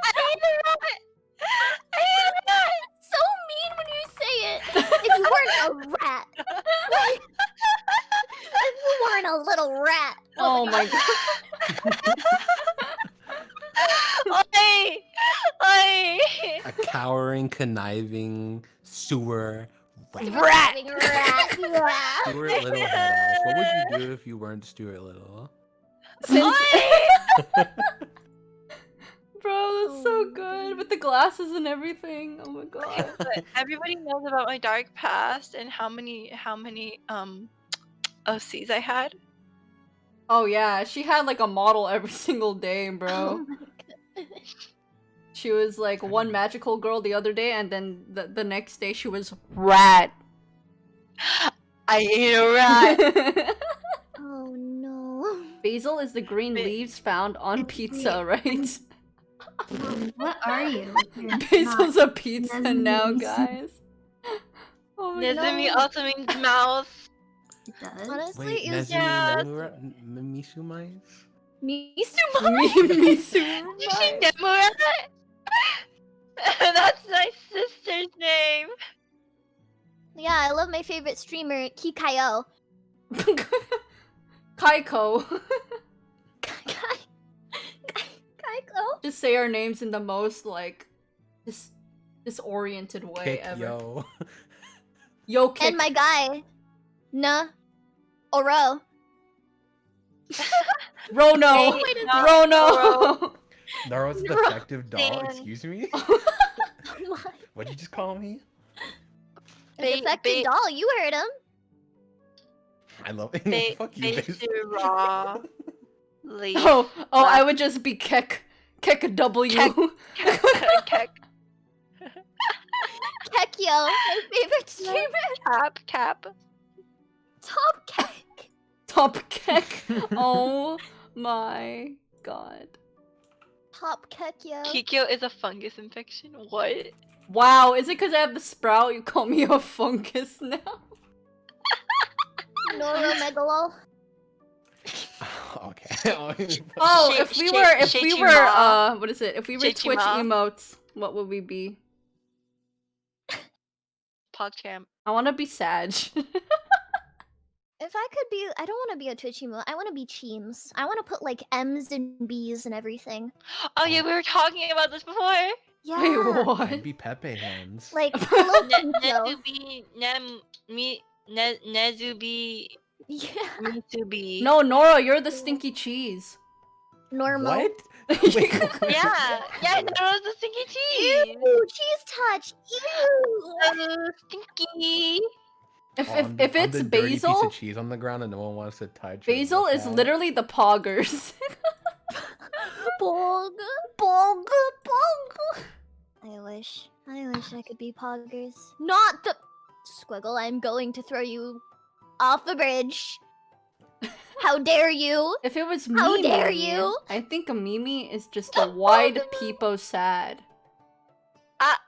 I hate a rat! I hate a rat! So mean when you say it. If you weren't a rat. Like, if you weren't a little rat. Oh my god. Oi! Oi! A cowering, conniving sewer rat. Rat! Having a rat. Yeah. Stuart Little head ass. What would you do if you weren't Stuart Little? Since- Oi! Bro, that's Oh so my good with the glasses and everything. Oh my god. But everybody knows about my dark past and how many OCs I had. Oh yeah, she had like a model every single day, Oh bro. my god. She was like one magical girl the other day, and then the next day she was rat. I ate a rat. Oh no. Basil is the green Ba- leaves found on pizza, right? What are you? You're Basil's not- a pizza Doesn't now, mean- guys. Oh my Nezumi god. also means mouse. It does. Honestly, Wait, it was Nezumi Yeah. Misumais? Misumi. Misumi. Nemura? That's my sister's name. Yeah, I love my favorite streamer, Kikayo. Kaiko. Kaiko? Just say our names in the most like disoriented way Kick ever. yo. Yo, kick. And my guy, Oro. Rono. Hey, Rono. Noro's Noro. defective doll, Dan. excuse me? What'd you just call me? A defective doll, you heard him. I love it. Fuck you, Basil. raw. Leaf. Oh, I would just be Kek. Kek W. Kek. Kekyo, my favorite streamer. Cap. Top Kek. Top Kek. Oh my god. Top Kekyo. Kikyo is a fungus infection. What? Wow, is it because I have the sprout you call me a fungus now? Noro Megalo. Okay. Oh, Sh- if we sh- were, Shachimu. what is it? If we were Twitch Shachimu. emotes, what would we be? PogChamp. I want to be Sag. If I could be, I don't want to be a Twitch emo. I want to be Cheems. I want to put like M's and B's and everything. Oh yeah, we were talking about this before. Yeah. Wait, what? I'd be Pepe hands. Like hello Kikyo. Nezubi, Nezubi, Yeah. Mitsubi. No, Noro, you're the stinky cheese. Normal. What? Wait, Yeah, that was the stinky cheese. Ew, cheese touch. Ew. Stinky. If on if the it's dirty piece Basil, of cheese on the ground and no one wants to touch. or Basil look is at. literally the poggers. Pog. Pog, pog. I wish I could be Poggers. Not the Squiggle. I'm going to throw you off the bridge. How dare you? If it was How Mimi, dare you? I think a Mimi is just a wide peepo sad. Ah.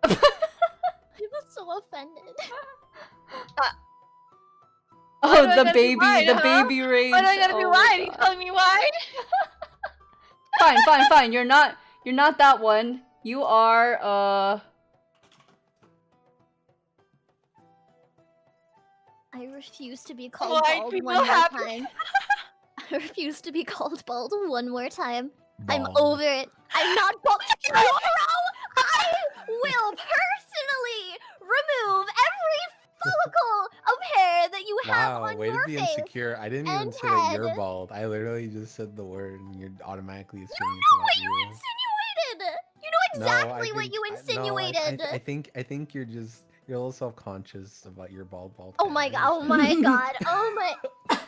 I was so offended. Oh, do I the gotta be baby, wide, the huh? baby rage. Why do I gotta be Oh my wide? You God. calling me wide? Fine. You're not that one. You are I refuse to be called Why bald people one more have- time. I refuse to be called bald one more time. I'm Bald. over it. I'm not bald. Tomorrow, I will personally remove every follicle of hair that you have Wow, on way to your be face. insecure. I didn't even and say that you're head. bald. I literally just said the word and you're automatically assuming No, it's what about you you. insinuated. You know No, I exactly what think- you I- no, insinuated. I think you're a little self-conscious about your bald. Oh my head. god! Oh my god! Oh my.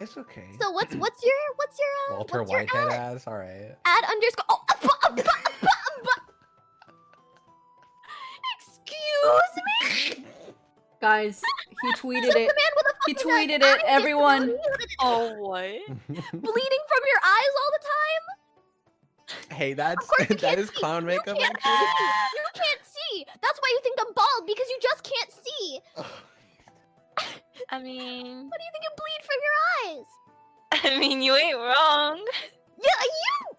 It's okay. So what's your Walter what's your Whitehead ad? ass. All right. Add underscore. Oh, excuse me. Guys, he tweeted The it. man with a He fucking tweeted eye it, everyone. disability Oh, what? bleeding from your eyes all the time. Hey, that's Of course you that can't is see. clown You makeup. can't Actually. see. You can't see. That's why you think I'm bald, because you just can't see. I mean, What do you think you bleed from your eyes? you ain't wrong. Yeah, you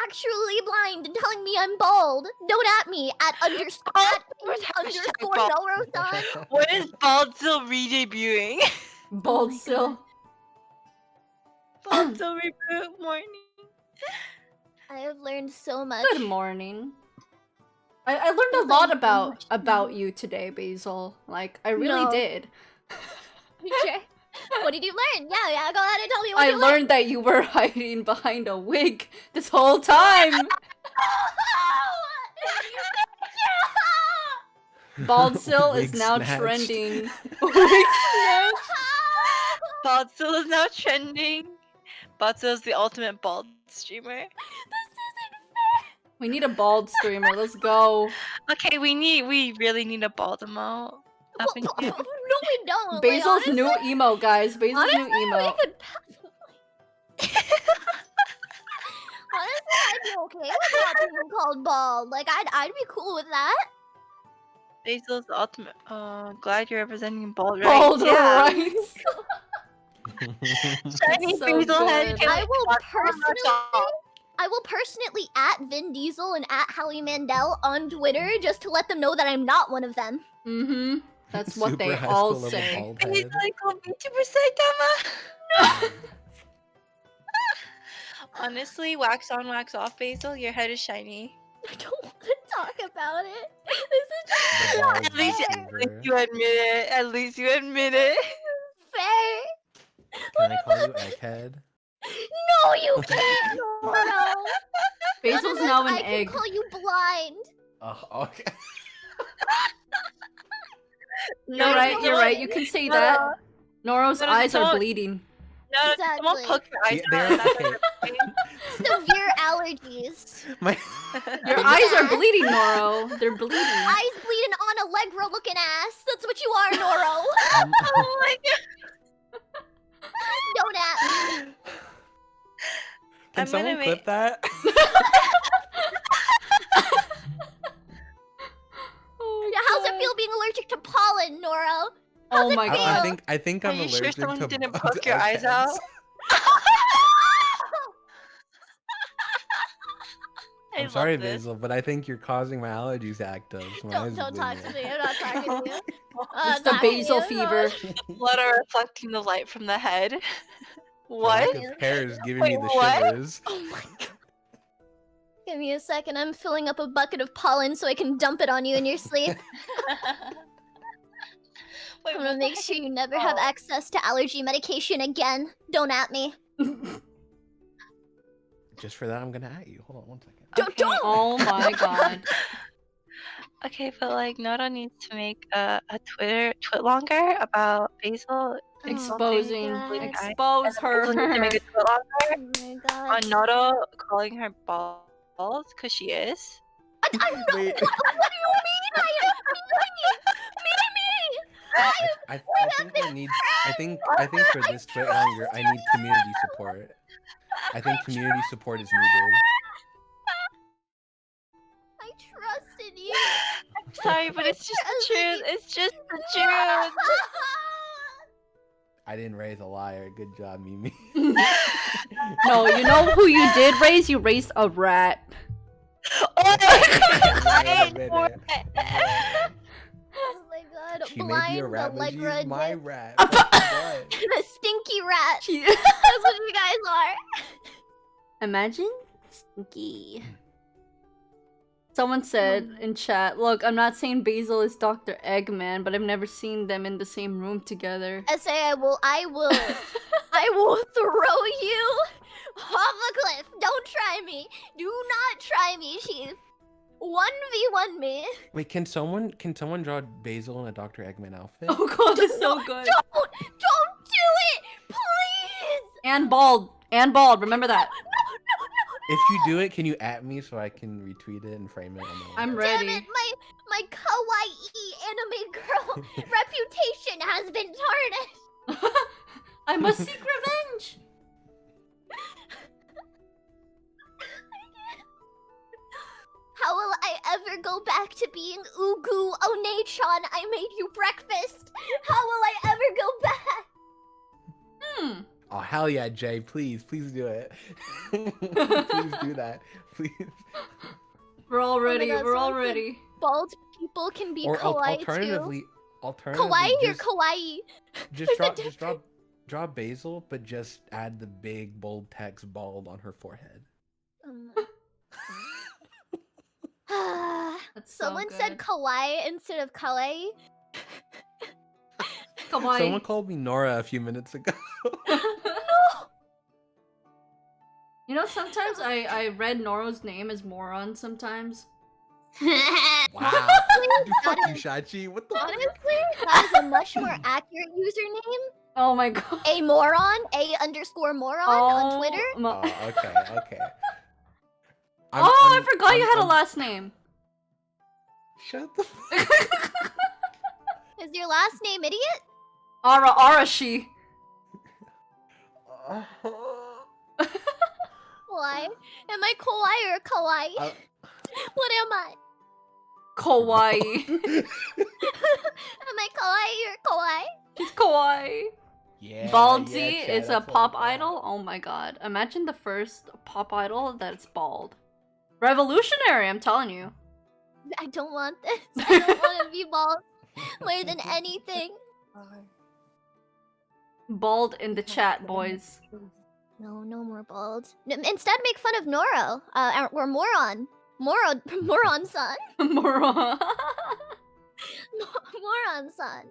actually blind and telling me I'm bald. Don't at me at underscore bald. Noro-san. When is Basil re-debuting? Bald my still. Basil reboot morning. I have learned so much. Good morning. I learned a There's, lot like, so much about to- you today, Basil. Like, I really No. did. Sure. What did you learn? Yeah, go ahead and tell me what I you learned. learned that you were hiding behind a wig this whole time. Baldsill is Wig now snatched. trending. Wig snatch. Basil is now trending. Basil is the ultimate bald streamer. We need a bald streamer. Let's go. Okay, we really need a bald emote. Up in here. No, we don't. Like, Basil's honestly, new emo, guys. Basil's honestly, new emo. we could honestly, I'd be okay with not being called bald. Like, I'd be cool with that. Basil's the ultimate. Glad you're representing bald rights. Bald Yeah. rights. Shiny So Basil head. good. I will That's I will personally at Vin Diesel and at Howie Mandel on Twitter just to let them know that I'm not one of them. Mm-hmm. That's what Super they high all school level say. bald He's head. like a VTuber Saitama. Honestly, wax on, wax off, Basil. Your head is shiny. I don't want to talk about it. This is just The not bald At least Vancouver. you admit it. At least you admit it. fair. Can I call you Egghead? No, you can't, Noro. Basil's Unless now an I can egg. call you blind. Okay. You're right, you're right. You can say that. Noro's No, eyes are don't. bleeding. No, someone Exactly. poke your eyes Yeah, out. they're That's okay. what Severe allergies. My Your Yeah. eyes are bleeding, Noro. They're bleeding. Eyes bleeding on Allegra looking ass. That's what you are, Noro. Oh my god. Don't at me. Can I'm gonna someone clip that? Oh, Yeah, how's it God. feel being allergic to pollen, Noro? Oh my it god. feel? I think Are I'm you allergic sure someone to didn't to poke your eyes eggheads. out? I I'm sorry, love this. Basil, but I think you're causing my allergies to act up. So my eyes Don't are talk to bleeding. me. I'm not talking to you. It's the basil fever. Blood are reflecting the light from the head. The What? lack of hair is giving Wait, me the what? shivers. Oh my god. Give me a second. I'm filling up a bucket of pollen so I can dump it on you in your sleep. Wait, I'm what gonna the make heck sure is you never have that? access to allergy medication again. Don't at me. Just for that, I'm gonna at you. Hold on one second. Don't. Oh my god. Okay, but like Noro needs to make a twit longer about Basil Exposing. God. Expose Basil needs to make a her. twit longer Oh my god. on Noro calling her balls because she is. I'm not. What do Wait. you mean? I am me. I think I need. I think for this bit longer, I need community support. I think community support is needed. I trusted you. Sorry, but it's just the truth. It's just the truth. I didn't raise a liar. Good job, Mimi. No, you know who you did raise? You raised a rat. Oh Wait a minute. Oh my god. She may be Blind a rat, but she's Allegra my Nick. rat. What? The stinky rat. She- That's what you guys are. Imagine stinky. Someone said in chat, look, I'm not saying Basil is Dr. Eggman, but I've never seen them in the same room together. I say I will throw you off a cliff. Don't try me. Do not try me, Chief. 1v1 me. Wait, can someone draw Basil in a Dr. Eggman outfit? Oh god, it's so good. Don't do it, please. And bald. And bald, remember that. If you do it, can you at me so I can retweet it and frame it? On the I'm Damn ready. it, my kawaii anime girl reputation has been tarnished. I must seek revenge. How will I ever go back to being Ugu One-chan? I made you breakfast. How will I ever go back? Oh hell yeah, Jay! Please do it. Please do that. Please. We're all ready. God, We're all someone said ready. Bald people can be Or kawaii alternatively, too. Kawaii or just, kawaii? just There's a draw Basil, but just add the big bold text bald on her forehead. That's so Someone said good. kawaii instead of kawaii. Kawaii. Someone called me Nora a few minutes ago. You know, sometimes I read Noro's name as moron sometimes. Wow. Fuck you, Shachi. What the fuck? Honestly, that is a much more accurate username. Oh my god. A moron, A_moron on Twitter. Oh, okay. I forgot you had a last name. Shut the fuck. Is your last name idiot? Arashi. Why? Am I kawaii or kawaii? What am I? Kawaii. Am I kawaii or kawaii? She's kawaii. Yeah. Baldsy Chad, is a that's what pop I thought. idol. Oh my god. Imagine the first pop idol that's bald. Revolutionary, I'm telling you. I don't want this. I don't want to be bald more than anything. Bald in the chat, boys. No, no more bald. Instead, make fun of Noro. Or Moron. Moron-san. Moron. Moron-san.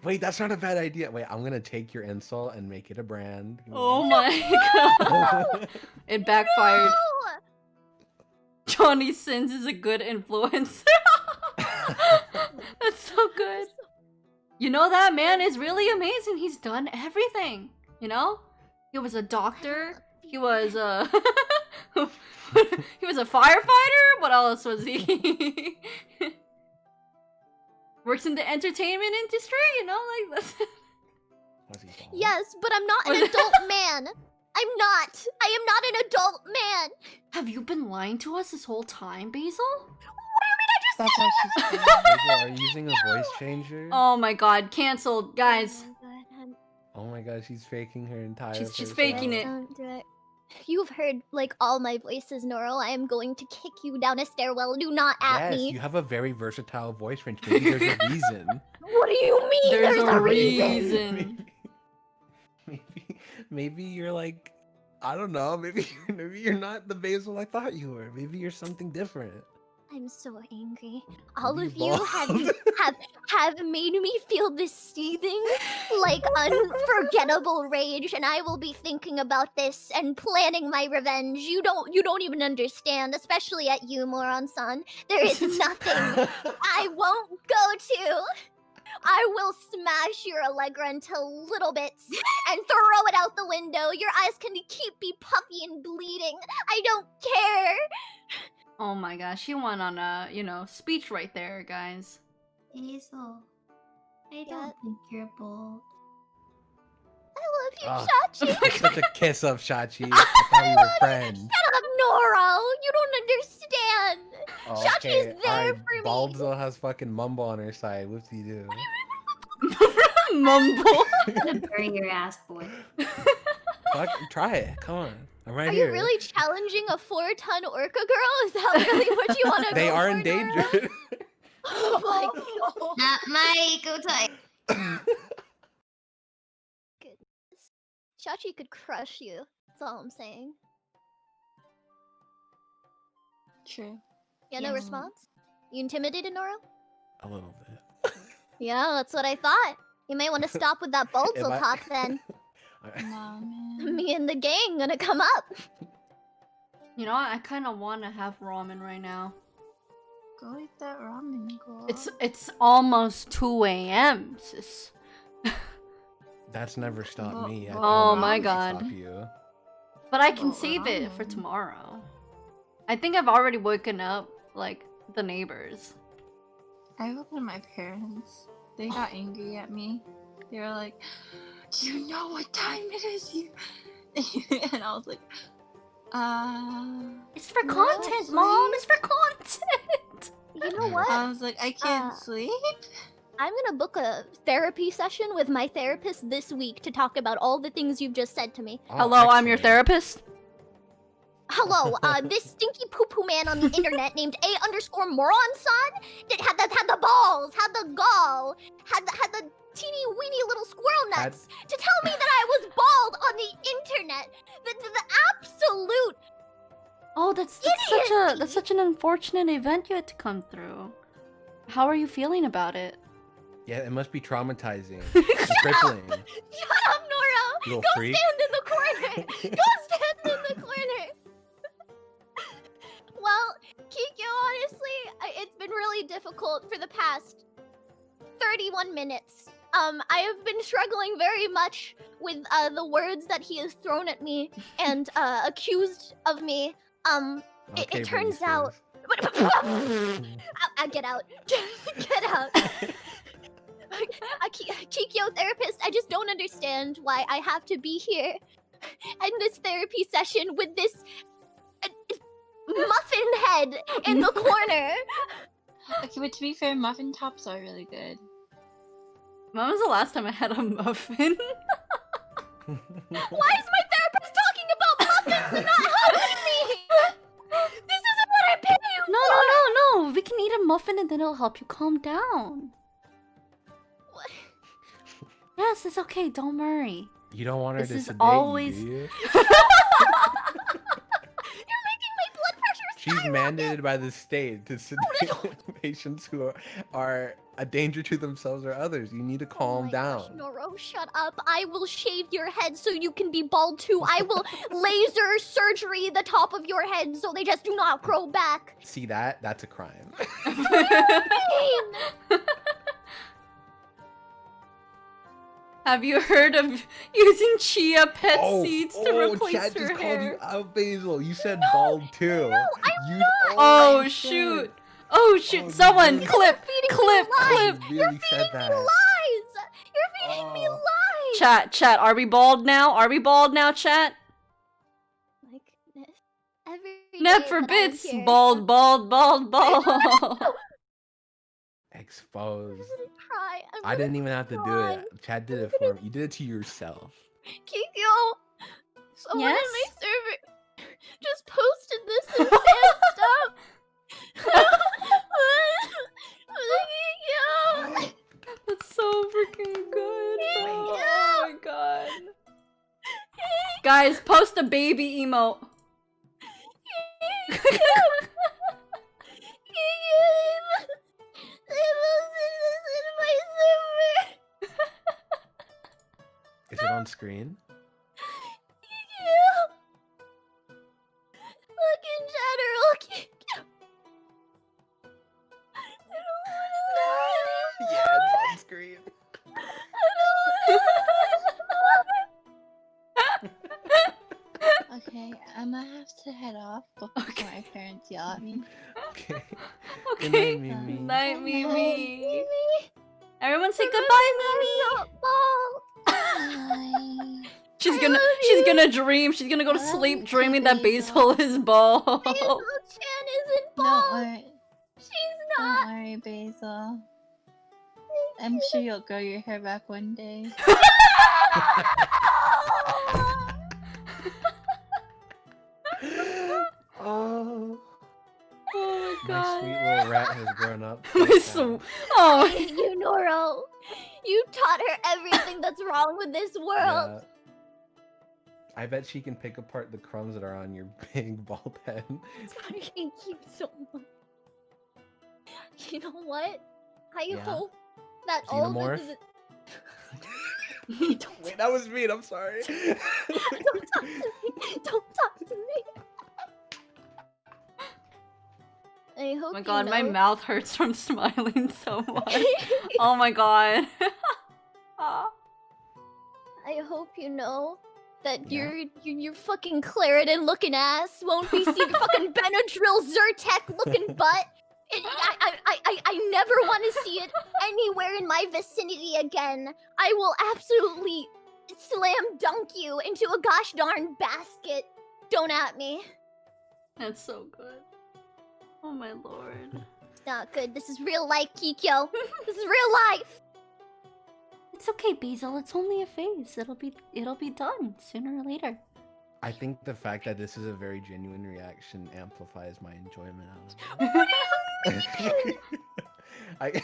Wait, that's not a bad idea. Wait, I'm gonna take your insult and make it a brand. Oh my god. It backfired. No! Johnny Sins is a good influencer. That's so good. You know, that man is really amazing. He's done everything. You know? He was a doctor. He was a... he was a firefighter? What else was he? Works in the entertainment industry, you know? Like, that's... Was he bald? Yes, but I'm not an adult man. I'm not. I am not an adult man. Have you been lying to us this whole time, Basil? That's why she's Basil, are you using a voice changer? Oh my god, cancelled, guys. Oh my god, she's faking her entire She's faking it. Don't do it. You've heard like all my voices, Noro. I am going to kick you down a stairwell. Do not at Yes, me. you have a very versatile voice range. Maybe there's a reason. What do you mean? There's a reason? reason. Maybe you're like, I don't know. Maybe you're not the Basil I thought you were. Maybe you're something different. I'm so angry. All Be of you bald. have made me feel this seething, like unforgettable rage, and I will be thinking about this and planning my revenge. You don't even understand, especially at you, Moron-san. There is nothing I won't go to. I will smash your Allegra into little bits and throw it out the window. Your eyes can be puffy and bleeding. I don't care. Oh my gosh, she went on a, you know, speech right there, guys. Basil, I Yeah. don't think you're bold. I love you, Ah. Shachi. Such a kiss up, Shachi. I thought we were friends. Shut up, Noro. You don't understand. Oh, Shachi is there alright, for me. Baldzo has fucking Mumbo on her side. Whoopsie doo. Mumble. I'm gonna bury your ass, boy. Fuck, try it. Come on. I'm right Are here. you really challenging a 4-ton orca girl? Is that really what you want to They go are for, Noro? endangered. Oh my god. Not my eco type. Goodness. Shachi could crush you. That's all I'm saying. True. Yeah, no Yeah. response? You intimidated, Noro? A little bit. Yeah, that's what I thought. You may want to stop with that If Balzel I- talk then. Nah, man. Me and the gang gonna come up. You know, I kind of want to have ramen right now. Go eat that ramen, girl. It's almost 2 a.m. sis. That's never stopped me. I Oh don't know my what God. Stop you. But I can Well, save it for ramen. tomorrow. I think I've already woken up, like, the neighbors. I woke up my parents. They got angry at me. They were like, "Do you know what time it is?" You and I was like, It's for no, content, please." Mom. It's for content. You know what? I was like, "I can't Uh, sleep." I'm gonna book a therapy session with my therapist this week to talk about all the things you've just said to me. Oh, Hello, I'm your excellent. therapist. Hello, this stinky poo-poo man on the internet named A_moron_son that had the balls, had the gall, had the teeny weeny little squirrel nuts to tell me that I was bald on the internet. The absolute Oh, that's such an unfortunate event you had to come through. How are you feeling about it? Yeah, it must be traumatizing. And crippling. Shut up, Noro! You little Go freak. stand in the corner! Go stand in the corner! Well, Kikyo, honestly, it's been really difficult for the past 31 minutes. I have been struggling very much with the words that he has thrown at me and accused of me. Okay, It turns Britney out. Spears. Get out! Get out! Kikyo therapist, I just don't understand why I have to be here in this therapy session with this muffin head in the corner. Okay, but to be fair, muffin tops are really good. When was the last time I had a muffin? Why is my therapist talking about muffins and not helping me? This isn't what I pay you for! No. We can eat a muffin and then it'll help you calm down. What? Yes, it's okay. Don't worry. You don't want her This to is sedate always- you, do you? You're making my blood pressure She's skyrocket! mandated by the state to sedate patients who are a danger to themselves or others. You need to Oh calm my down. gosh, Noro, shut up. I will shave your head so you can be bald too. I will laser surgery the top of your head so they just do not grow back. See that? That's a crime. Pain. Have you heard of using chia pet seeds to replace Chad your just hair? called you out, Basil. You said bald too. I'm Oh my shoot! God. Oh shoot! Oh, Someone no. clip! lies. You really said that. Lies. You're feeding me Oh. lies. Chat. Are we bald now? Are we bald now, chat? My goodness. Every Net day for that I'm bits. here, Bald. Exposed. I'm gonna cry. I didn't even have to do cry. it. Chad did it for me. You did it to yourself. Kikyo, someone Yes? in my server just posted this and said stuff. Kikyo. That's so freaking good. Oh my god. Guys, post a baby emote. Is it on screen? Look in chatter, look. I don't wanna Yeah, it's on screen. Okay, I'm gonna have to head off before my parents yell at me. Okay. Okay. Good night, Mimi. Night, Mimi. Mimi. Everyone say goodbye, Mimi. Bye. She's I gonna love she's you. gonna dream. She's gonna go to I love sleep you too, dreaming that Basil. Basil is bald. Basil-chan isn't Don't bald. worry. She's Don't not. worry, Basil. I'm sure you'll grow your hair back one day. Oh, Oh my my god. sweet little rat has grown up. My so sw- oh. I hate you, Noro. You taught her everything that's wrong with this fast. world. Yeah. I bet she can pick apart the crumbs that are on your big bald head. I hate you so much. You know what? I Yeah? hope that all Xenomorph? this Wait, that was mean. I'm sorry. Don't talk to me. Don't talk to me. I hope Oh my you god, my know- mouth hurts from smiling so much. Oh my god. Ah. I hope you know that Yeah? your fucking Claritin looking ass won't be seeing your fucking Benadryl Zyrtec looking butt. I never want to see it anywhere in my vicinity again. I will absolutely slam dunk you into a gosh darn basket. Don't at me. That's so good. Oh my lord. Not good. This is real life, Kikyo. This is real life. It's okay, Basil. It's only a phase. It'll be done sooner or later. I think the fact that this is a very genuine reaction amplifies my enjoyment out of it.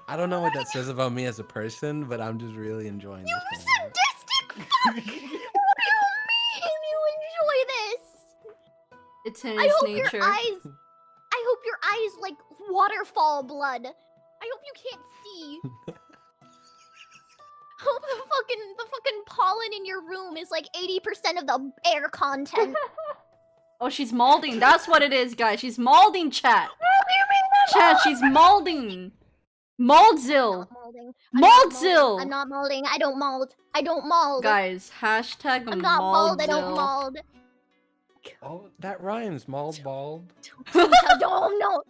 I don't know what that says about me as a person, but I'm just really enjoying this. You sadistic fuck! What do you mean you enjoy this? It's in its nature. I hope your eyes like waterfall blood. I hope you can't see. Hope the fucking pollen in your room is like 80% of the air content. Oh, she's molding. That's what it is, guys. She's molding, chat. What do you mean Chat, she's molding. Moldzil. Moldzil. Moldzil. I'm not molding. I don't mold. I don't mold. Guys, hashtag I'm not mold. I don't Moldzil. mold. Oh, that rhymes. Mauled, bald. Don't no,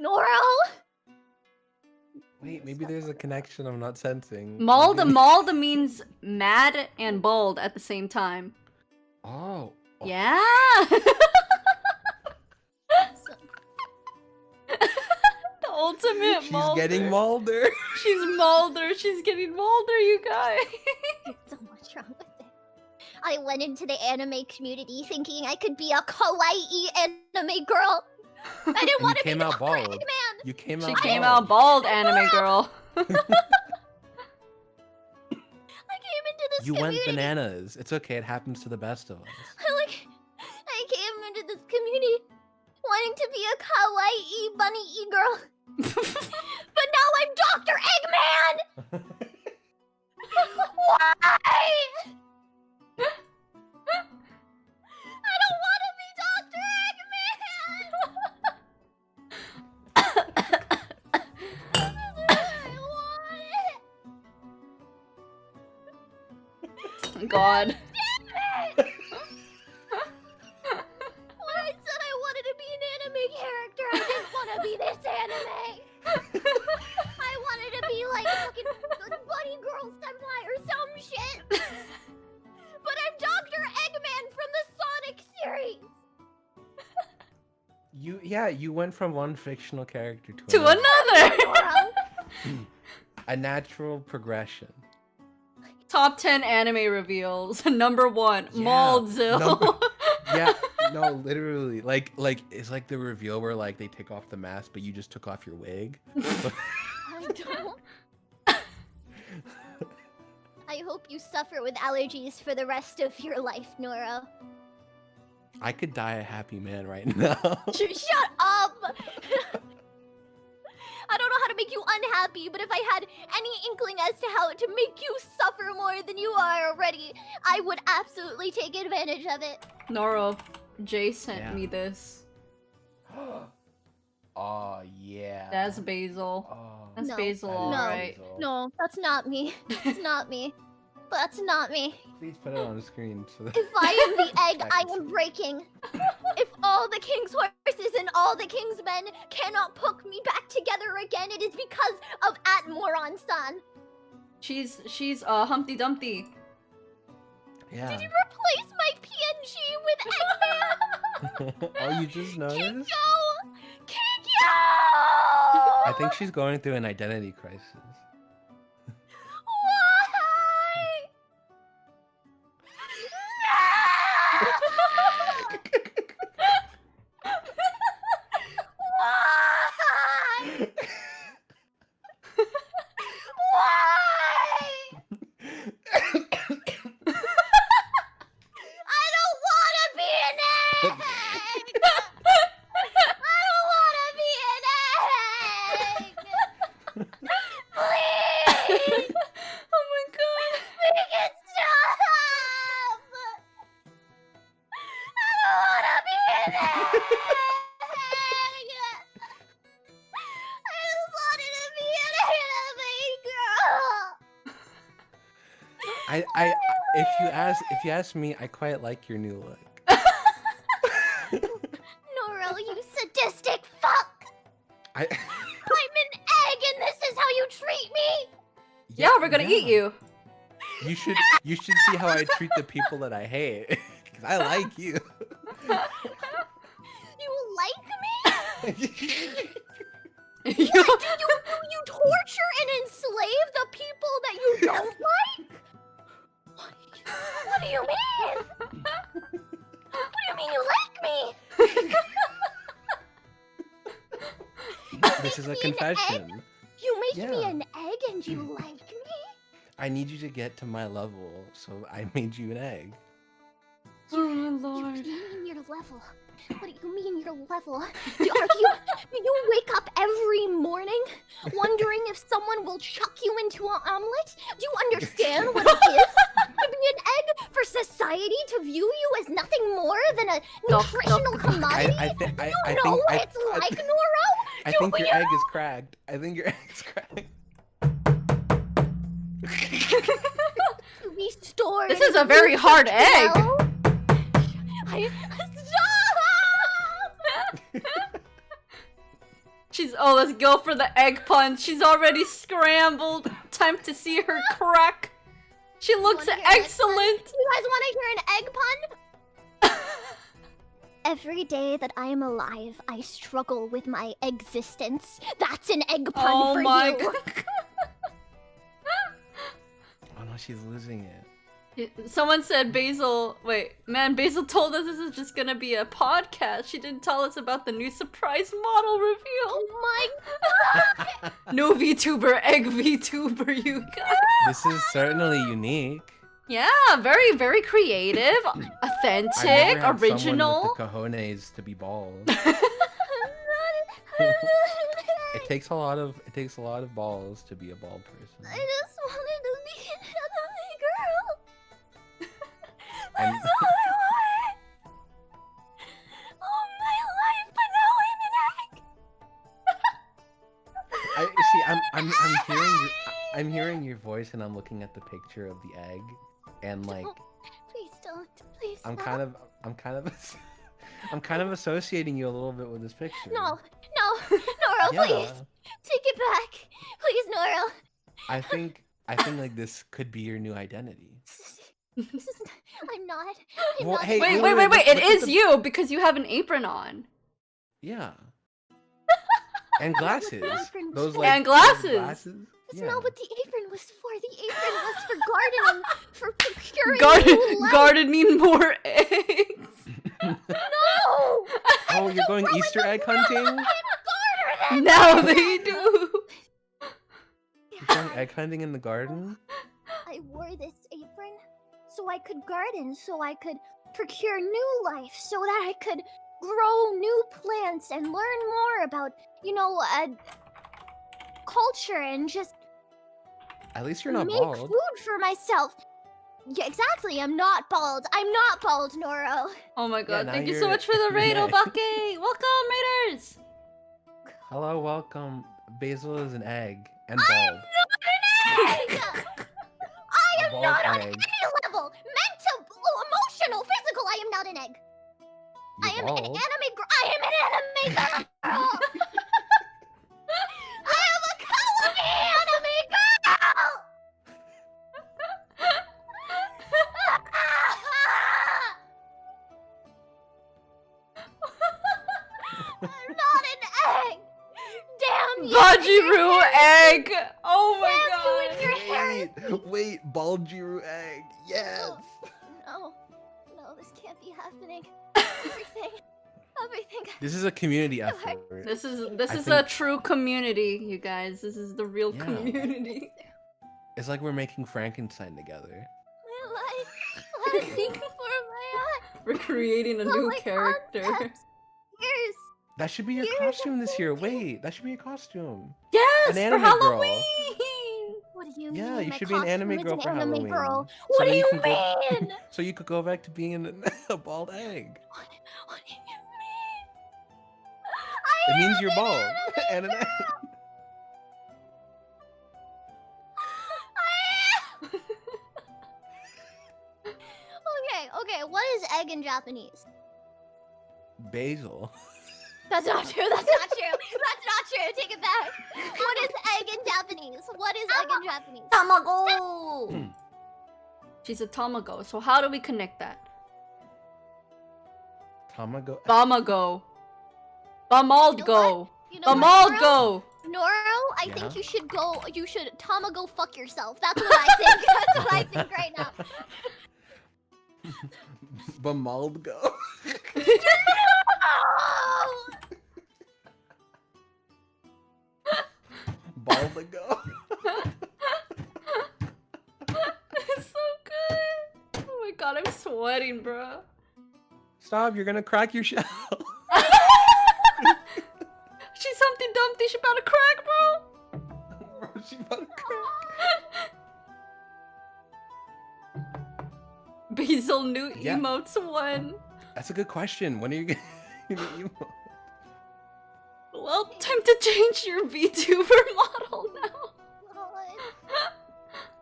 Noro. Wait, maybe there's a connection I'm not sensing. Mold Maybe- means mad and bold at the same time. Oh. Yeah. The ultimate She's molder. getting Mulder. She's Mulder. She's getting Mulder, you guys. So much wrong with it. I went into the anime community thinking I could be a kawaii anime girl. I didn't want to be came out Dr. bald. Eggman. You came out She bald. came out bald, anime girl. I came into this You went community. bananas. It's okay. It happens to the best of us. I came into this community wanting to be a kawaii bunny girl. But now I'm Dr. Eggman! Why? I don't want to be Dr. Eggman! I want it! God. Damn it! When I said I wanted to be an anime character, I didn't want to be this anime. I wanted to be like fucking Bunny Girl Senpai or some shit. But I'm Dr. Eggman from the Sonic series. You went from one fictional character To another. Noro. A natural progression. Top 10 anime reveals. Number 1, Yeah, Moldzil. Yeah, no, literally. Like it's like the reveal where like they take off the mask, but you just took off your wig. I don't. I hope you suffer with allergies for the rest of your life, Noro. I could die a happy man right now. Shut up! I don't know how to make you unhappy, but if I had any inkling as to how to make you suffer more than you are already, I would absolutely take advantage of it. Noro, Jay sent Yeah. me this. Oh yeah. That's Basil. Oh, That's No. Basil, that is alright. Basil. No, that's not me. That's not me. That's not me. Please put it on the screen so that If I am the egg, I can am see. breaking. If all the king's horses and all the king's men cannot put me back together again, it is because of Atmoron-san. She's Humpty Dumpty. Yeah. Did you replace my PNG with Eggman? Oh, you just noticed? Kikyo! I think she's going through an identity crisis. Why? Why? Why? I don't want to be an egg. I don't want to be an egg. Please, Oh my god. make it stop. I don't want to be an egg. I just wanted to be an anime girl. If you ask me, I quite like your new look. Noro, you sadistic fuck. I I'm an egg, and this is how you treat me. Yeah, we're gonna eat you. You should see how I treat the people that I hate. Cause I like you. You like me? You- You torture and enslave the people that you don't like? What do you mean? What do you mean you like me? This is a me an confession. You make me Yeah. an egg and you like me? I need you to get to my level, so I made you an egg. Oh my You lord. mean your level? What do you mean your level? Do you wake up every morning wondering if someone will chuck you into an omelet? Do you understand what it is to be an egg? For society to view you as nothing more than a nutritional commodity? I Do you think know what it's like, Noro? I think your egg is cracked. I think your egg is cracked. To be stored. This is a very hard egg. Stop! Let's go for the egg punch. She's already scrambled. Time to see her crack. She looks wanna hear an egg excellent. You guys want to hear an egg pun? Every day that I am alive, I struggle with my existence. That's an egg pun Oh for my you. god. Oh no, she's losing it. Someone said Basil. Wait, man, Basil told us this is just gonna be a podcast. She didn't tell us about the new surprise model reveal. Oh my god! No VTuber, egg VTuber, you guys. This is certainly unique. Yeah, very, very creative, I've authentic, never had original. someone with the cojones to be bald. It takes a lot of balls to be a bald person. I just wanted to be an anime girl. And That's all I wanted. All my life, but now I'm an egg. I'm hearing your voice, and I'm looking at the picture of the egg, and like Please don't. Please I'm stop. I'm kind of associating you a little bit with this picture. No, Noro, Yeah. please take it back, please, Noro. I think like this could be your new identity. This is, I'm not. I'm Well, not. hey, Wait, wait, it look at is the- you because you have an apron on. Yeah. And glasses. Apron. Those And those glasses. That's Yeah. not what the apron was for. The apron was for gardening, for procuring new life. Gardening more eggs. No! Oh, you're going Easter egg hunting? Now they do. You're going egg hunting in the garden? I wore this apron so I could garden, so I could procure new life, so that I could grow new plants and learn more about, culture and just At least you're not make bald. food for myself. Yeah, exactly. I'm not bald. I'm not bald, Noro. Oh my god, now thank you so you're- much for the raid, Yeah. Obake! Welcome, raiders! Hello, welcome. Basil is an egg and I'm bald. not an egg! I A am bald not on egg. any level. Mental, emotional, physical, I am not an egg. I You're am an bald. anime girl. I am an anime girl. I am a kawaii anime girl. I'm not an egg. Damn you. Bajiru egg! Oh my Damn you and your hair. Wait, bald Jiru egg. Yes. No, this can't be happening. Everything. This is a community effort. This is I a think- true community, you guys. This is the real Yeah. community. It's like we're making Frankenstein together. My life, flashing before my eyes. We're creating a Oh new my character. concepts. Years. That should be your Years costume of this year. thinking. Wait, that should be your costume. Yes, An for anime girl. Halloween. What do you Yeah, mean? you My should be an anime costume is girl for anime Halloween. girl. So What do that you can go- mean? So you could go back to being a bald egg. What do you mean? It I means am you're an bald. anime And an egg. girl. Okay, what is egg in Japanese? Basil. That's not true. That's not true. That's not true. Take it back. What is egg in Japanese? What is egg in Japanese? Tamago! She's a tamago, so how do we connect that? Tamago. Bamago. Bamaldgo. You know what, Bamaldgo! Noro, I Yeah? think you should go. You should Tamago fuck yourself. That's what I think. That's what I think right now. Bamaldgo. Baldigo. It's so good! Oh my god, I'm sweating, bro. Stop! You're gonna crack your shell. She's Humpty Dumpty, she about to crack, bro! Bro, she about to crack. Basil new Yeah. emotes one. That's a good question. When are you gonna emote? Well, time to change your VTuber model now.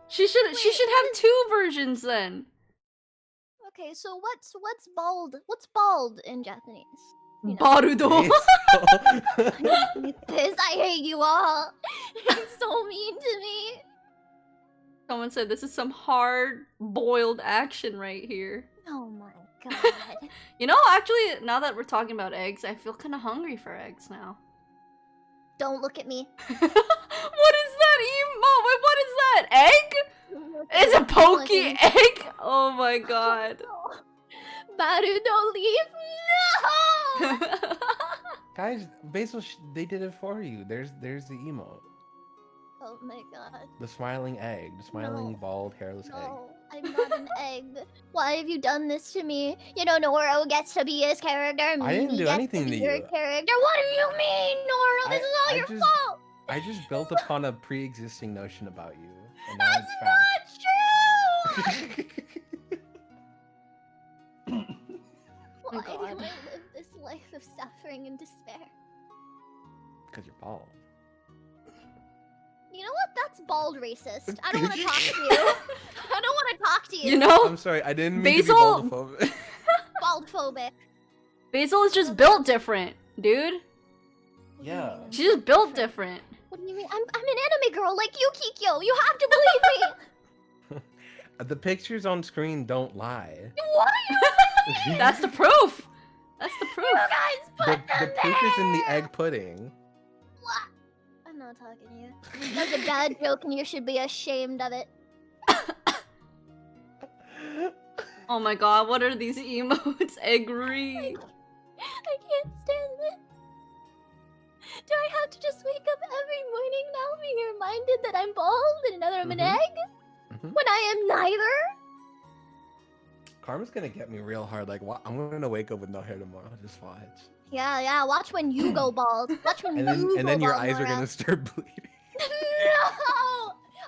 She should have 2 versions then. Okay, so what's bald? What's bald in Japanese? You know. Barudo. This, I hate you all. You're so mean to me. Someone said this is some hard boiled action right here. Oh my god. You know, actually, now that we're talking about eggs, I feel kind of hungry for eggs now. Don't look at me. What is that emote? Wait, what is that? Egg? It's a pokey egg? Oh my god. Barudo, leave. No. Guys, Basil, they did it for you. There's the emote. Oh my god. The smiling egg. The smiling, No. bald, hairless egg. No, I'm not an egg. Why have you done this to me? You know, Noro gets to be his character. I didn't Mimi do gets anything to be to your you. character. What do you mean, Noro? This is all I your just- fault. I just built upon a pre-existing notion about you. And now That's it's not true. Oh Why God. do I live this life of suffering and despair? Because you're bald. You know what? That's bald racist. I don't want to talk to you. I don't want to talk to you. You know, I'm sorry, I didn't mean Basil- to be baldophobic. Bald phobic. Basil is just built different, dude. What do you Yeah. mean? She's just built different. What do you mean? I'm an anime girl like you, Kikyo. You have to believe me. The pictures on screen don't lie. What do you mean? That's the proof. That's the proof. You guys put The them proof is in the there. egg pudding. What? I'm not talking to you. That's a bad joke, and you should be ashamed of it. Oh my god, what are these emotes? Eggery. I can't stand this. Do I have to just wake up every morning now being reminded that I'm bald and now that I'm an Mhm. egg? Mhm. When I am neither? Karma's gonna get me real hard. Like, I'm gonna wake up with no hair tomorrow. Just watch. Yeah, watch when you go bald. Watch when And you then go your bald, eyes are Nora. gonna start bleeding. No!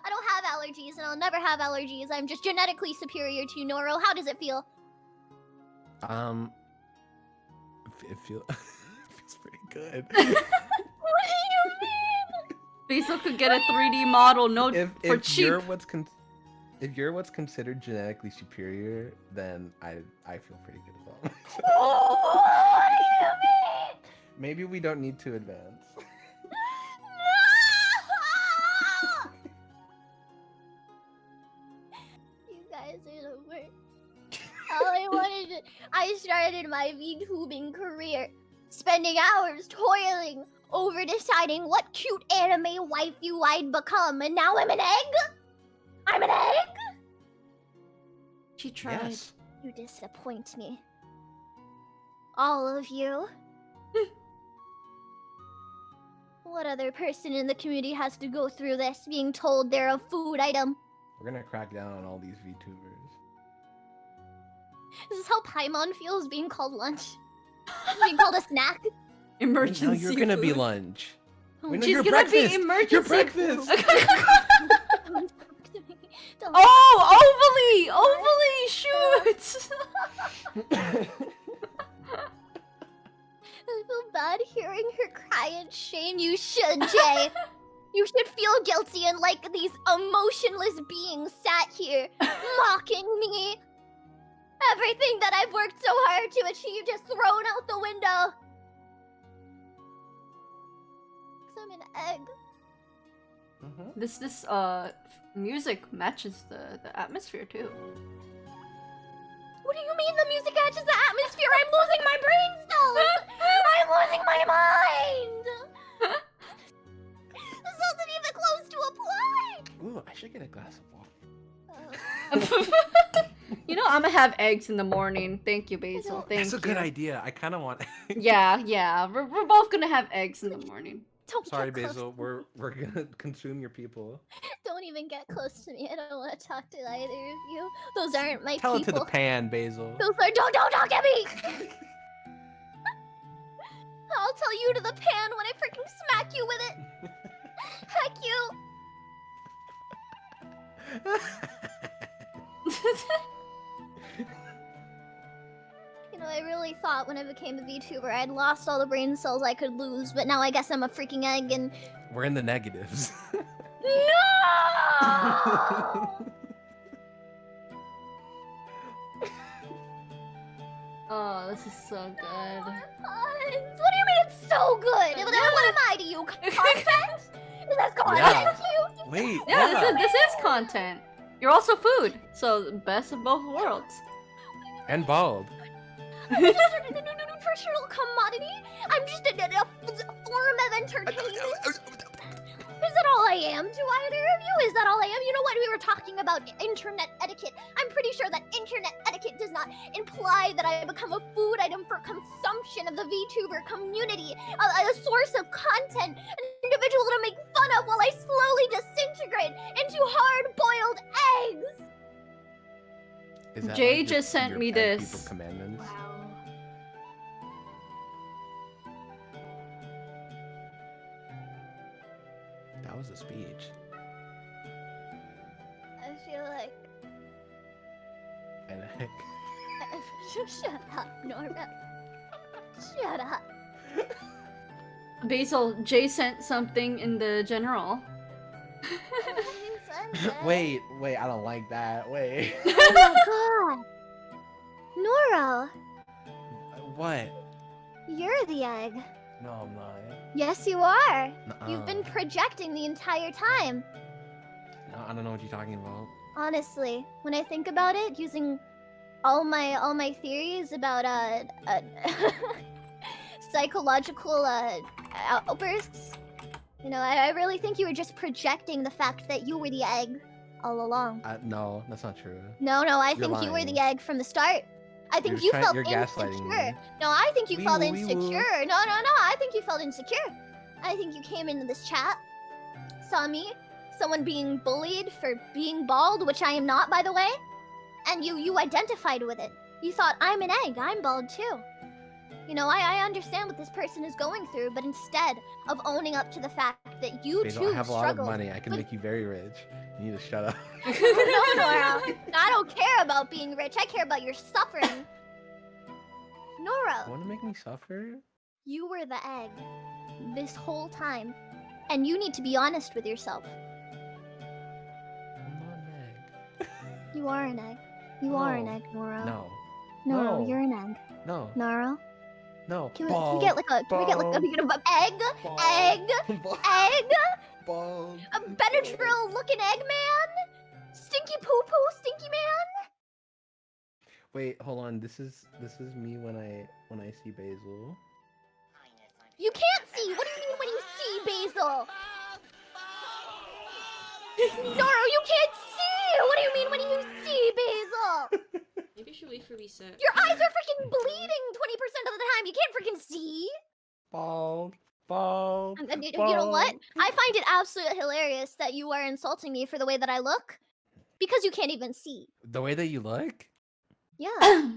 I don't have allergies, and I'll never have allergies. I'm just genetically superior to you, Noro. How does it feel? It feels pretty good. What do you mean? Basil could get a 3D model, no, for if cheap. if you're what's considered genetically superior, then I feel pretty good about myself. What do you mean? Maybe we don't need to advance. No! You guys are the worst. All I wanted to, I started my VTubing career, spending hours toiling over deciding what cute anime waifu I'd become, and now I'm an egg? I'm an egg? She tried. Yes. You disappoint me. All of you. What other person in the community has to go through this, being told they're a food item? We're gonna crack down on all these VTubers. Is this how Paimon feels being called lunch? Being called a snack? Emergency. No, you're gonna be food. lunch. Oh, Wait, no, She's you're gonna breakfast. be emergency. You're breakfast. Don't talk to me. Don't Oh, Ovally! Shoot! I feel bad hearing her cry in shame. You should, Jay. You should feel guilty and like these emotionless beings sat here mocking me. Everything that I've worked so hard to achieve just thrown out the window. I'm an egg. This music matches the atmosphere too. What do you mean the music matches the atmosphere? I'm losing my brain cells! I'm losing my mind! This isn't even close to apply! Ooh, I should get a glass of water. You know, I'm gonna have eggs in the morning. Thank you, Basil. Thank you. That's a good idea. I kind of want. Yeah. We're both gonna have eggs in the morning. Don't Sorry, get close. Basil. We're gonna consume your people. Don't even get close to me. I don't want to talk to either of you. Those aren't my Tell it to people. the pan, Basil. Those are don't talk to me. I'll tell you to the pan when I freaking smack you with it. Heck you. You know, I really thought when I became a VTuber I'd lost all the brain cells I could lose, but now I guess I'm a freaking egg and... We're in the negatives. No! Oh, this is so good. What do you mean it's so good? What am I to you? Content? Is that content Yeah. to you? Wait. Yeah, this is content. You're also food, so best of both worlds. And bald. I'm just a nutritional commodity? I'm just a form of entertainment? Is that all I am to either of you? Is that all I am? You know what? We were talking about internet etiquette. I'm pretty sure that internet etiquette does not imply that I become a food item for consumption of the VTuber community, a source of content, an individual to make fun of while I slowly disintegrate into hard-boiled eggs. Is that Jay like just sent your me pet this. people commandments? Wow. That was a speech. I feel like... And I... Shut up, Nora. Shut up. Basil, Jay sent something in the general. wait, I don't like that. Wait. Oh my god. Noro, What? you're the egg. No, I'm not. Yes, you are. Nuh-uh. You've been projecting the entire time. No, I don't know what you're talking about. Honestly, when I think about it, using all my theories about psychological outbursts, you know, I really think you were just projecting the fact that you were the egg all along. No, that's not true. No, I You're think you were lying. the egg from the start. I think You're you felt you're gaslighting insecure. me. No, I think you felt Wee-woo, wee-woo. insecure. No, I think you felt insecure. I think you came into this chat, saw me, someone being bullied for being bald, which I am not, by the way, and you identified with it. You thought, I'm an egg, I'm bald too. You know, I understand what this person is going through, but instead of owning up to the fact that you Basil, too I have a lot of struggled... money. I can make you very rich. You need to shut up. No, Nora. I don't care about being rich. I care about your suffering. Nora, Want to make me suffer? you were the egg this whole time. And you need to be honest with yourself. I'm not an egg. You are an egg. You are an No. egg, Nora. No. Nora, No. you're an egg. No. Nora, No. can we get like a egg, Bald. egg, Bald. egg, Bald. a Benadryl looking egg man, stinky poo poo, stinky man. Wait, hold on. This is me when I see Basil. You can't see. What do you mean when you see Basil? Noro, you can't see. What do you mean when you see Basil? Maybe you should wait for reset. Your eyes are freaking bleeding 20% of the time. You can't freaking see. Bald. And you know what? I find it absolutely hilarious that you are insulting me for the way that I look because you can't even see. The way that you look? Yeah,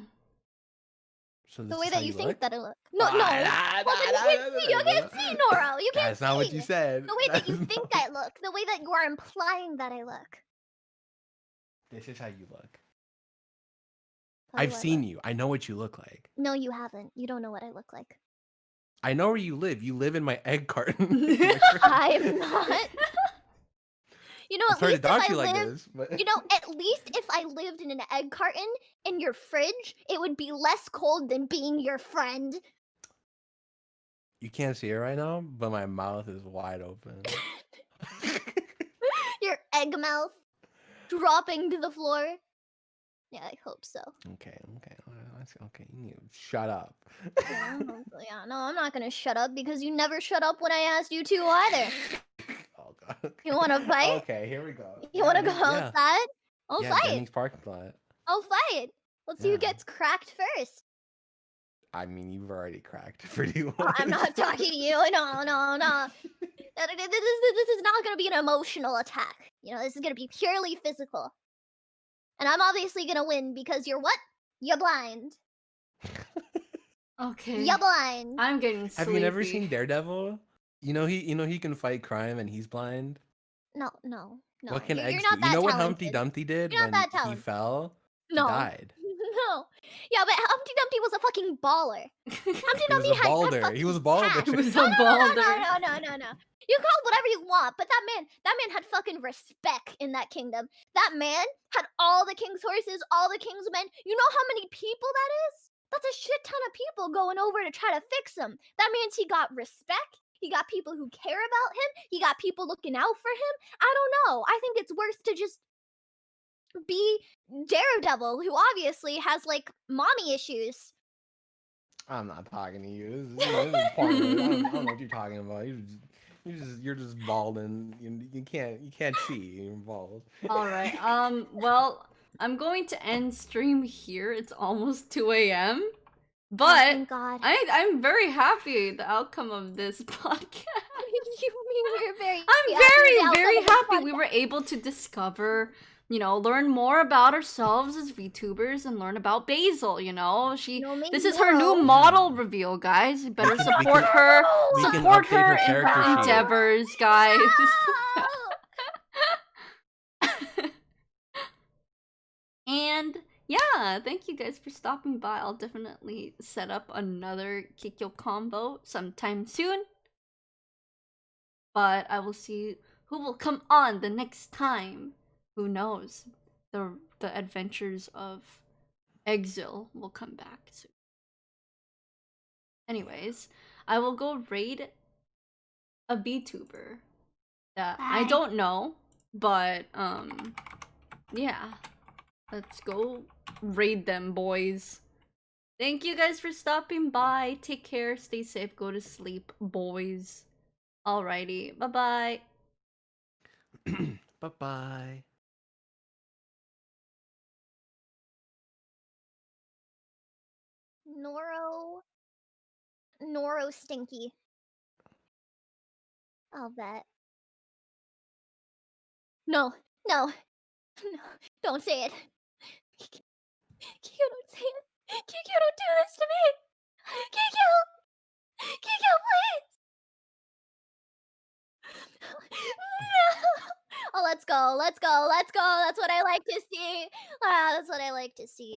So the this way is that how you think look? that I look. No. Well, then you can't see, Noro. You can't That's see. not what you said. The way that you That's think not- I look. The way that you are implying that I look. This is how you look. How do I've I seen look? you. I know what you look like. No, you haven't. You don't know what I look like. I know where you live. You live in my egg carton. I'm not. You know, I'm at sorry least to if dox I you like lived, this, but you know, at least if I lived in an egg carton in your fridge, it would be less cold than being your friend. You can't see it right now, but my mouth is wide open. Your egg mouth dropping to the floor. Yeah, I hope so. Okay. Okay. You need to shut up. Yeah, no, I'm not gonna shut up because you never shut up when I asked you to either. Oh god. Okay. You wanna fight? Okay, here we go. You wanna go Yeah. outside? I'll Yeah, fight. Denny's parking lot. I'll fight. Let's see who Yeah. gets cracked first. I mean, you've already cracked pretty well. Oh, I'm not talking to you. No. This is not gonna be an emotional attack. You know, this is gonna be purely physical. And I'm obviously gonna win because you're what? You're blind. Okay. You're blind. I'm getting sleepy. Have you never seen Daredevil? You know he can fight crime and he's blind. No. What can you're eggs not do? that You know what talented. Humpty Dumpty did You're not when that he talented. fell? No. He died. No. Yeah, but Humpty Dumpty was a fucking baller. Humpty He was Dumpty a had balder. fucking He was a balder. cash. He was No. a balder. No. You call it whatever you want, but that man had fucking respect in that kingdom. That man had all the king's horses, all the king's men. You know how many people that is? That's a shit ton of people going over to try to fix him. That means he got respect. He got people who care about him. He got people looking out for him. I don't know. I think it's worse to just be Daredevil, who obviously has like mommy issues. I'm not talking to you. This is pointless. I don't know what you're talking about. You're just bald and you can't see. You're bald. All right. Well, I'm going to end stream here. It's almost 2 a.m. But Thank God. I'm very happy the outcome of this podcast. We're very. I'm very happy we were able to discover, learn more about ourselves as VTubers and learn about Basil, This is her new model reveal, guys. You better support her. we can Support update her her character sheet. endeavors, guys. And yeah, thank you guys for stopping by. I'll definitely set up another Kikyo Konvo sometime soon. But I will see who will come on the next time. Who knows? The adventures of Exil will come back soon. Anyways, I will go raid a VTuber that I don't know, but yeah. Let's go raid them, boys. Thank you guys for stopping by. Take care, stay safe, go to sleep, boys. Alrighty, bye-bye. Bye-bye. Noro stinky. I'll bet. No, don't say it. Kikyo, don't say it. Kikyo, don't do this to me. Kikyo, please. No. Oh, let's go. That's what I like to see. That's what I like to see.